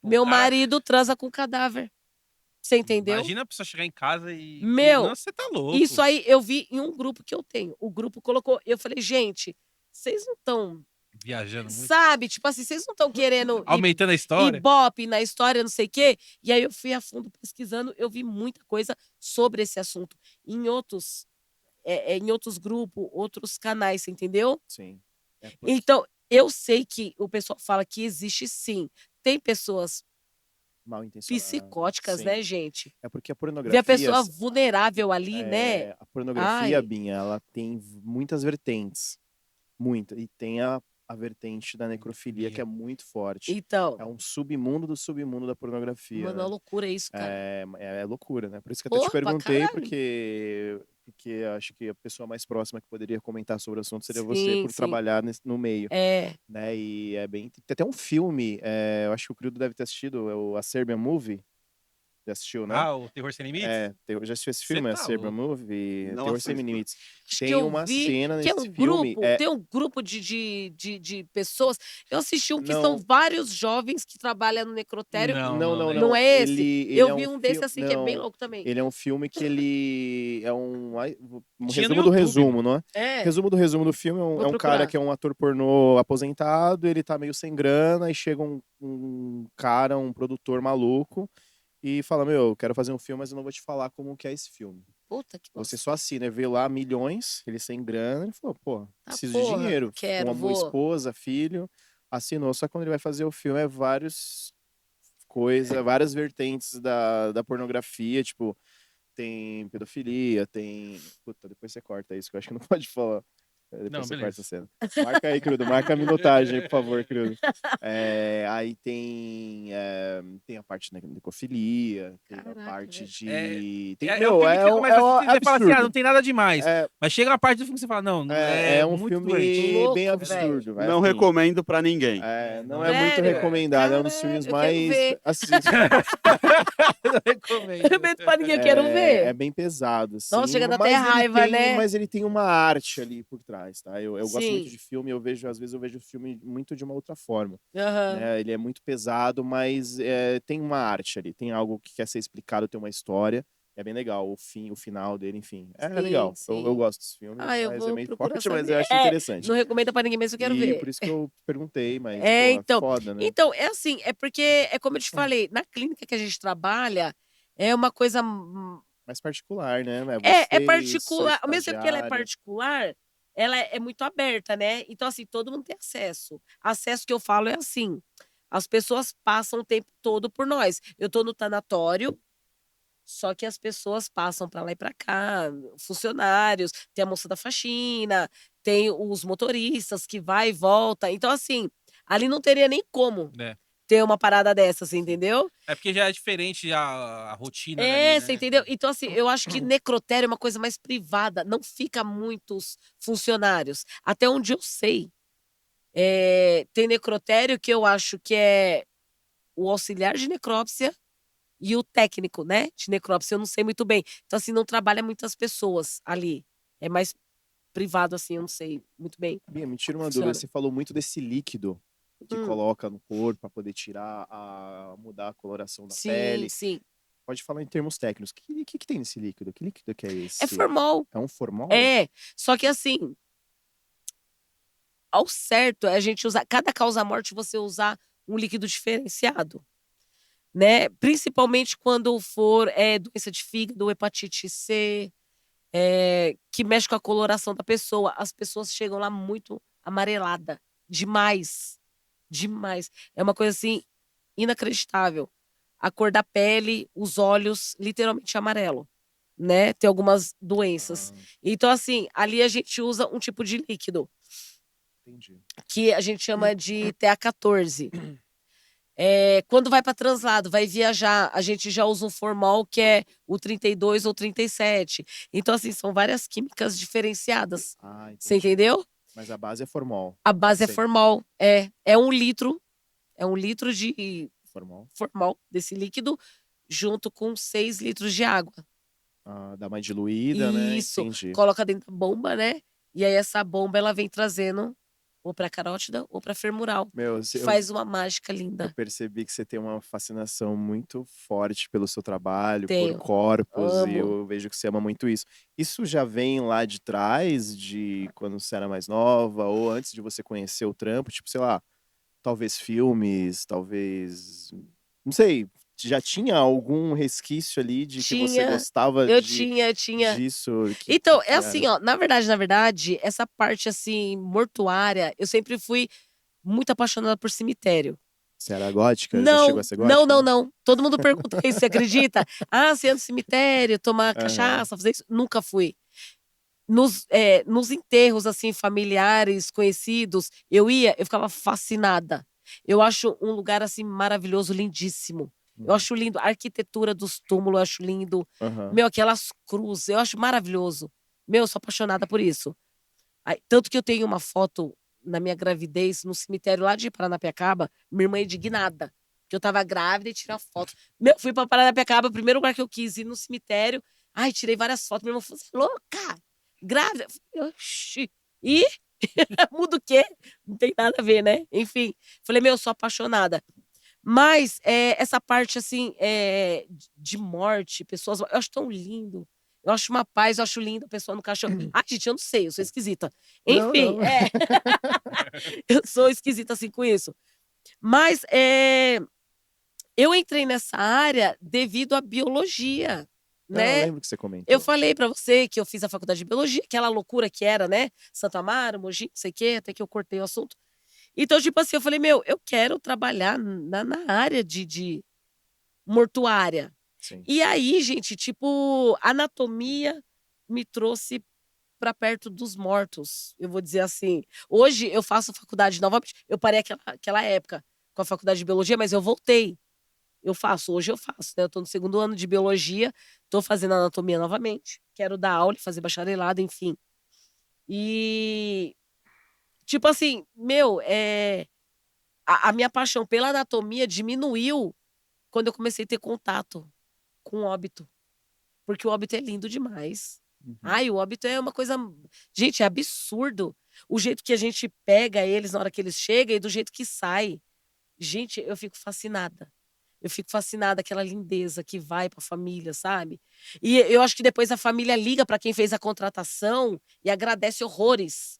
O meu cara- marido transa com cadáver. Você entendeu? Imagina a pessoa chegar em casa e. Meu, Não, você tá louco. Isso aí eu vi em um grupo que eu tenho. O grupo colocou. Eu falei, gente, vocês não estão. Viajando muito. Sabe? Tipo assim, vocês não estão querendo Aumentando a história. ibope na história, não sei o quê. E aí eu fui a fundo pesquisando, eu vi muita coisa sobre esse assunto. Em outros grupos, outros canais, você entendeu? Sim. Então, eu sei que o pessoal fala que existe sim. Tem pessoas Mal intencionado. psicóticas, Sim. né, gente? É porque a Ver pornografia. a pessoa vulnerável ali, né? A pornografia, Ai. Binha, ela tem muitas vertentes. Muita. E tem a vertente da necrofilia, que é muito forte. Então, É um submundo do submundo da pornografia. mano, é Né? uma loucura isso, cara. É loucura, né? Por isso que eu até te Porra, pra perguntei, caralho. porque acho que a pessoa mais próxima que poderia comentar sobre o assunto seria você, Sim, por sim. trabalhar no meio. É. Né? E é bem. Tem até um filme, eu acho que o Criudo deve ter assistido, é o A Serbian Movie. Já assistiu, né? Ah, o Terror Sem Limites? Já assistiu esse Cê filme, A tá Serbian louco. Movie, Não Terror Sem assisto. Limites. Acho que Tem eu uma vi cena que é nesse um filme. grupo, tem um grupo de pessoas. Eu assisti um que são Não. vários jovens que trabalham no necrotério. Não. Não é esse? Ele Eu é vi um desse filme. assim que é bem louco também. Ele é um filme que ele é um Tinha resumo no do YouTube, resumo, não é? É. Resumo do filme é um Vou cara procurar. que é um ator pornô aposentado, ele tá meio sem grana, e chega um cara, um produtor maluco, e fala, meu, eu quero fazer um filme, mas eu não vou te falar como que é esse filme. Puta que Você bosta. só assina, vê lá milhões, ele sem grana, ele falou, pô, preciso de porra, dinheiro. quero, Uma vou. esposa, filho, assinou, só que quando ele vai fazer o filme é várias vertentes da pornografia, tipo, tem pedofilia, tem... Puta, depois você corta isso, que eu acho que não pode falar. Depois Não, você beleza. corta a cena. Marca aí, Crudo, marca a minutagem aí, por favor, Crudo. Aí tem a parte da necrofilia, tem Caraca, a parte velho. de... É Meu, um filme que você começa a assistir e você fala assim, absurdo. não tem nada demais. É, Mas chega uma parte do filme que você fala, não, é um muito filme doente. Louco, bem velho. absurdo. Não assim, recomendo pra ninguém. não é muito Sério? recomendado, é um dos filmes Caralho, eu quero mais... ver. Assiste. Eu recomendo. Eu não meto pra ninguém, eu quero ver. É bem pesado, assim. Nossa, chega a dar até mas ele raiva, tem, né? Mas ele tem uma arte ali por trás, tá? Eu gosto muito Sim. de filme, às vezes eu vejo o filme muito de uma outra forma. Aham. Né? Ele é muito pesado, mas tem uma arte ali, tem algo que quer ser explicado, tem uma história. É bem legal, o final dele, enfim. É Sim, legal. sim. Eu gosto desse filme, Ah, eu mas vou é meio procurar forte, mas saber. eu acho interessante. Não recomenda pra ninguém, mas eu quero ver. Por isso que eu perguntei, mas, Então, foda, né? então, é assim, é porque, é como eu te falei, na clínica que a gente trabalha, é uma coisa. Mais particular, né? É Você, particular, sua ao mesmo tempo que ela é estagiária. particular, ela é muito aberta, né? Então, assim, todo mundo tem acesso. Acesso que eu falo é assim: as pessoas passam o tempo todo por nós. Eu tô no tanatório, só que as pessoas passam pra lá e pra cá, funcionários, tem a moça da faxina, tem os motoristas que vai e volta. Então, assim, ali não teria nem como É. ter uma parada dessas, entendeu? É porque já é diferente a rotina É, dali, você né? entendeu? Então, assim, eu acho que necrotério é uma coisa mais privada, não fica muitos funcionários. Até onde eu sei. Tem necrotério, que eu acho que é o auxiliar de necrópsia e o técnico, né? De necrópsia, eu não sei muito bem. Então, assim, não trabalha muitas pessoas ali. É mais privado, assim, eu não sei muito bem Bia, me tira como uma dúvida. funciona. Você falou muito desse líquido que Hum, coloca no corpo para poder mudar a coloração da sim, pele. sim. Pode falar em termos técnicos. O que tem nesse líquido? Que líquido que é É esse? formal. É um formol? É. Só que, assim, ao certo é a gente usar. Cada causa-morte você usar um líquido diferenciado, né? Principalmente quando for doença de fígado, hepatite C, que mexe com a coloração da pessoa. As pessoas chegam lá muito amarelada. Demais. Demais. É uma coisa assim inacreditável. A cor da pele, os olhos, literalmente amarelo, né? Tem algumas doenças. Ah, Então, assim, ali a gente usa um tipo de líquido entendi. que a gente chama de TA14. Quando vai para translado, vai viajar, a gente já usa um formol que é o 32 ou 37. Então, assim, são várias químicas diferenciadas. Ah, Você entendi. entendeu? Mas a base é formol. A base é Sei. formol. É 1 litro de Formol. formol desse líquido junto com 6 litros de água. Ah, dá uma diluída, né? Isso, Entendi. coloca dentro da bomba, né? E aí essa bomba ela vem trazendo ou para carótida ou para femoral, Meu, que faz uma mágica eu linda. percebi que você tem uma fascinação muito forte pelo seu trabalho, por Tenho, corpos, e amo. eu vejo que você ama muito isso. Isso já vem lá de trás, de quando você era mais nova, ou antes de você conhecer o trampo? Tipo, sei lá, talvez filmes, talvez. Não sei. Já tinha algum resquício ali de que você Tinha, gostava eu tinha. disso? Então, é Que assim, era? ó, na verdade, essa parte assim mortuária, eu sempre fui muito apaixonada por cemitério. Você era gótica? Já chegou a Não, ser não, gótica, não, não? não. Todo mundo pergunta isso, você acredita? Ah, você ia no cemitério, tomar Aham. cachaça, fazer isso? Nunca fui. Nos enterros, assim, familiares, conhecidos, eu ficava fascinada. Eu acho um lugar, assim, maravilhoso, lindíssimo. Eu Uhum. acho lindo. A arquitetura dos túmulos, eu acho lindo. Aham. Meu, aquelas cruzes, eu acho maravilhoso. Meu, eu sou apaixonada por isso. Tanto que eu tenho uma foto na minha gravidez, no cemitério lá de Paranapiacaba, minha irmã é indignada. Que eu tava grávida e tirei a foto. Meu, fui pra Paranapiacaba, o primeiro lugar que eu quis ir no cemitério. Ai, tirei várias fotos. Minha irmã falou: "Você é louca? Grávida?" Eu falei: "Oxi. E muda o quê? Não tem nada a ver, né?" Enfim, falei: "Meu, eu sou apaixonada." Mas essa parte, assim, de morte, pessoas. Eu acho tão lindo. Eu acho uma paz, eu acho lindo a pessoa no caixão. Ai, gente, eu não sei, eu sou esquisita. Não, Enfim, não. eu sou esquisita assim com isso. Mas eu entrei nessa área devido à biologia, Não, eu né? lembro que você Eu comentou. falei pra você que eu fiz a faculdade de biologia, aquela loucura que era, né? Santo Amaro, Mogi, não sei o quê, até que eu cortei o assunto. Então, tipo assim, eu falei, meu, eu quero trabalhar na área de mortuária. Sim. E aí, gente, tipo, anatomia me trouxe para perto dos mortos, eu vou dizer assim. Hoje eu faço faculdade novamente. Eu parei aquela época com a faculdade de biologia, mas eu voltei. Hoje eu faço, né? Eu tô no segundo ano de biologia, tô fazendo anatomia novamente. Quero dar aula e fazer bacharelado, enfim. E, tipo assim, meu, a minha paixão pela anatomia diminuiu quando eu comecei a ter contato com o óbito. Porque o óbito é lindo demais. Uhum. Ai, o óbito é uma coisa. Gente, é absurdo. O jeito que a gente pega eles na hora que eles chegam e do jeito que sai. Gente, eu fico fascinada. Eu fico fascinada aquela lindeza que vai para a família, sabe? E eu acho que depois a família liga para quem fez a contratação e agradece horrores.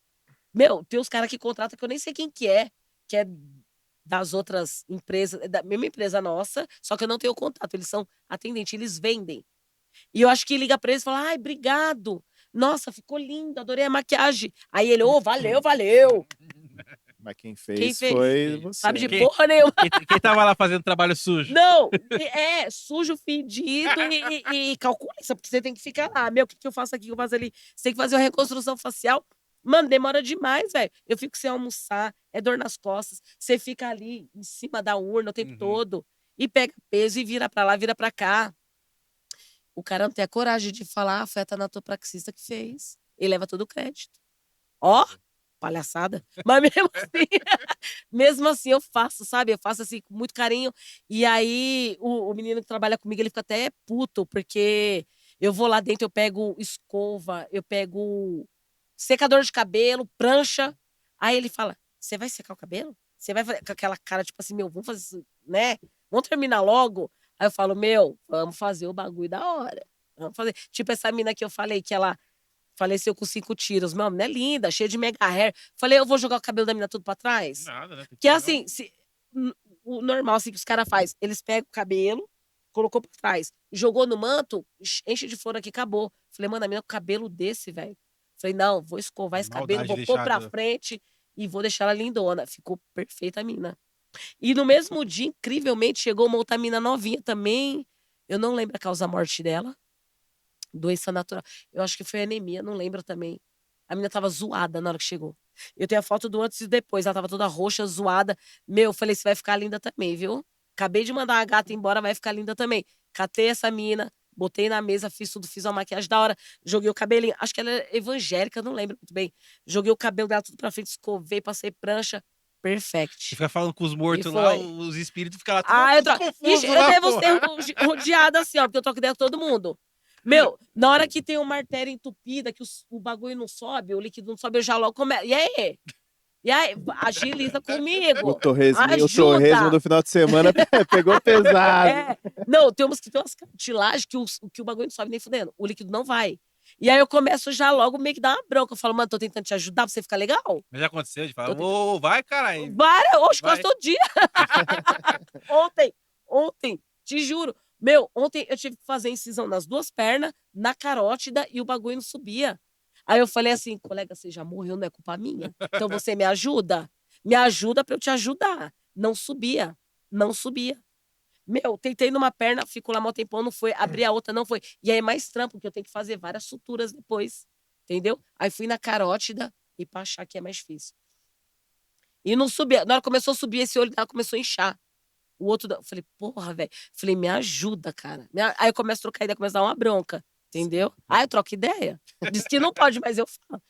Meu, tem uns caras que contratam que eu nem sei quem que é das outras empresas, é da mesma empresa nossa, só que eu não tenho contato. Eles são atendentes, eles vendem. E eu acho que liga pra eles e fala: "Ai, obrigado. Nossa, ficou lindo, adorei a maquiagem." Aí ele: "Ô, valeu, valeu." Mas quem Quem fez fez? foi Entendi. Sabe você, de né? Quem, porra nenhuma. quem tava lá fazendo trabalho sujo? Não, sujo, fedido e calcula isso, porque você tem que ficar lá. Meu, o que que eu faço aqui, o que eu faço ali? Você tem que fazer uma reconstrução facial. Mano, demora demais, velho. Eu fico sem almoçar, é dor nas costas. Você fica ali em cima da urna o tempo Uhum. todo e pega peso e vira pra lá, vira pra cá. O cara não tem a coragem de falar: "Ah, foi a tanatopraxista que fez." Ele leva todo o crédito. Ó, palhaçada. Mas mesmo assim, mesmo assim eu faço, sabe? Eu faço assim com muito carinho. E aí o menino que trabalha comigo, ele fica até puto, porque eu vou lá dentro, eu pego escova, eu pego secador de cabelo, prancha. Aí ele fala: "Você vai secar o cabelo? Você vai fazer com aquela cara tipo assim, meu, vamos fazer isso, né? Vamos terminar logo?" Aí eu falo: "Meu, vamos fazer o bagulho da hora. Vamos fazer". Tipo essa mina que eu falei que ela faleceu com 5 tiros. Meu, a mina é linda, cheia de mega hair. Falei: "Eu vou jogar o cabelo da mina tudo pra trás?" Nada, né? Tem Que é pegar assim, o normal assim que os caras faz, eles pegam o cabelo, colocou pra trás, jogou no manto, enche de flor aqui, acabou. Falei: "Mano, a mina com cabelo desse, velho". Falei: "Não, vou escovar esse cabelo, maldade de vou pôr pra deixar. frente e vou deixar ela lindona". Ficou perfeita a mina. E no mesmo dia, incrivelmente, chegou uma outra mina novinha também. Eu não lembro a causa morte dela. Doença natural. Eu acho que foi anemia, não lembro também. A menina estava zoada na hora que chegou. Eu tenho a foto do antes e depois. Ela estava toda roxa, zoada. Meu, eu falei: "Você vai ficar linda também, viu? Acabei de mandar a gata embora, vai ficar linda também". Catei essa mina, botei na mesa, fiz tudo, fiz uma maquiagem da hora, joguei o cabelinho. Acho que ela é evangélica, não lembro muito bem. Joguei o cabelo dela tudo pra frente, escovei, passei prancha. Você Perfect. fica falando com os E mortos lá, foi. os espíritos ficam lá Ah, tudo Ixi, confuso eu lá, devo pô. ser rodeada assim, ó, porque eu troco ideia com todo mundo. Meu, na hora que tem uma artéria entupida, que o bagulho não sobe, o líquido não sobe, eu já logo começo. E aí? E aí? Agiliza O comigo. torresmo Ajuda. do final de semana pegou pesado. É. Não, tem umas cartilagens que o bagulho não sobe nem fudendo. O líquido não vai. E aí eu começo já logo meio que dar uma bronca. Eu falo: "Mano, tô tentando te ajudar pra você ficar legal". Mas já aconteceu de falar, Tô tentando. ô, vai, caralho. Oxe, quase Vai. todo dia. Ontem, ontem, te juro. Meu, ontem eu tive que fazer incisão nas 2 pernas, na carótida e o bagulho não subia. Aí eu falei assim: "Colega, você já morreu, não é culpa minha. Então você me ajuda? Me ajuda pra eu te ajudar". Não subia, não subia. Meu, tentei numa perna, ficou lá mó tempão, não foi. Abri a outra, não foi. E aí é mais trampo, porque eu tenho que fazer várias suturas depois, entendeu? Aí fui na carótida e pra achar que é mais difícil. E não subia. Na hora que começou a subir, esse olho dela começou a inchar. O outro da falei: "Porra, velho". Falei: "Me ajuda, cara". Aí eu começo a trocar ideia, começo a dar uma bronca, entendeu? Aí eu troco ideia. Diz que não pode, mas eu falo: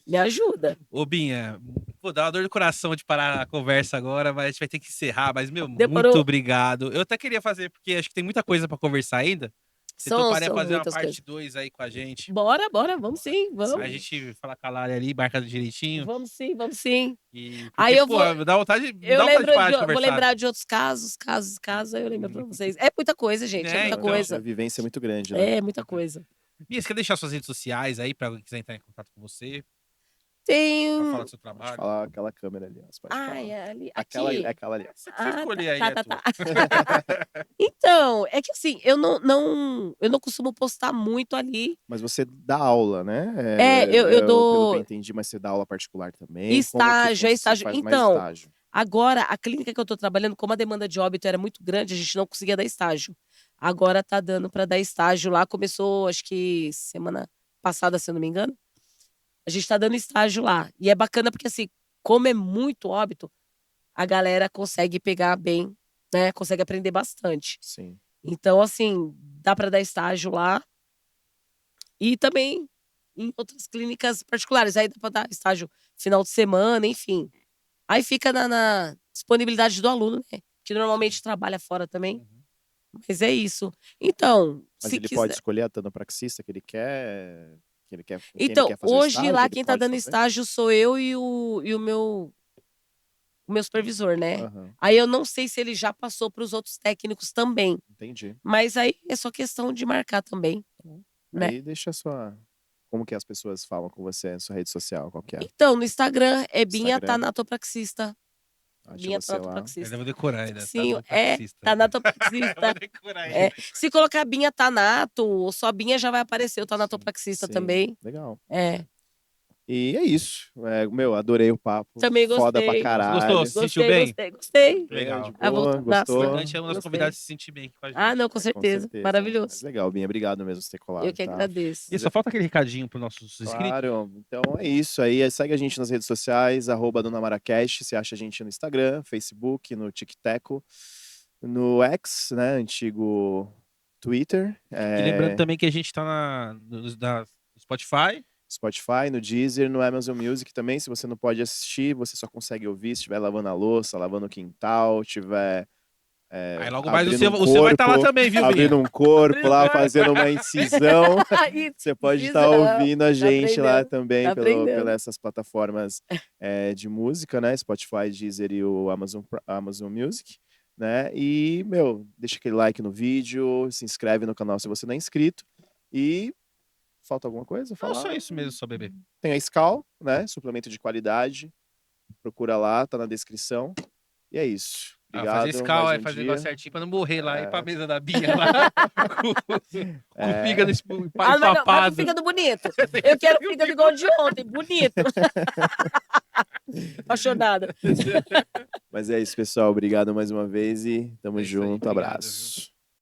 "Me ajuda". Ô, Binha, pô, dá uma dor no coração de parar a conversa agora, mas a gente vai ter que encerrar. Mas, meu, muito Demorou. obrigado. Eu até queria fazer, porque acho que tem muita coisa pra conversar ainda. Você toparia São fazer uma muitas coisas. parte 2 aí com a gente? Bora, bora, vamos sim, A vamos. gente fala com a Lari ali, marca direitinho. Vamos sim, vamos sim. E Aí porque, eu pô, vou me dá vontade de parar de vou conversar. lembrar de outros casos, aí eu lembro pra vocês. É muita coisa, gente, é É, muita então. A coisa. vivência é muito grande, né? É muita coisa. Binha, você quer deixar suas redes sociais aí pra alguém quiser entrar em contato com você, pra falar Tem do seu Pode trabalho? falar aquela câmera ali, ó, você pode ai, falar. ali Aquela, aqui. aquela ali. Ó. Você Ah, escolher aí, tá, é tá, tua. tá. Então, é que assim, eu não costumo postar muito ali. Mas você dá aula, né? Eu Pelo que eu dou entendi, mas você dá aula particular também. Como que estágio, é você estágio. faz mais Então, estágio? agora a clínica que eu tô trabalhando, como a demanda de óbito era muito grande, a gente não conseguia dar estágio. Agora tá dando para dar estágio lá, começou acho que semana passada, se eu não me engano. A gente tá dando estágio lá. E é bacana porque assim, como é muito óbito, a galera consegue pegar bem, né? Consegue aprender bastante. Sim. Então, assim, dá para dar estágio lá. E também em outras clínicas particulares. Aí dá para dar estágio final de semana, enfim. Aí fica na disponibilidade do aluno, né? Que normalmente trabalha fora também. Uhum. Mas é isso. Então, Mas se ele pode quiser. escolher a tanopraxista com quem ele Então, quer fazer o hoje estágio, lá ele quem tá pode dando fazer? estágio sou eu e o meu supervisor, né? Aham, Aí eu não sei se ele já passou para os outros técnicos também. entendi. Mas aí é só questão de marcar também, né? Aí deixa a sua. Como que as pessoas falam com você na sua rede social? Qual que é? Então, no Instagram é Binha Instagram, Tanatopraxista. acha Binha você lá. Ainda Tanatopraxista. vou decorar ainda, tá? Sim, No é taxista. Eu vou Tanatopraxista. decorar ainda. É. Se colocar Binha Tanato ou só Binha já vai aparecer o Tanatopraxista Sim, também. legal. É. E é isso. Meu, adorei o papo. Também Foda pra gostei. Você gostou? caralho. Se sentiu Gostei, bem? gostei, gostei. De Legal. A boa, O voltadaço. gostou? importante é o nosso Gostei. convidado se sentir bem aqui com a Ah, gente. não, com Com certeza. certeza. Mas Maravilhoso. legal, Binha. Obrigado mesmo por ter Eu colado, que tá? agradeço. E só falta aquele recadinho pros nossos inscritos. Claro. Então é isso aí. Segue a gente nas redes sociais, @DonaMaraCast. Você acha a gente no Instagram, Facebook, no TikTok, no X, né? Antigo Twitter. E lembrando também que a gente tá no Spotify. Spotify, no Deezer, no Amazon Music também. Se você não pode assistir, você só consegue ouvir se estiver lavando a louça, lavando o quintal, estiver Aí logo mais o abrindo seu vai estar lá corpo, também, viu, abrindo Binha? um corpo lá, fazendo uma incisão. Você pode estar Incisão. ouvindo a gente lá aprendendo, também tá aprendendo. pelas essas plataformas de música, né? Spotify, Deezer e o Amazon Music, né? E, deixa aquele like no vídeo, se inscreve no canal se você não é inscrito. E falta alguma coisa? Não, Falar? só isso mesmo, só bebê. Tem a Skal, né? Suplemento de qualidade. Procura lá, tá na descrição. E é isso. Obrigado. Fazer escala, mais um fazer dia. negócio certinho pra não morrer lá, ir pra mesa da Binha lá. com o fígado Mas não, empapado. mas o fígado bonito. Eu quero o fígado igual de ontem, bonito. Apaixonada. Mas é isso, pessoal. Obrigado mais uma vez e tamo É isso aí, junto. obrigado, Abraço.